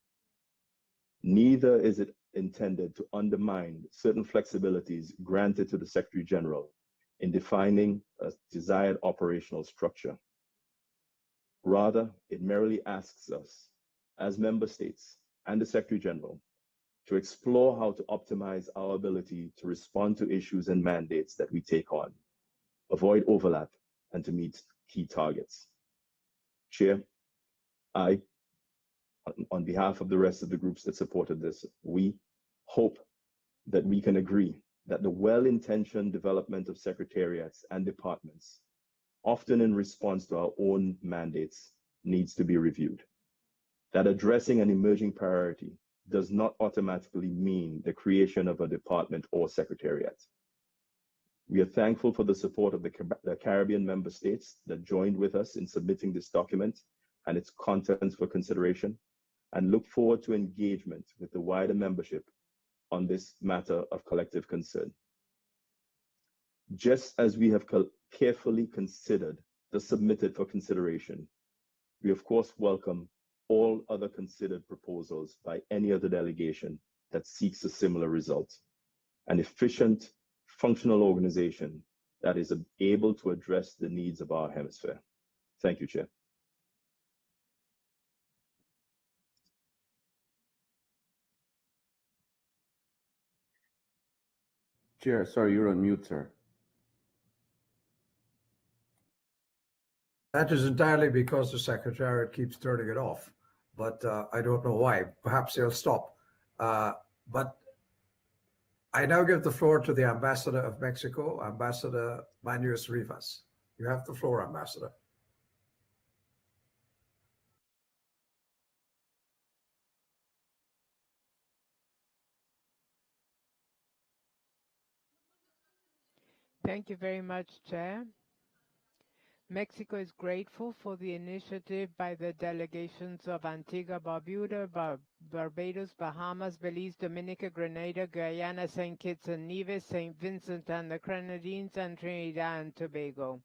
Neither is it intended to undermine certain flexibilities granted to the Secretary General in defining a desired operational structure. Rather, it merely asks us, as member states and the Secretary General, to explore how to optimize our ability to respond to issues and mandates that we take on, avoid overlap, and to meet key targets. Chair, I, on behalf of the rest of the groups that supported this, we hope that we can agree that the well-intentioned development of secretariats and departments, often in response to our own mandates, needs to be reviewed. That addressing an emerging priority does not automatically mean the creation of a department or secretariat. We are thankful for the support of the Caribbean member states that joined with us in submitting this document and its contents for consideration, and look forward to engagement with the wider membership on this matter of collective concern. Just as we have carefully considered the submitted for consideration, we of course welcome all other considered proposals by any other delegation that seeks a similar result, an efficient, functional organization that is able to address the needs of our hemisphere. Thank you, Chair. Chair, sorry, you're on mute, sir. That is entirely because the Secretariat keeps turning it off, but I don't know why. Perhaps they'll stop. But I now give the floor to the Ambassador of Mexico, Ambassador Manuel Rivas. You have the floor, Ambassador. Thank you very much, Chair. Mexico is grateful for the initiative by the delegations of Antigua, Barbuda, Barbados, Bahamas, Belize, Dominica, Grenada, Guyana, St. Kitts and Nevis, St. Vincent and the Grenadines, and Trinidad and Tobago,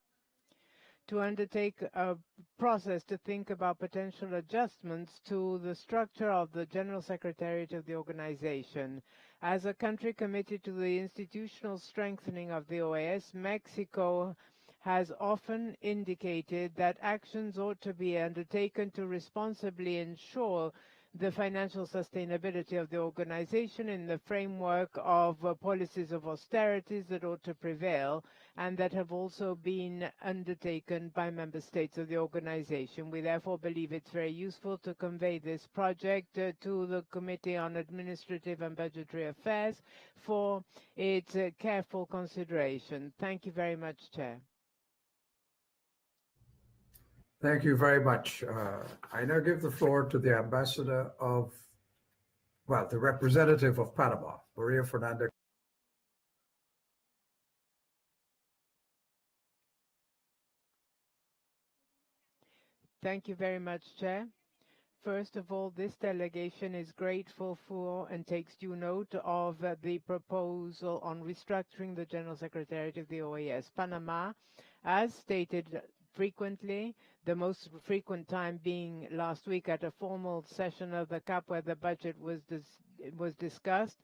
to undertake a process to think about potential adjustments to the structure of the General Secretariat of the organization. As a country committed to the institutional strengthening of the OAS, Mexico has often indicated that actions ought to be undertaken to responsibly ensure the financial sustainability of the organization in the framework of policies of austerities that ought to prevail and that have also been undertaken by member states of the organization. We therefore believe it's very useful to convey this project to the Committee on Administrative and Budgetary Affairs for its careful consideration. Thank you very much, Chair. Thank you very much. I now give the floor to the ambassador of, well, the representative of Panama, Maria Fernanda. Thank you very much, Chair. First of all, this delegation is grateful for and takes due note of the proposal on restructuring the General Secretariat of the OAS. Panama, as stated frequently, the most frequent time being last week at a formal session of the CAP where the budget was discussed.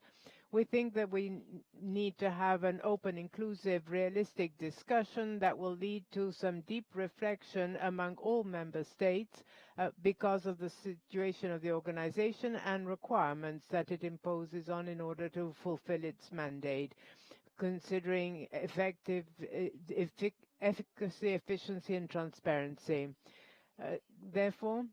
We think that we need to have an open, inclusive, realistic discussion that will lead to some deep reflection among all member states because of the situation of the organization and requirements that it imposes on in order to fulfill its mandate, considering efficacy, efficiency, and transparency. Therefore,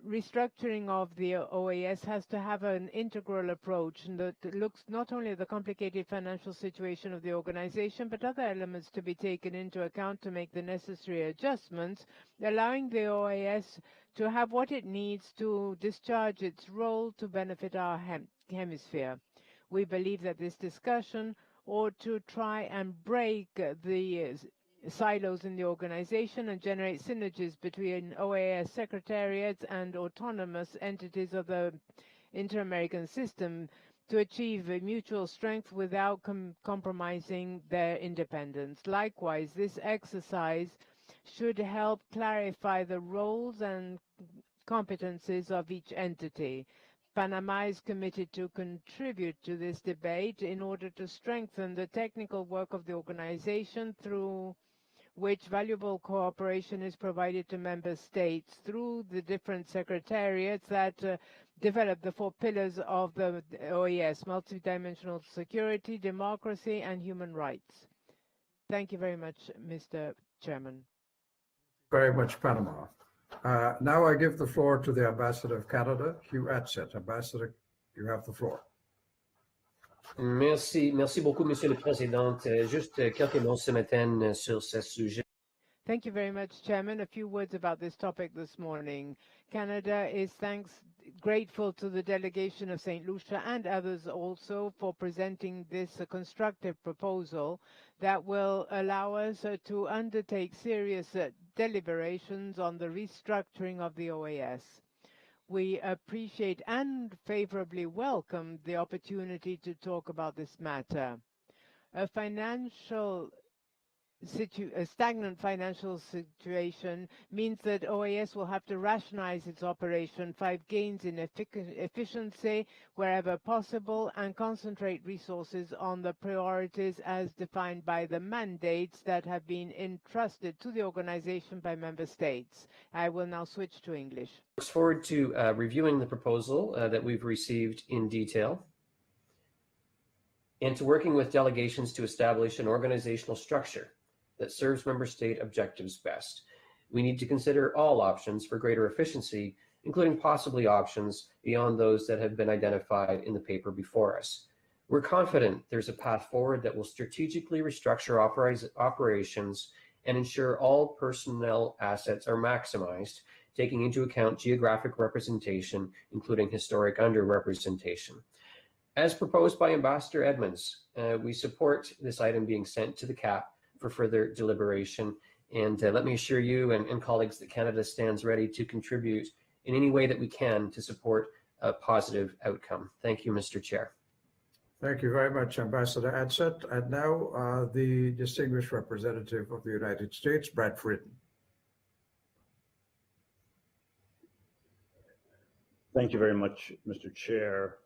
restructuring of the OAS has to have an integral approach that looks not only at the complicated financial situation of the organization, but other elements to be taken into account to make the necessary adjustments, allowing the OAS to have what it needs to discharge its role to benefit our hemisphere. We believe that this discussion ought to try and break the silos in the organization and generate synergies between OAS secretariats and autonomous entities of the inter-American system to achieve a mutual strength without compromising their independence. Likewise, this exercise should help clarify the roles and competencies of each entity. Panama is committed to contribute to this debate in order to strengthen the technical work of the organization, through which valuable cooperation is provided to member states through the different secretariats that develop the 4 pillars of the OAS: multidimensional security, democracy, and human rights. Thank you very much, Mr. Chairman. Very much, Panama. Now I give the floor to the Ambassador of Canada, Hugh Adsett. Ambassador, you have the floor. Merci beaucoup, Monsieur le Président. Juste quelques mots ce matin sur ce sujet. Thank you very much, Chairman. A few words about this topic this morning. Canada is grateful to the delegation of St. Lucia and others also for presenting this constructive proposal that will allow us to undertake serious deliberations on the restructuring of the OAS. We appreciate and favorably welcome the opportunity to talk about this matter. A stagnant financial situation means that OAS will have to rationalize its operation, find gains in efficiency wherever possible, and concentrate resources on the priorities as defined by the mandates that have been entrusted to the organization by member states. I will now switch to English. Looks forward to reviewing the proposal that we've received in detail, and to working with delegations to establish an organizational structure that serves member state objectives best. We need to consider all options for greater efficiency, including possibly options beyond those that have been identified in the paper before us. We're confident there's a path forward that will strategically restructure operations and ensure all personnel assets are maximized, taking into account geographic representation, including historic underrepresentation. As proposed by Ambassador Edmonds, we support this item being sent to the CAP for further deliberation. And let me assure you and colleagues that Canada stands ready to contribute in any way that we can to support a positive outcome. Thank you, Mr. Chair. Thank you very much, Ambassador Adsett. And now the distinguished representative of the United States, Brad Fritten. Thank you very much, Mr. Chair.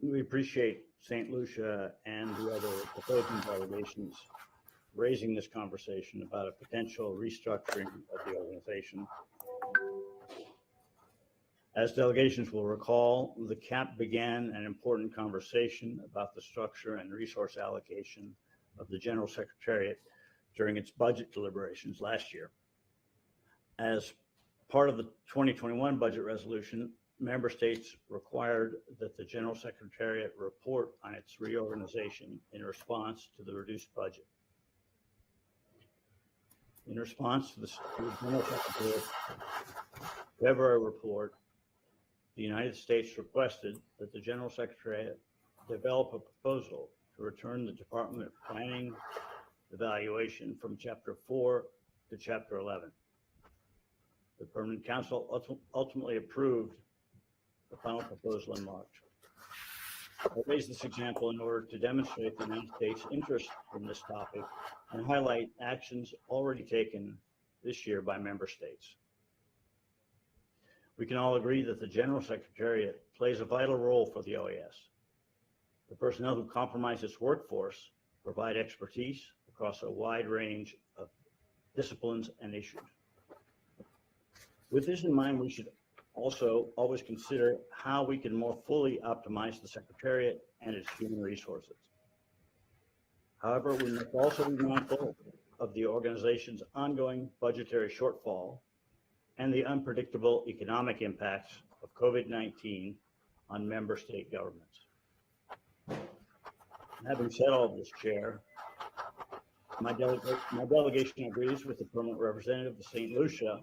We appreciate St. Lucia and the other opposing delegations raising this conversation about a potential restructuring of the organization. As delegations will recall, the CAP began an important conversation about the structure and resource allocation of the General Secretariat during its budget deliberations last year. As part of the 2021 budget resolution, member states required that the General Secretariat report on its reorganization in response to the reduced budget. In response to the General Secretariat's February report, the United States requested that the General Secretariat develop a proposal to return the Department of Planning evaluation from Chapter 4 to Chapter 11. The Permanent Council ultimately approved the final proposal in March. I raise this example in order to demonstrate the United States' interest in this topic and highlight actions already taken this year by member states. We can all agree that the General Secretariat plays a vital role for the OAS. The personnel who comprise its workforce provide expertise across a wide range of disciplines and issues. With this in mind, we should also always consider how we can more fully optimize the Secretariat and its human resources. However, we must also be mindful of the organization's ongoing budgetary shortfall and the unpredictable economic impacts of COVID-19 on member state governments. Having said all of this, Chair, my delegation agrees with the permanent representative of St. Lucia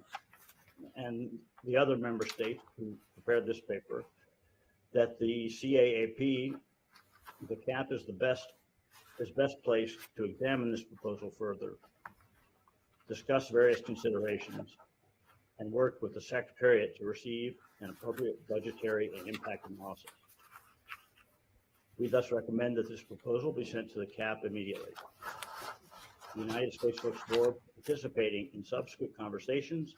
and the other member states who prepared this paper that the CAAP, the CAP, is best placed to examine this proposal further, discuss various considerations, and work with the Secretariat to receive an appropriate budgetary and impact analysis. We thus recommend that this proposal be sent to the CAP immediately. The United States looks forward to participating in subsequent conversations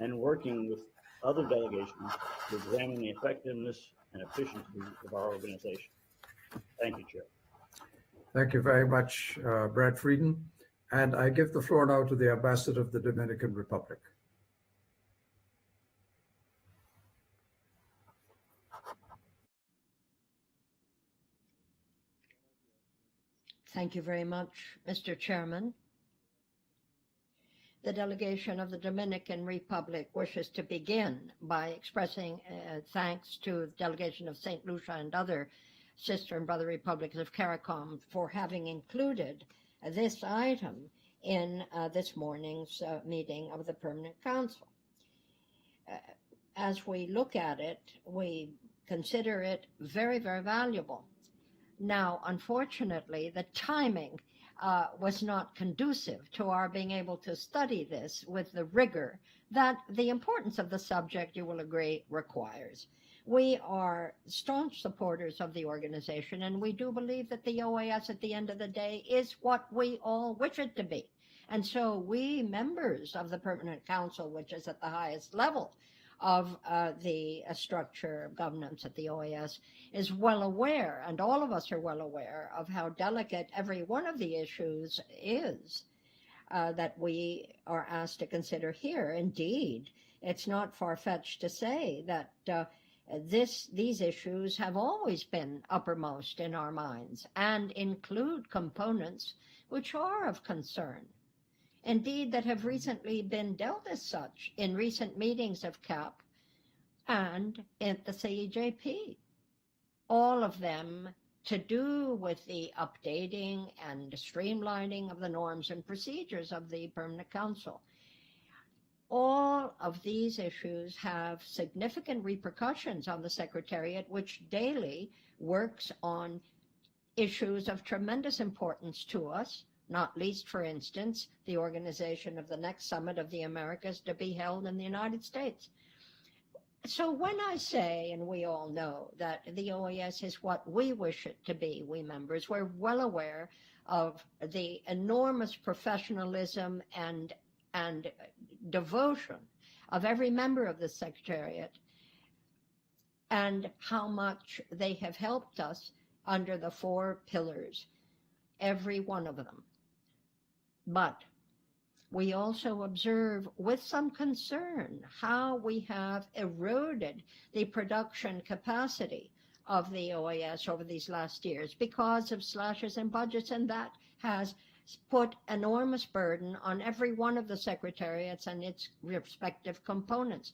and working with other delegations to examine the effectiveness and efficiency of our organization. Thank you, Chair. Thank you very much, Brad Fritten. And I give the floor now to the Ambassador of the Dominican Republic. Thank you very much, Mr. Chairman. The delegation of the Dominican Republic wishes to begin by expressing thanks to the delegation of St. Lucia and other sister and brother republics of CARICOM for having included this item in this morning's meeting of the Permanent Council. As we look at it, we consider it very, very valuable. Now, unfortunately, the timing was not conducive to our being able to study this with the rigor that the importance of the subject, you will agree, requires. We are staunch supporters of the organization, and we do believe that the OAS at the end of the day is what we all wish it to be. And so we, members of the Permanent Council, which is at the highest level of the structure of governance at the OAS, is well aware, and all of us are well aware, of how delicate every one of the issues is that we are asked to consider here. Indeed, it's not far-fetched to say that these issues have always been uppermost in our minds and include components which are of concern. Indeed, that have recently been dealt as such in recent meetings of CAP and at the CEJP. All of them to do with the updating and streamlining of the norms and procedures of the Permanent Council. All of these issues have significant repercussions on the Secretariat, which daily works on issues of tremendous importance to us, not least, for instance, the organization of the next Summit of the Americas to be held in the United States. So when I say, and we all know, that the OAS is what we wish it to be, we members, we're well aware of the enormous professionalism and devotion of every member of the Secretariat and how much they have helped us under the 4 pillars, every one of them. But we also observe with some concern how we have eroded the production capacity of the OAS over these last years because of slashes in budgets, and that has put enormous burden on every one of the secretariats and its respective components,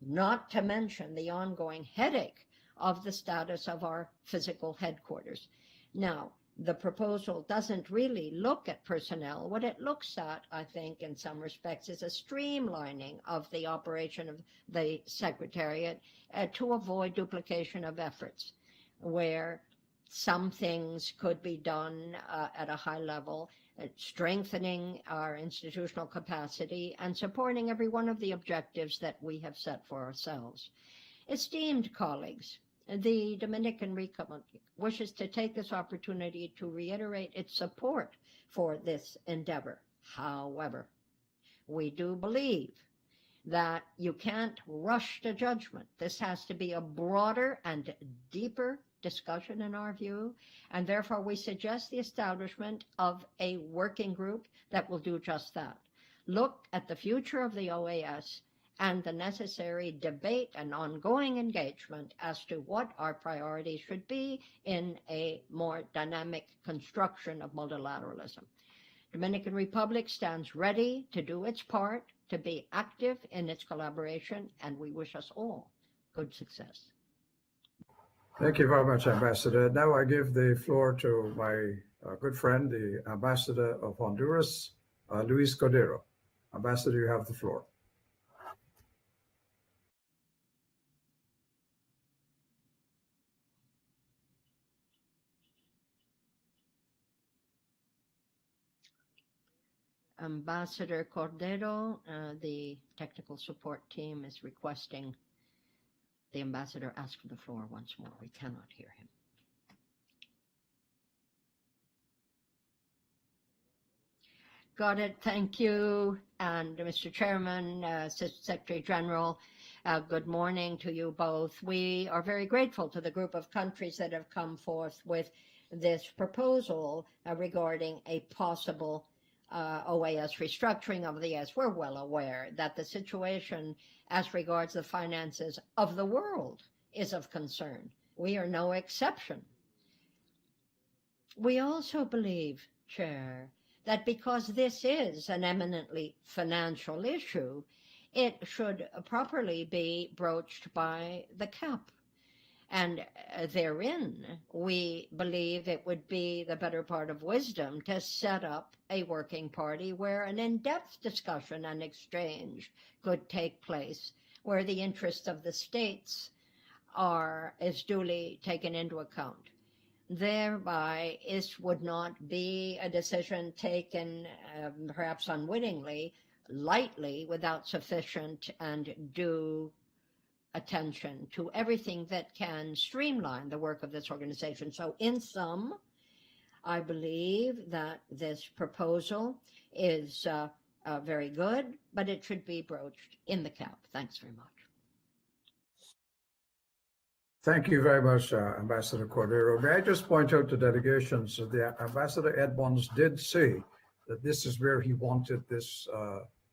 not to mention the ongoing headache of the status of our physical headquarters. Now, the proposal doesn't really look at personnel. What it looks at, I think, in some respects, is a streamlining of the operation of the Secretariat to avoid duplication of efforts, where some things could be done at a high level, strengthening our institutional capacity and supporting every one of the objectives that we have set for ourselves. Esteemed colleagues, the Dominican Republic wishes to take this opportunity to reiterate its support for this endeavor. However, we do believe that you can't rush to judgment. This has to be a broader and deeper discussion in our view, and therefore we suggest the establishment of a working group that will do just that. Look at the future of the OAS and the necessary debate and ongoing engagement as to what our priorities should be in a more dynamic construction of multilateralism. Dominican Republic stands ready to do its part, to be active in its collaboration, and we wish us all good success. Thank you very much, Ambassador. Now I give the floor to my good friend, the Ambassador of Honduras, Luis Cordero. Ambassador, you have the floor. Ambassador Cordero, the technical support team is requesting the ambassador ask for the floor once more. We cannot hear him. Got it. Thank you. And Mr. Chairman, Secretary General, good morning to you both. We are very grateful to the group of countries that have come forth with this proposal regarding a possible OAS restructuring of the OAS. We're well aware that the situation as regards the finances of the world is of concern. We are no exception. We also believe, Chair, that because this is an eminently financial issue, it should properly be broached by the CAP. And therein, we believe it would be the better part of wisdom to set up a working party where an in-depth discussion and exchange could take place, where the interests of the states is duly taken into account. Thereby, it would not be a decision taken, perhaps unwittingly, lightly, without sufficient and due attention to everything that can streamline the work of this organization. So in sum, I believe that this proposal is very good, but it should be broached in the CAP. Thanks very much. Thank you very much, Ambassador Cordero. May I just point out to delegations that the Ambassador Edmonds did say that this is where he wanted this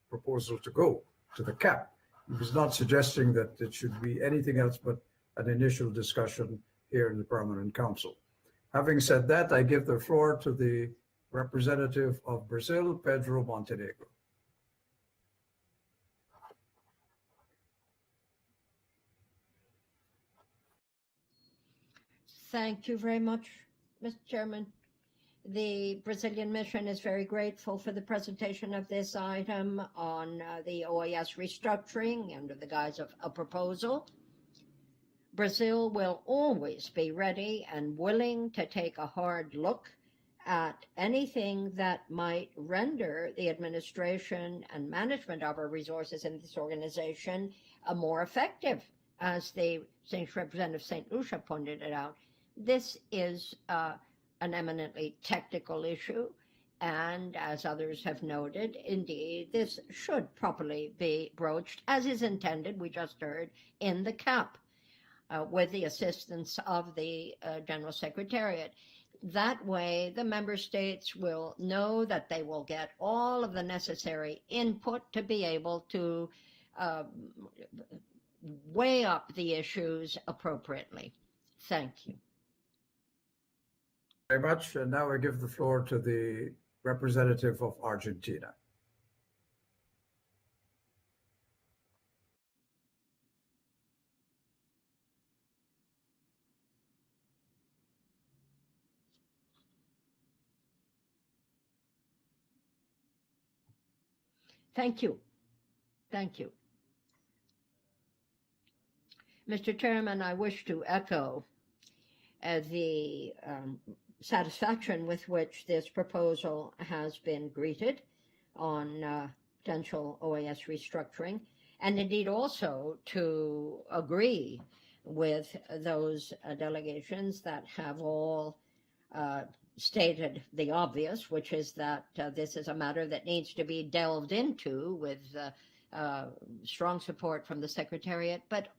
proposal to go, to the CAP. He was not suggesting that it should be anything else but an initial discussion here in the Permanent Council. Having said that, I give the floor to the representative of Brazil, Pedro Montenegro. Thank you very much, Mr. Chairman. The Brazilian mission is very grateful for the presentation of this item on the OAS restructuring under the guise of a proposal. Brazil will always be ready and willing to take a hard look at anything that might render the administration and management of our resources in this organization more effective. As the Representative St. Lucia pointed it out, this is an eminently technical issue, and as others have noted, indeed, this should properly be broached, as is intended, we just heard, in the CAP, with the assistance of the General Secretariat. That way, the member states will know that they will get all of the necessary input to be able to weigh up the issues appropriately. Thank you. Very much. And now I give the floor to the representative of Argentina. Thank you. Thank you. Mr. Chairman, I wish to echo the satisfaction with which this proposal has been greeted on potential OAS restructuring, and indeed also to agree with those delegations that have all stated the obvious, which is that this is a matter that needs to be delved into with strong support from the Secretariat, but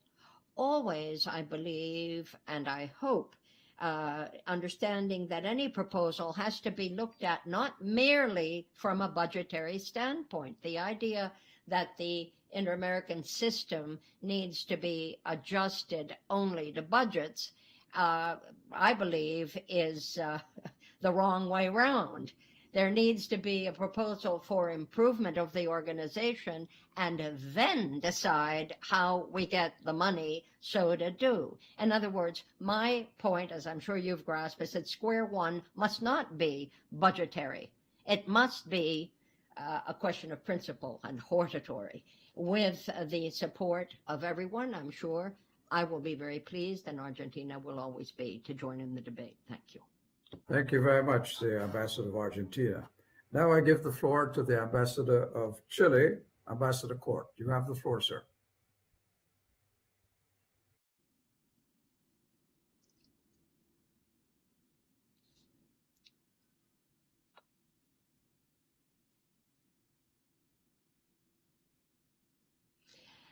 always, I believe, and I hope, understanding that any proposal has to be looked at not merely from a budgetary standpoint. The idea that the inter-American system needs to be adjusted only to budgets, I believe, is the wrong way round. There needs to be a proposal for improvement of the organization and then decide how we get the money so to do. In other words, my point, as I'm sure you've grasped, is that square one must not be budgetary. It must be a question of principle and hortatory. With the support of everyone, I'm sure I will be very pleased, and Argentina will always be, to join in the debate. Thank you. Thank you very much, the Ambassador of Argentina. Now I give the floor to the Ambassador of Chile, Ambassador Cort. You have the floor, sir.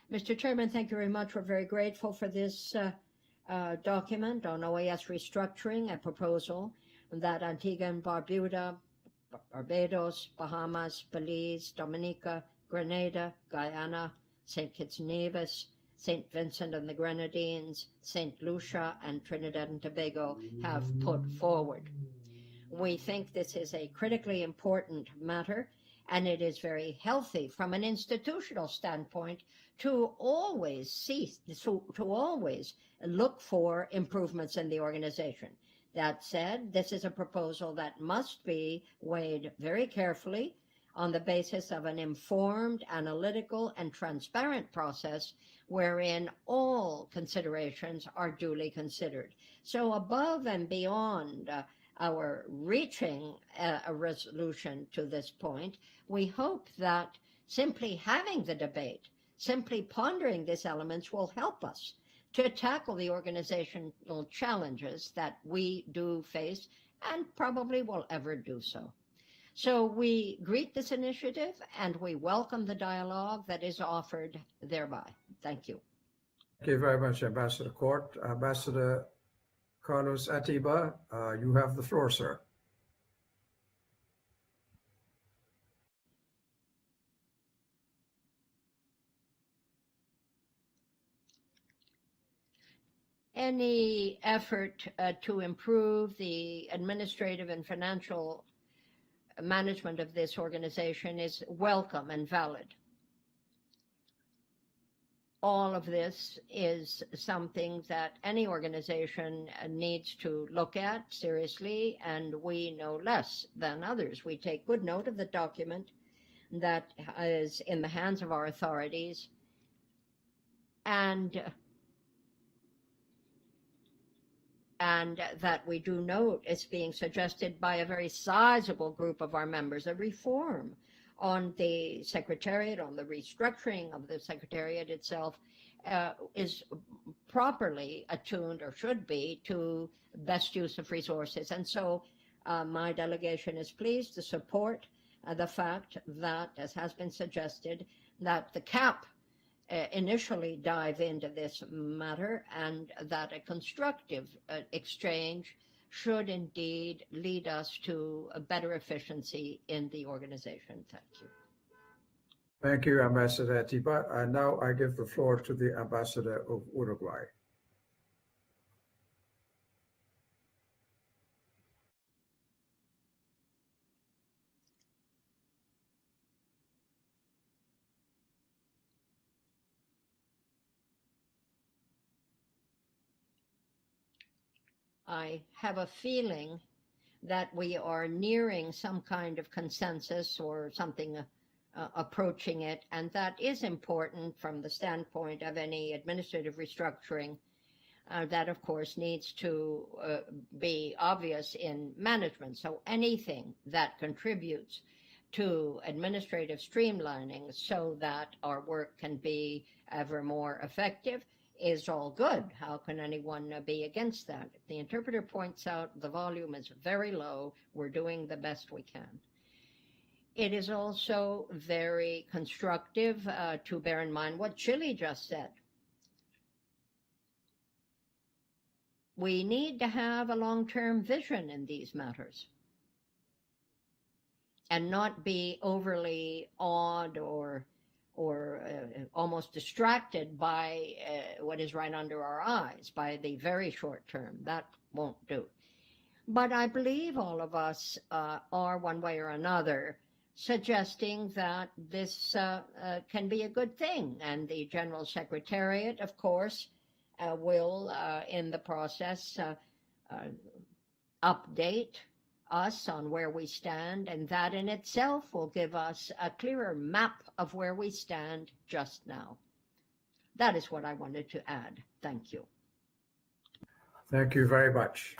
Mr. Chairman, thank you very much. We're very grateful for this document on OAS restructuring, a proposal that Antigua and Barbuda, Barbados, Bahamas, Belize, Dominica, Grenada, Guyana, St. Kitts and Nevis, St. Vincent and the Grenadines, St. Lucia, and Trinidad and Tobago have put forward. We think this is a critically important matter, And it is very healthy from an institutional standpoint to always always look for improvements in the organization. That said, this is a proposal that must be weighed very carefully on the basis of an informed, analytical, and transparent process wherein all considerations are duly considered. So above and beyond our reaching a resolution to this point, we hope that simply having the debate, simply pondering these elements will help us to tackle the organizational challenges that we do face and probably will ever do so. So we greet this initiative and we welcome the dialogue that is offered thereby. Thank you. Thank you very much, Ambassador Court. Ambassador Carlos Atiba, you have the floor, sir. Any effort to improve the administrative and financial management of this organization is welcome and valid. All of this is something that any organization needs to look at seriously, and we no less than others. We take good note of the document that is in the hands of our authorities, and that we do note is being suggested by a very sizable group of our members, a reform on the Secretariat, on the restructuring of the Secretariat itself, is properly attuned, or should be, to best use of resources. And so my delegation is pleased to support the fact that, as has been suggested, that the CAP initially dive into this matter, and that a constructive exchange should indeed lead us to a better efficiency in the organization. Thank you. Thank you, Ambassador Atiba. And now I give the floor to the Ambassador of Uruguay. I have a feeling that we are nearing some kind of consensus or something approaching it, and that is important from the standpoint of any administrative restructuring. That, of course, needs to be obvious in management. So anything that contributes to administrative streamlining so that our work can be ever more effective is all good. How can anyone be against that? If the interpreter points out the volume is very low, we're doing the best we can. It is also very constructive to bear in mind what Chile just said. We need to have a long-term vision in these matters and not be overly awed or almost distracted by what is right under our eyes, by the very short term. That won't do. But I believe all of us are, one way or another, suggesting that this can be a good thing. And the General Secretariat, of course, will, in the process, update us on where we stand, and that in itself will give us a clearer map of where we stand just now. That is what I wanted to add. Thank you. Thank you very much.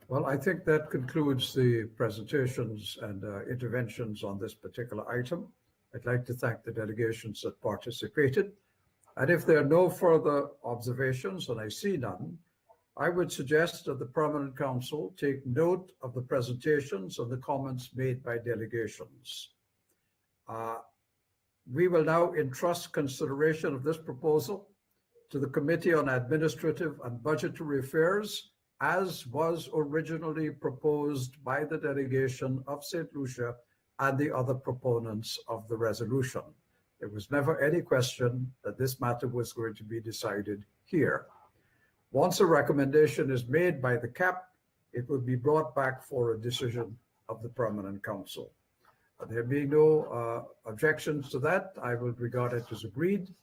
Well, I think that concludes the presentations and interventions on this particular item. I'd like to thank the delegations that participated. And if there are no further observations, and I see none, I would suggest that the Permanent Council take note of the presentations and the comments made by delegations. We will now entrust consideration of this proposal to the Committee on Administrative and Budgetary Affairs, as was originally proposed by the delegation of St. Lucia and the other proponents of the resolution. There was never any question that this matter was going to be decided here. Once a recommendation is made by the CAP, it will be brought back for a decision of the Permanent Council. There being no objections to that, I will regard it as agreed,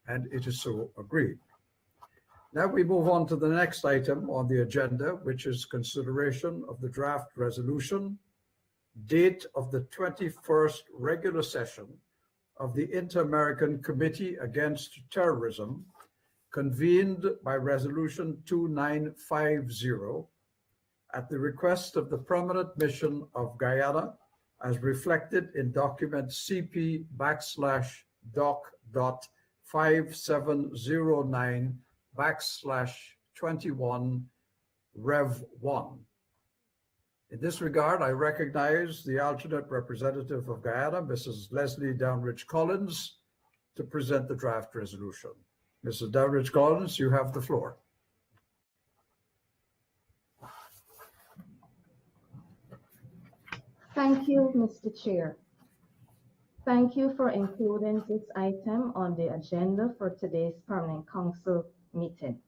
and it is so agreed. Now we move on to the next item on the agenda, which is consideration of the draft resolution, date of the 21st regular session of the Inter-American Committee Against Terrorism, convened by Resolution 2950 at the request of the Permanent Mission of Guyana, as reflected in document CP/doc.5709/21 Rev 1. In this regard, I recognize the alternate representative of Guyana, Mrs. Leslie Downridge Collins, to present the draft resolution. Mrs. Downridge Collins, you have the floor. Thank you, Mr. Chair. Thank you for including this item on the agenda for today's Permanent Council meeting.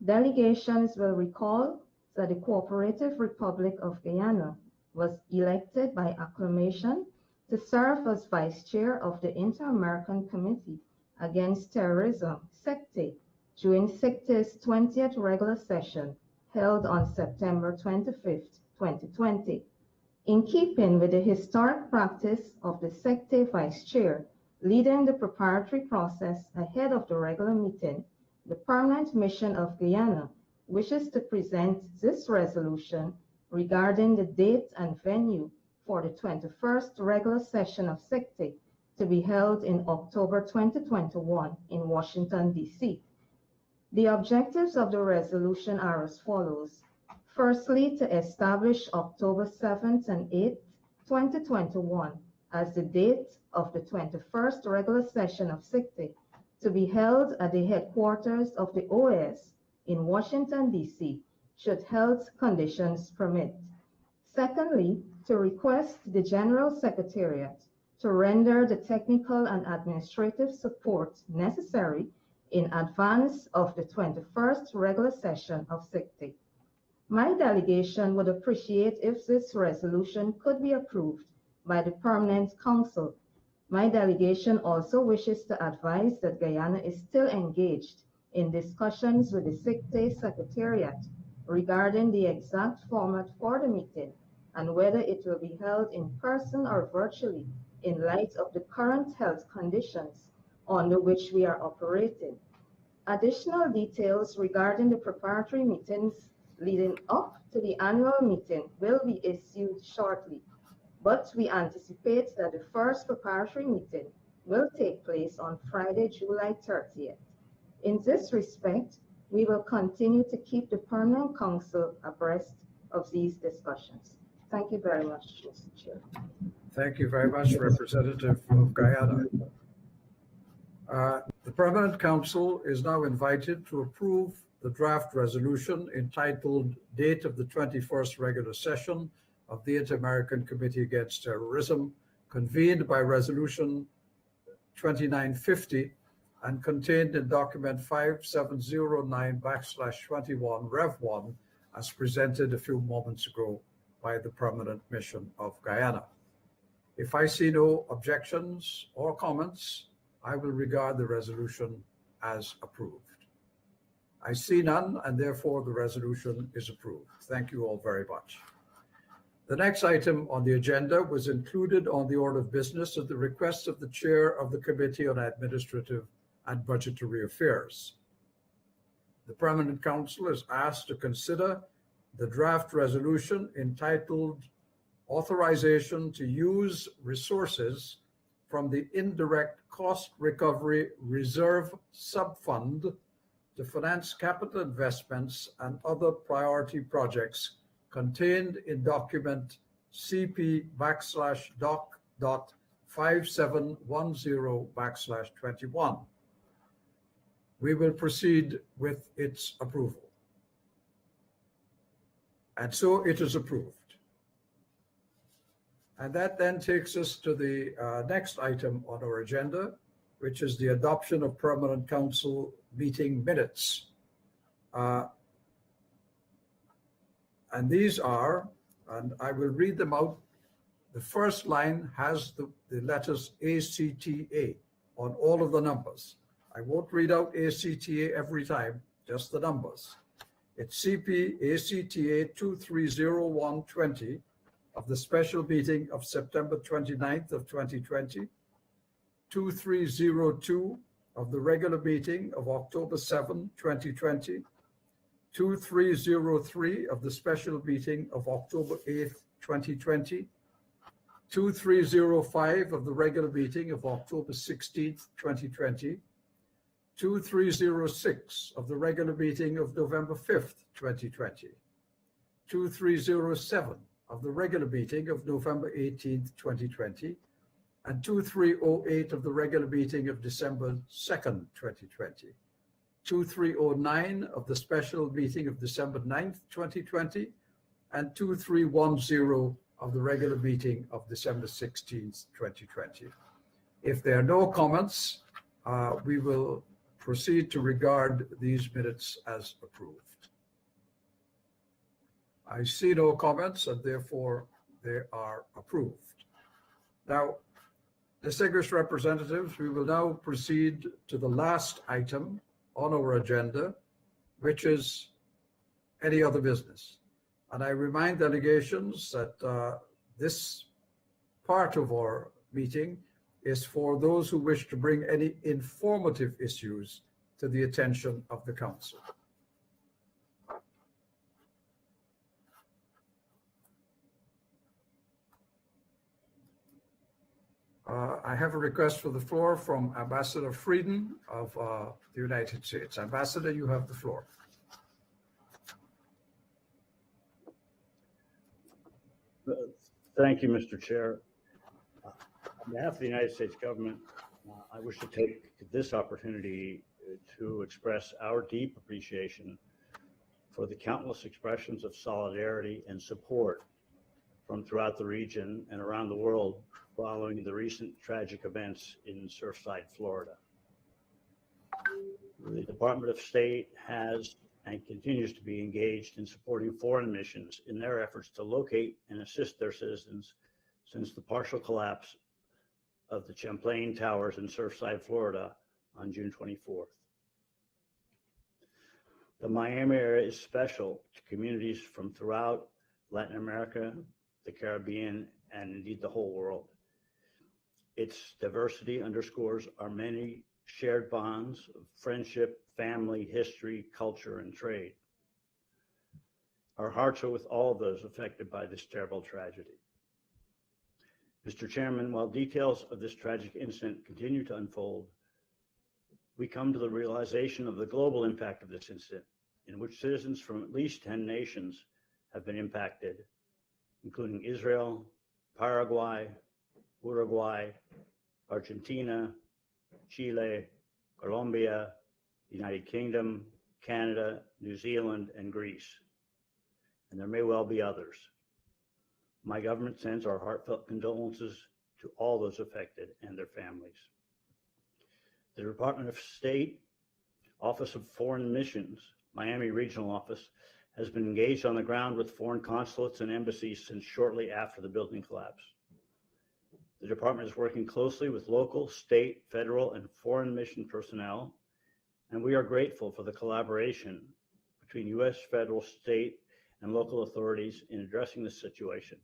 Delegations will recall that the Cooperative Republic of Guyana was elected by acclamation to serve as Vice Chair of the Inter-American Committee Against Terrorism, SECTE, during SECTE's 20th regular session held on September 25th, 2020. In keeping with the historic practice of the SECTE Vice Chair leading the preparatory process ahead of the regular meeting, the Permanent Mission of Guyana wishes to present this resolution regarding the date and venue for the 21st regular session of SECTE to be held in October 2021 in Washington, D.C. The objectives of the resolution are as follows. Firstly, to establish October 7th and 8th, 2021 as the date of the 21st regular session of SECTE to be held at the headquarters of the OAS in Washington, D.C., should health conditions permit. Secondly, to request the General Secretariat to render the technical and administrative support necessary in advance of the 21st regular session of SECTE. My delegation would appreciate if this resolution could be approved by the Permanent Council. My delegation also wishes to advise that Guyana is still engaged in discussions with the SECTE Secretariat regarding the exact format for the meeting and whether it will be held in person or virtually in light of the current health conditions under which we are operating. Additional details regarding the preparatory meetings leading up to the annual meeting will be issued shortly, but we anticipate that the first preparatory meeting will take place on Friday, July 30th. In this respect, we will continue to keep the Permanent Council abreast of these discussions. Thank you very much, Mr. Chair. Thank you very much, Representative of Guyana. The Permanent Council is now invited to approve the draft resolution entitled Date of the 21st Regular Session of the Inter-American Committee Against Terrorism, convened by Resolution 2950 and contained in document 5709/21 Rev 1 as presented a few moments ago by the Permanent Mission of Guyana. If I see no objections or comments, I will regard the resolution as approved. I see none, and therefore the resolution is approved. Thank you all very much. The next item on the agenda was included on the order of business at the request of the Chair of the Committee on Administrative and Budgetary Affairs. The Permanent Council is asked to consider the draft resolution entitled Authorization to Use Resources from the Indirect Cost Recovery Reserve Subfund to finance capital investments and other priority projects contained in document CP/doc.5710/21. We will proceed with its approval. And so it is approved. And that then takes us to the next item on our agenda, which is the adoption of Permanent Council meeting minutes. And these are, and I will read them out. The first line has the letters ACTA on all of the numbers. I won't read out ACTA every time, just the numbers. It's CP ACTA 230120 of the special meeting of September 29th of 2020, 2302 of the regular meeting of October 7, 2020, 2303 of the special meeting of October 8th, 2020, 2305 of the regular meeting of October 16th, 2020, 2306 of the regular meeting of November 5th, 2020, 2307 of the regular meeting of November 18th, 2020, and 2308 of the regular meeting of December 2nd, 2020, 2309 of the special meeting of December 9th, 2020, and 2310 of the regular meeting of December 16th, 2020. If there are no comments, we will proceed to regard these minutes as approved. I see no comments, and therefore they are approved. Now, distinguished representatives, we will now proceed to the last item on our agenda, which is any other business. And I remind delegations that this part of our meeting is for those who wish to bring any informative issues to the attention of the Council. I have a request for the floor from Ambassador Frieden of the United States. Ambassador, you have the floor. Thank you, Mr. Chair. On behalf of the United States government, I wish to take this opportunity to express our deep appreciation for the countless expressions of solidarity and support from throughout the region and around the world following the recent tragic events in Surfside, Florida. The Department of State has and continues to be engaged in supporting foreign missions in their efforts to locate and assist their citizens since the partial collapse of the Champlain Towers in Surfside, Florida on June 24th. The Miami area is special to communities from throughout Latin America, the Caribbean, and indeed the whole world. Its diversity underscores our many shared bonds of friendship, family, history, culture, and trade. Our hearts are with all of those affected by this terrible tragedy. Mr. Chairman, while details of this tragic incident continue to unfold, we come to the realization of the global impact of this incident, in which citizens from at least 10 nations have been impacted, including Israel, Paraguay, Uruguay, Argentina, Chile, Colombia, the United Kingdom, Canada, New Zealand, and Greece. And there may well be others. My government sends our heartfelt condolences to all those affected and their families. The Department of State, Office of Foreign Missions, Miami Regional Office, has been engaged on the ground with foreign consulates and embassies since shortly after the building collapse. The department is working closely with local, state, federal, and foreign mission personnel, and we are grateful for the collaboration between U.S. federal, state, and local authorities in addressing this situation.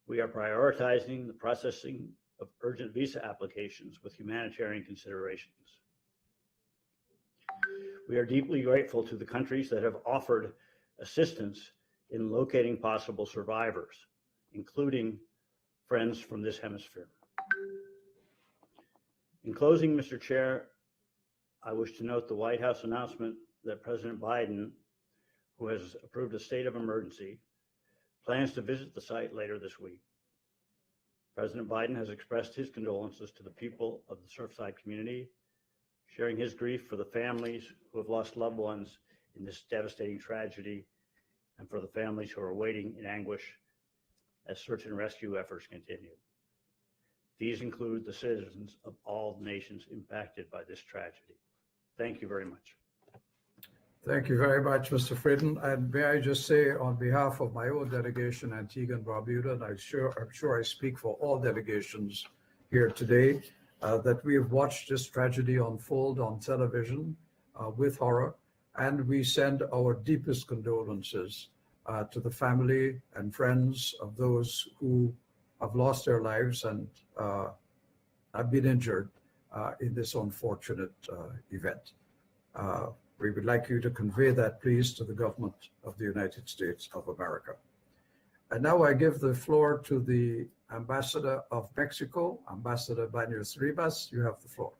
We are prioritizing the processing of urgent visa applications with humanitarian considerations. We are deeply grateful to the countries that have offered assistance in locating possible survivors, including friends from this hemisphere. In closing, Mr. Chair, I wish to note the White House announcement that President Biden, who has approved a state of emergency, plans to visit the site later this week. President Biden has expressed his condolences to the people of the Surfside community, sharing his grief for the families who have lost loved ones in this devastating tragedy, and for the families who are waiting in anguish as search and rescue efforts continue. These include the citizens of all nations impacted by this tragedy. Thank you very much. Thank you very much, Mr. Friden. And may I just say on behalf of my own delegation, Antigua and Barbuda, and I'm sure I speak for all delegations here today, that we have watched this tragedy unfold on television with horror, and we send our deepest condolences to the family and friends of those who have lost their lives and have been injured in this unfortunate event. We would like you to convey that, please, to the government of the United States of America. And now I give the floor to the Ambassador of Mexico, Ambassador Baños Rivas. You have the floor.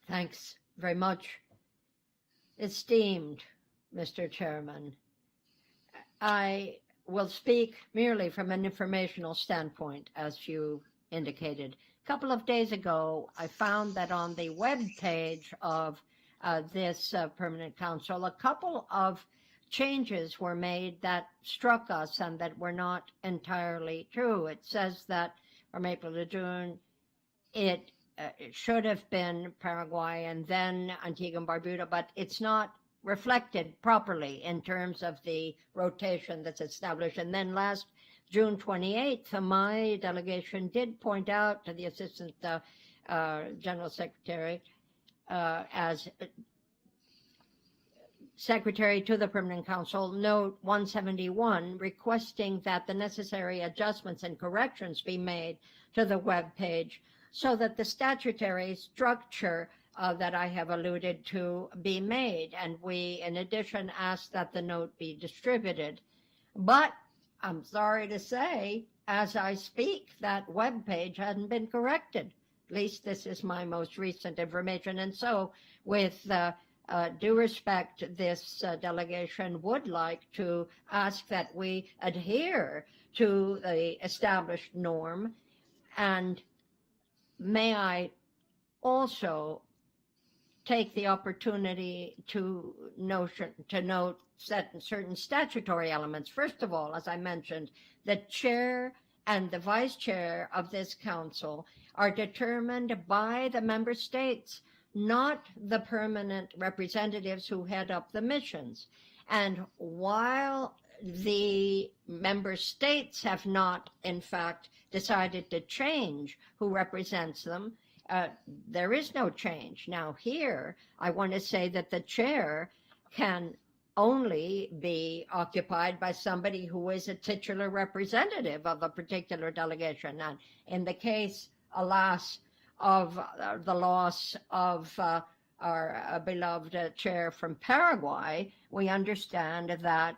Thanks very much, esteemed Mr. Chairman. I will speak merely from an informational standpoint, as you indicated. A couple of days ago, I found that on the web page of this Permanent Council, a couple of changes were made that struck us and that were not entirely true. It says that from April to June, it should have been Paraguay and then Antigua and Barbuda, but it's not reflected properly in terms of the rotation that's established. And then last June 28th, my delegation did point out to the Assistant General Secretary as Secretary to the Permanent Council, note 171, requesting that the necessary adjustments and corrections be made to the web page so that the statutory structure that I have alluded to be made. And we, in addition, asked that the note be distributed. But I'm sorry to say, as I speak, that web page hadn't been corrected. At least this is my most recent information. And so with due respect, this delegation would like to ask that we adhere to the established norm. And may I also take the opportunity to note certain statutory elements. First of all, as I mentioned, the chair and the vice chair of this council are determined by the member states, not the permanent representatives who head up the missions. And while the member states have not, in fact, decided to change who represents them, there is no change. Now here, I want to say that the chair can only be occupied by somebody who is a titular representative of a particular delegation. And in the case, alas, of the loss of our beloved chair from Paraguay, we understand that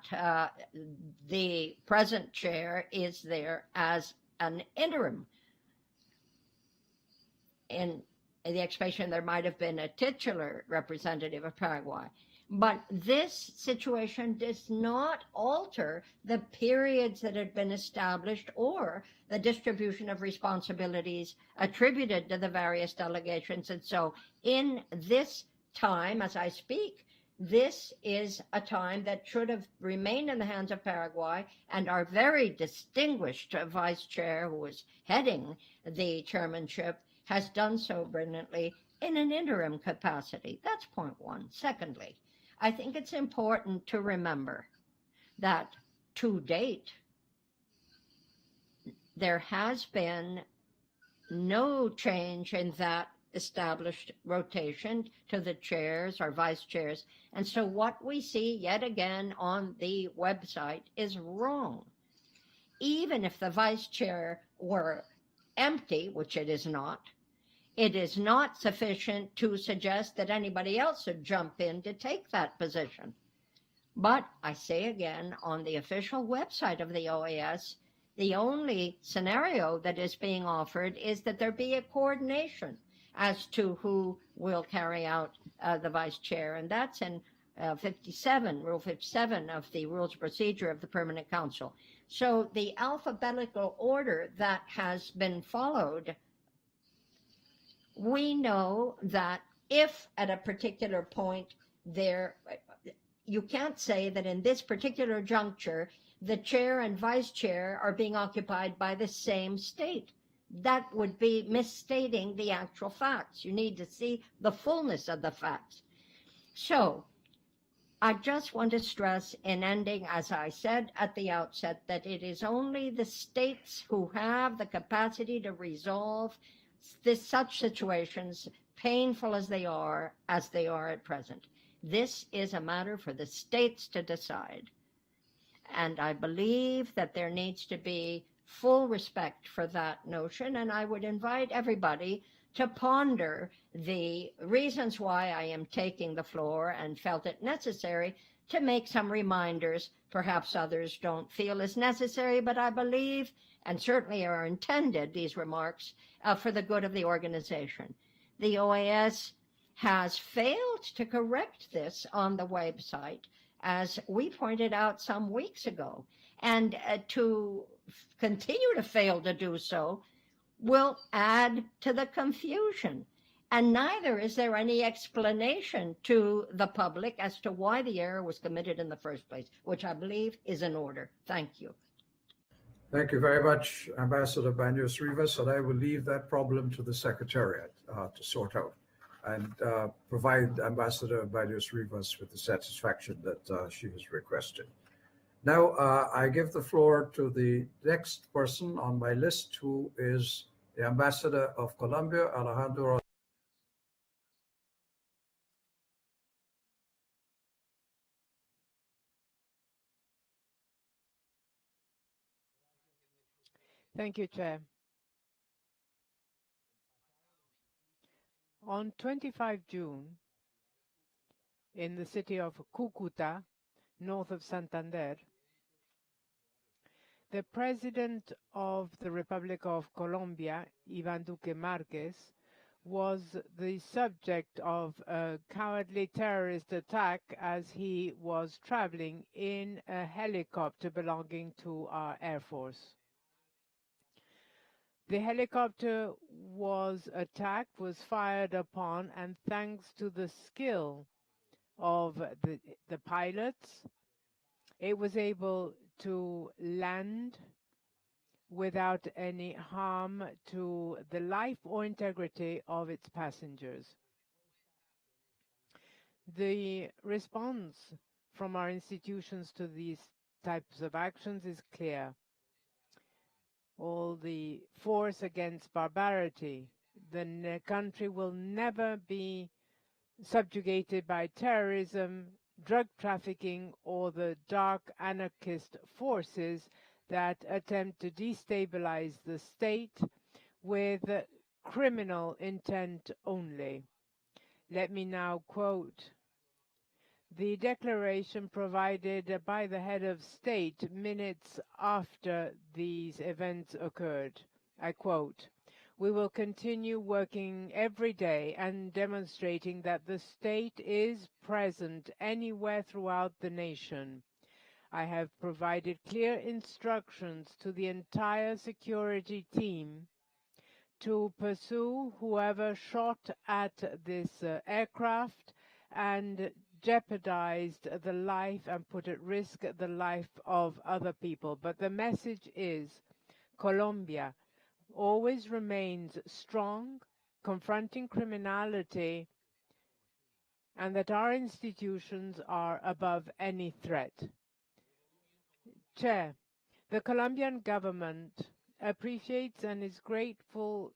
the present chair is there as an interim. In the expectation there might have been a titular representative of Paraguay. But this situation does not alter the periods that had been established or the distribution of responsibilities attributed to the various delegations. And so in this time, as I speak, this is a time that should have remained in the hands of Paraguay, and our very distinguished vice chair, who is heading the chairmanship, has done so brilliantly in an interim capacity. That's point one. Secondly, I think it's important to remember that to date, there has been no change in that established rotation to the chairs or vice chairs. And so what we see yet again on the website is wrong. Even if the vice chair were empty, which it is not sufficient to suggest that anybody else should jump in to take that position. But I say again, on the official website of the OAS, the only scenario that is being offered is that there be a coordination as to who will carry out the vice chair. And that's in Rule 57 of the Rules of Procedure of the Permanent Council. So the alphabetical order that has been followed, we know that if at a particular point you can't say that in this particular juncture, the chair and vice chair are being occupied by the same state. that would be misstating the actual facts. You need to see the fullness of the facts. So I just want to stress in ending, as I said at the outset, that it is only the states who have the capacity to resolve such situations, painful as they are at present. This is a matter for the states to decide. And I believe that there needs to be full respect for that notion, and I would invite everybody to ponder the reasons why I am taking the floor and felt it necessary to make some reminders. Perhaps others don't feel as necessary, but I believe, and certainly are intended, these remarks, for the good of the organization. The OAS has failed to correct this on the website, as we pointed out some weeks ago, and to continue to fail to do so will add to the confusion. And neither is there any explanation to the public as to why the error was committed in the first place, which I believe is in order. Thank you. Thank you very much, Ambassador Baños Rivas, and I will leave that problem to the Secretariat to sort out and provide Ambassador Baños Rivas with the satisfaction that she has requested. Now, I give the floor to the next person on my list, who is the Ambassador of Colombia, Alejandro. Thank you, Chair. On 25 June, in the city of Cúcuta, north of Santander, the President of the Republic of Colombia, Iván Duque Márquez, was the subject of a cowardly terrorist attack as he was traveling in a helicopter belonging to our Air Force. The helicopter was attacked, was fired upon, and thanks to the skill of the pilots, it was able to land without any harm to the life or integrity of its passengers. The response from our institutions to these types of actions is clear. All the force against barbarity. The country will never be subjugated by terrorism, drug trafficking, or the dark anarchist forces that attempt to destabilize the state with criminal intent only. Let me now quote the declaration provided by the head of state minutes after these events occurred. I quote, "We will continue working every day and demonstrating that the state is present anywhere throughout the nation. I have provided clear instructions to the entire security team to pursue whoever shot at this aircraft and jeopardized the life and put at risk the life of other people. But the message is Colombia always remains strong, confronting criminality, and that our institutions are above any threat." Chair, the Colombian government appreciates and is grateful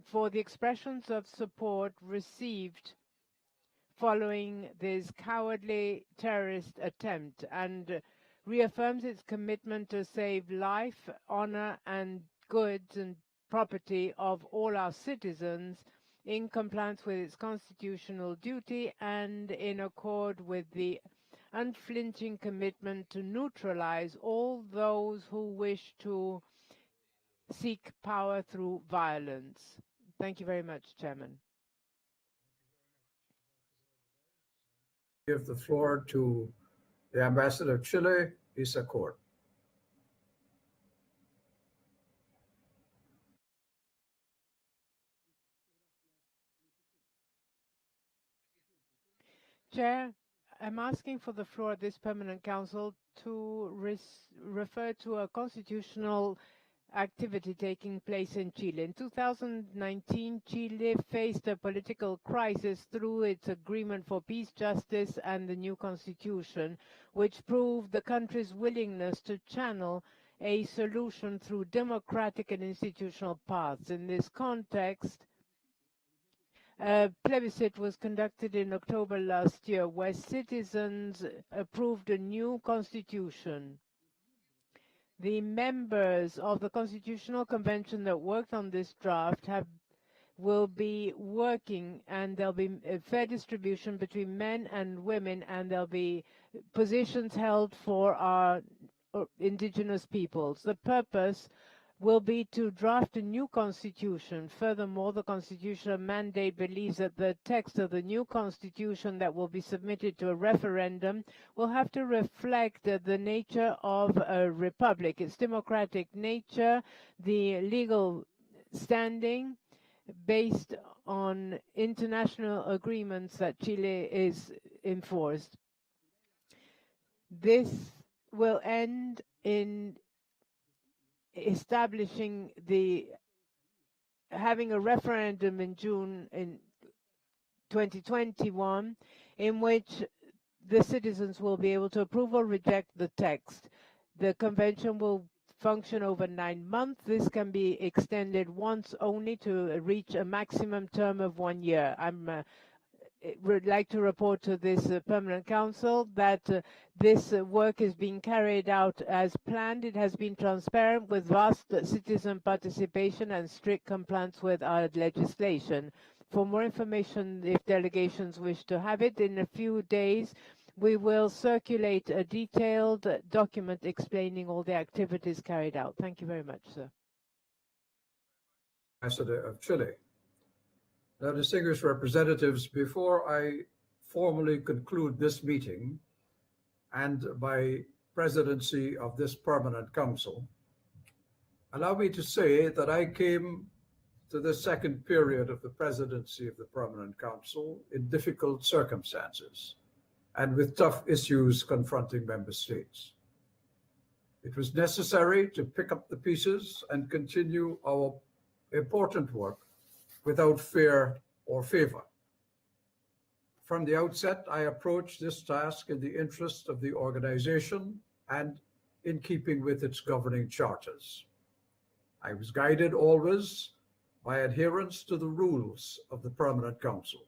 for the expressions of support received following this cowardly terrorist attempt and reaffirms its commitment to save life, honor, and goods and property of all our citizens in compliance with its constitutional duty and in accord with the unflinching commitment to neutralize all those who wish to seek power through violence. Thank you very much, Chairman. Give the floor to the Ambassador of Chile, Isa Court. Chair, I'm asking for the floor at this Permanent Council to refer to a constitutional activity taking place in Chile. In 2019, Chile faced a political crisis through its agreement for peace, justice, and the new constitution, which proved the country's willingness to channel a solution through democratic and institutional paths. In this context, a plebiscite was conducted in October last year, where citizens approved a new constitution. The members of the Constitutional Convention that worked on this draft will be working, and there'll be a fair distribution between men and women, and there'll be positions held for our indigenous peoples. The purpose will be to draft a new constitution. Furthermore, the constitutional mandate believes that the text of the new constitution that will be submitted to a referendum will have to reflect the nature of a republic, its democratic nature, the legal standing based on international agreements that Chile is enforced. This will end in establishing having a referendum in June in 2021, in which the citizens will be able to approve or reject the text. The convention will function over 9 months. This can be extended once only to reach a maximum term of 1 year. Would like to report to this Permanent Council that this work is being carried out as planned. It has been transparent with vast citizen participation and strict compliance with our legislation. For more information, if delegations wish to have it, in a few days we will circulate a detailed document explaining all the activities carried out. Thank you very much, sir. Ambassador of Chile. Now, distinguished representatives, before I formally conclude this meeting and my presidency of this Permanent Council, allow me to say that I came to the second period of the presidency of the Permanent Council in difficult circumstances and with tough issues confronting member states. It was necessary to pick up the pieces and continue our important work without fear or favor. From the outset, I approached this task in the interest of the organization and in keeping with its governing charters. I was guided always by adherence to the rules of the Permanent Council.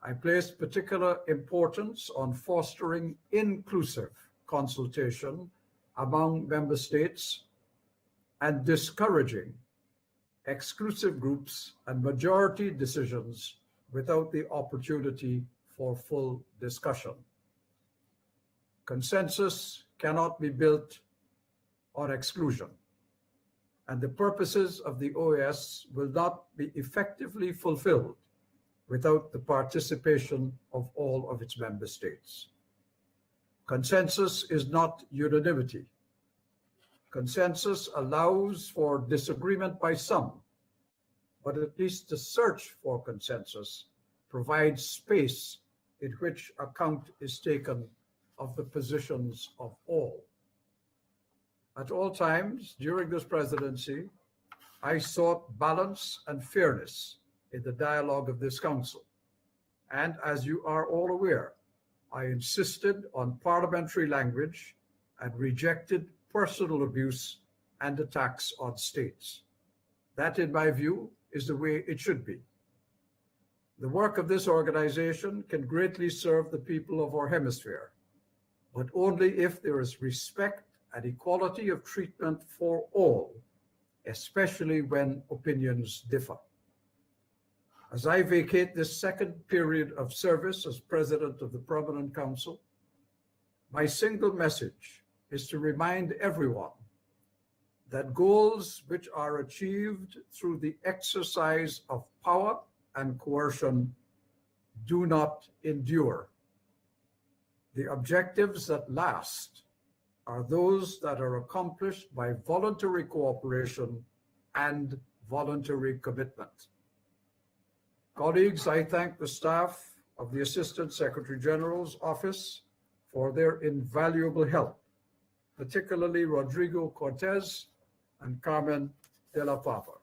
I placed particular importance on fostering inclusive consultation among member states and discouraging exclusive groups and majority decisions without the opportunity for full discussion. Consensus cannot be built on exclusion, and the purposes of the OAS will not be effectively fulfilled without the participation of all of its member states. Consensus is not unanimity. Consensus allows for disagreement by some, but at least the search for consensus provides space in which account is taken of the positions of all. At all times during this presidency, I sought balance and fairness in the dialogue of this council. And as you are all aware, I insisted on parliamentary language and rejected personal abuse and attacks on states. That, in my view, is the way it should be. The work of this organization can greatly serve the people of our hemisphere, but only if there is respect and equality of treatment for all, especially when opinions differ. As I vacate this second period of service as President of the Permanent Council, my single message is to remind everyone that goals which are achieved through the exercise of power and coercion do not endure. The objectives that last are those that are accomplished by voluntary cooperation and voluntary commitment. Colleagues, I thank the staff of the Assistant Secretary General's office for their invaluable help, particularly Rodrigo Cortez, and Carmen de la Pava.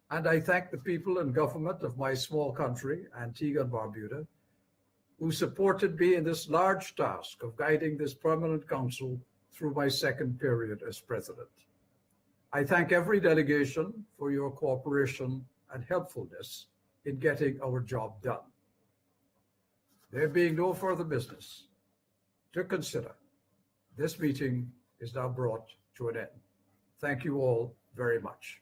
And I thank the people and government of my small country, Antigua and Barbuda, who supported me in this large task of guiding this permanent council through my second period as president. I thank every delegation for your cooperation and helpfulness in getting our job done. There being no further business to consider, this meeting is now brought to an end. Thank you all very much.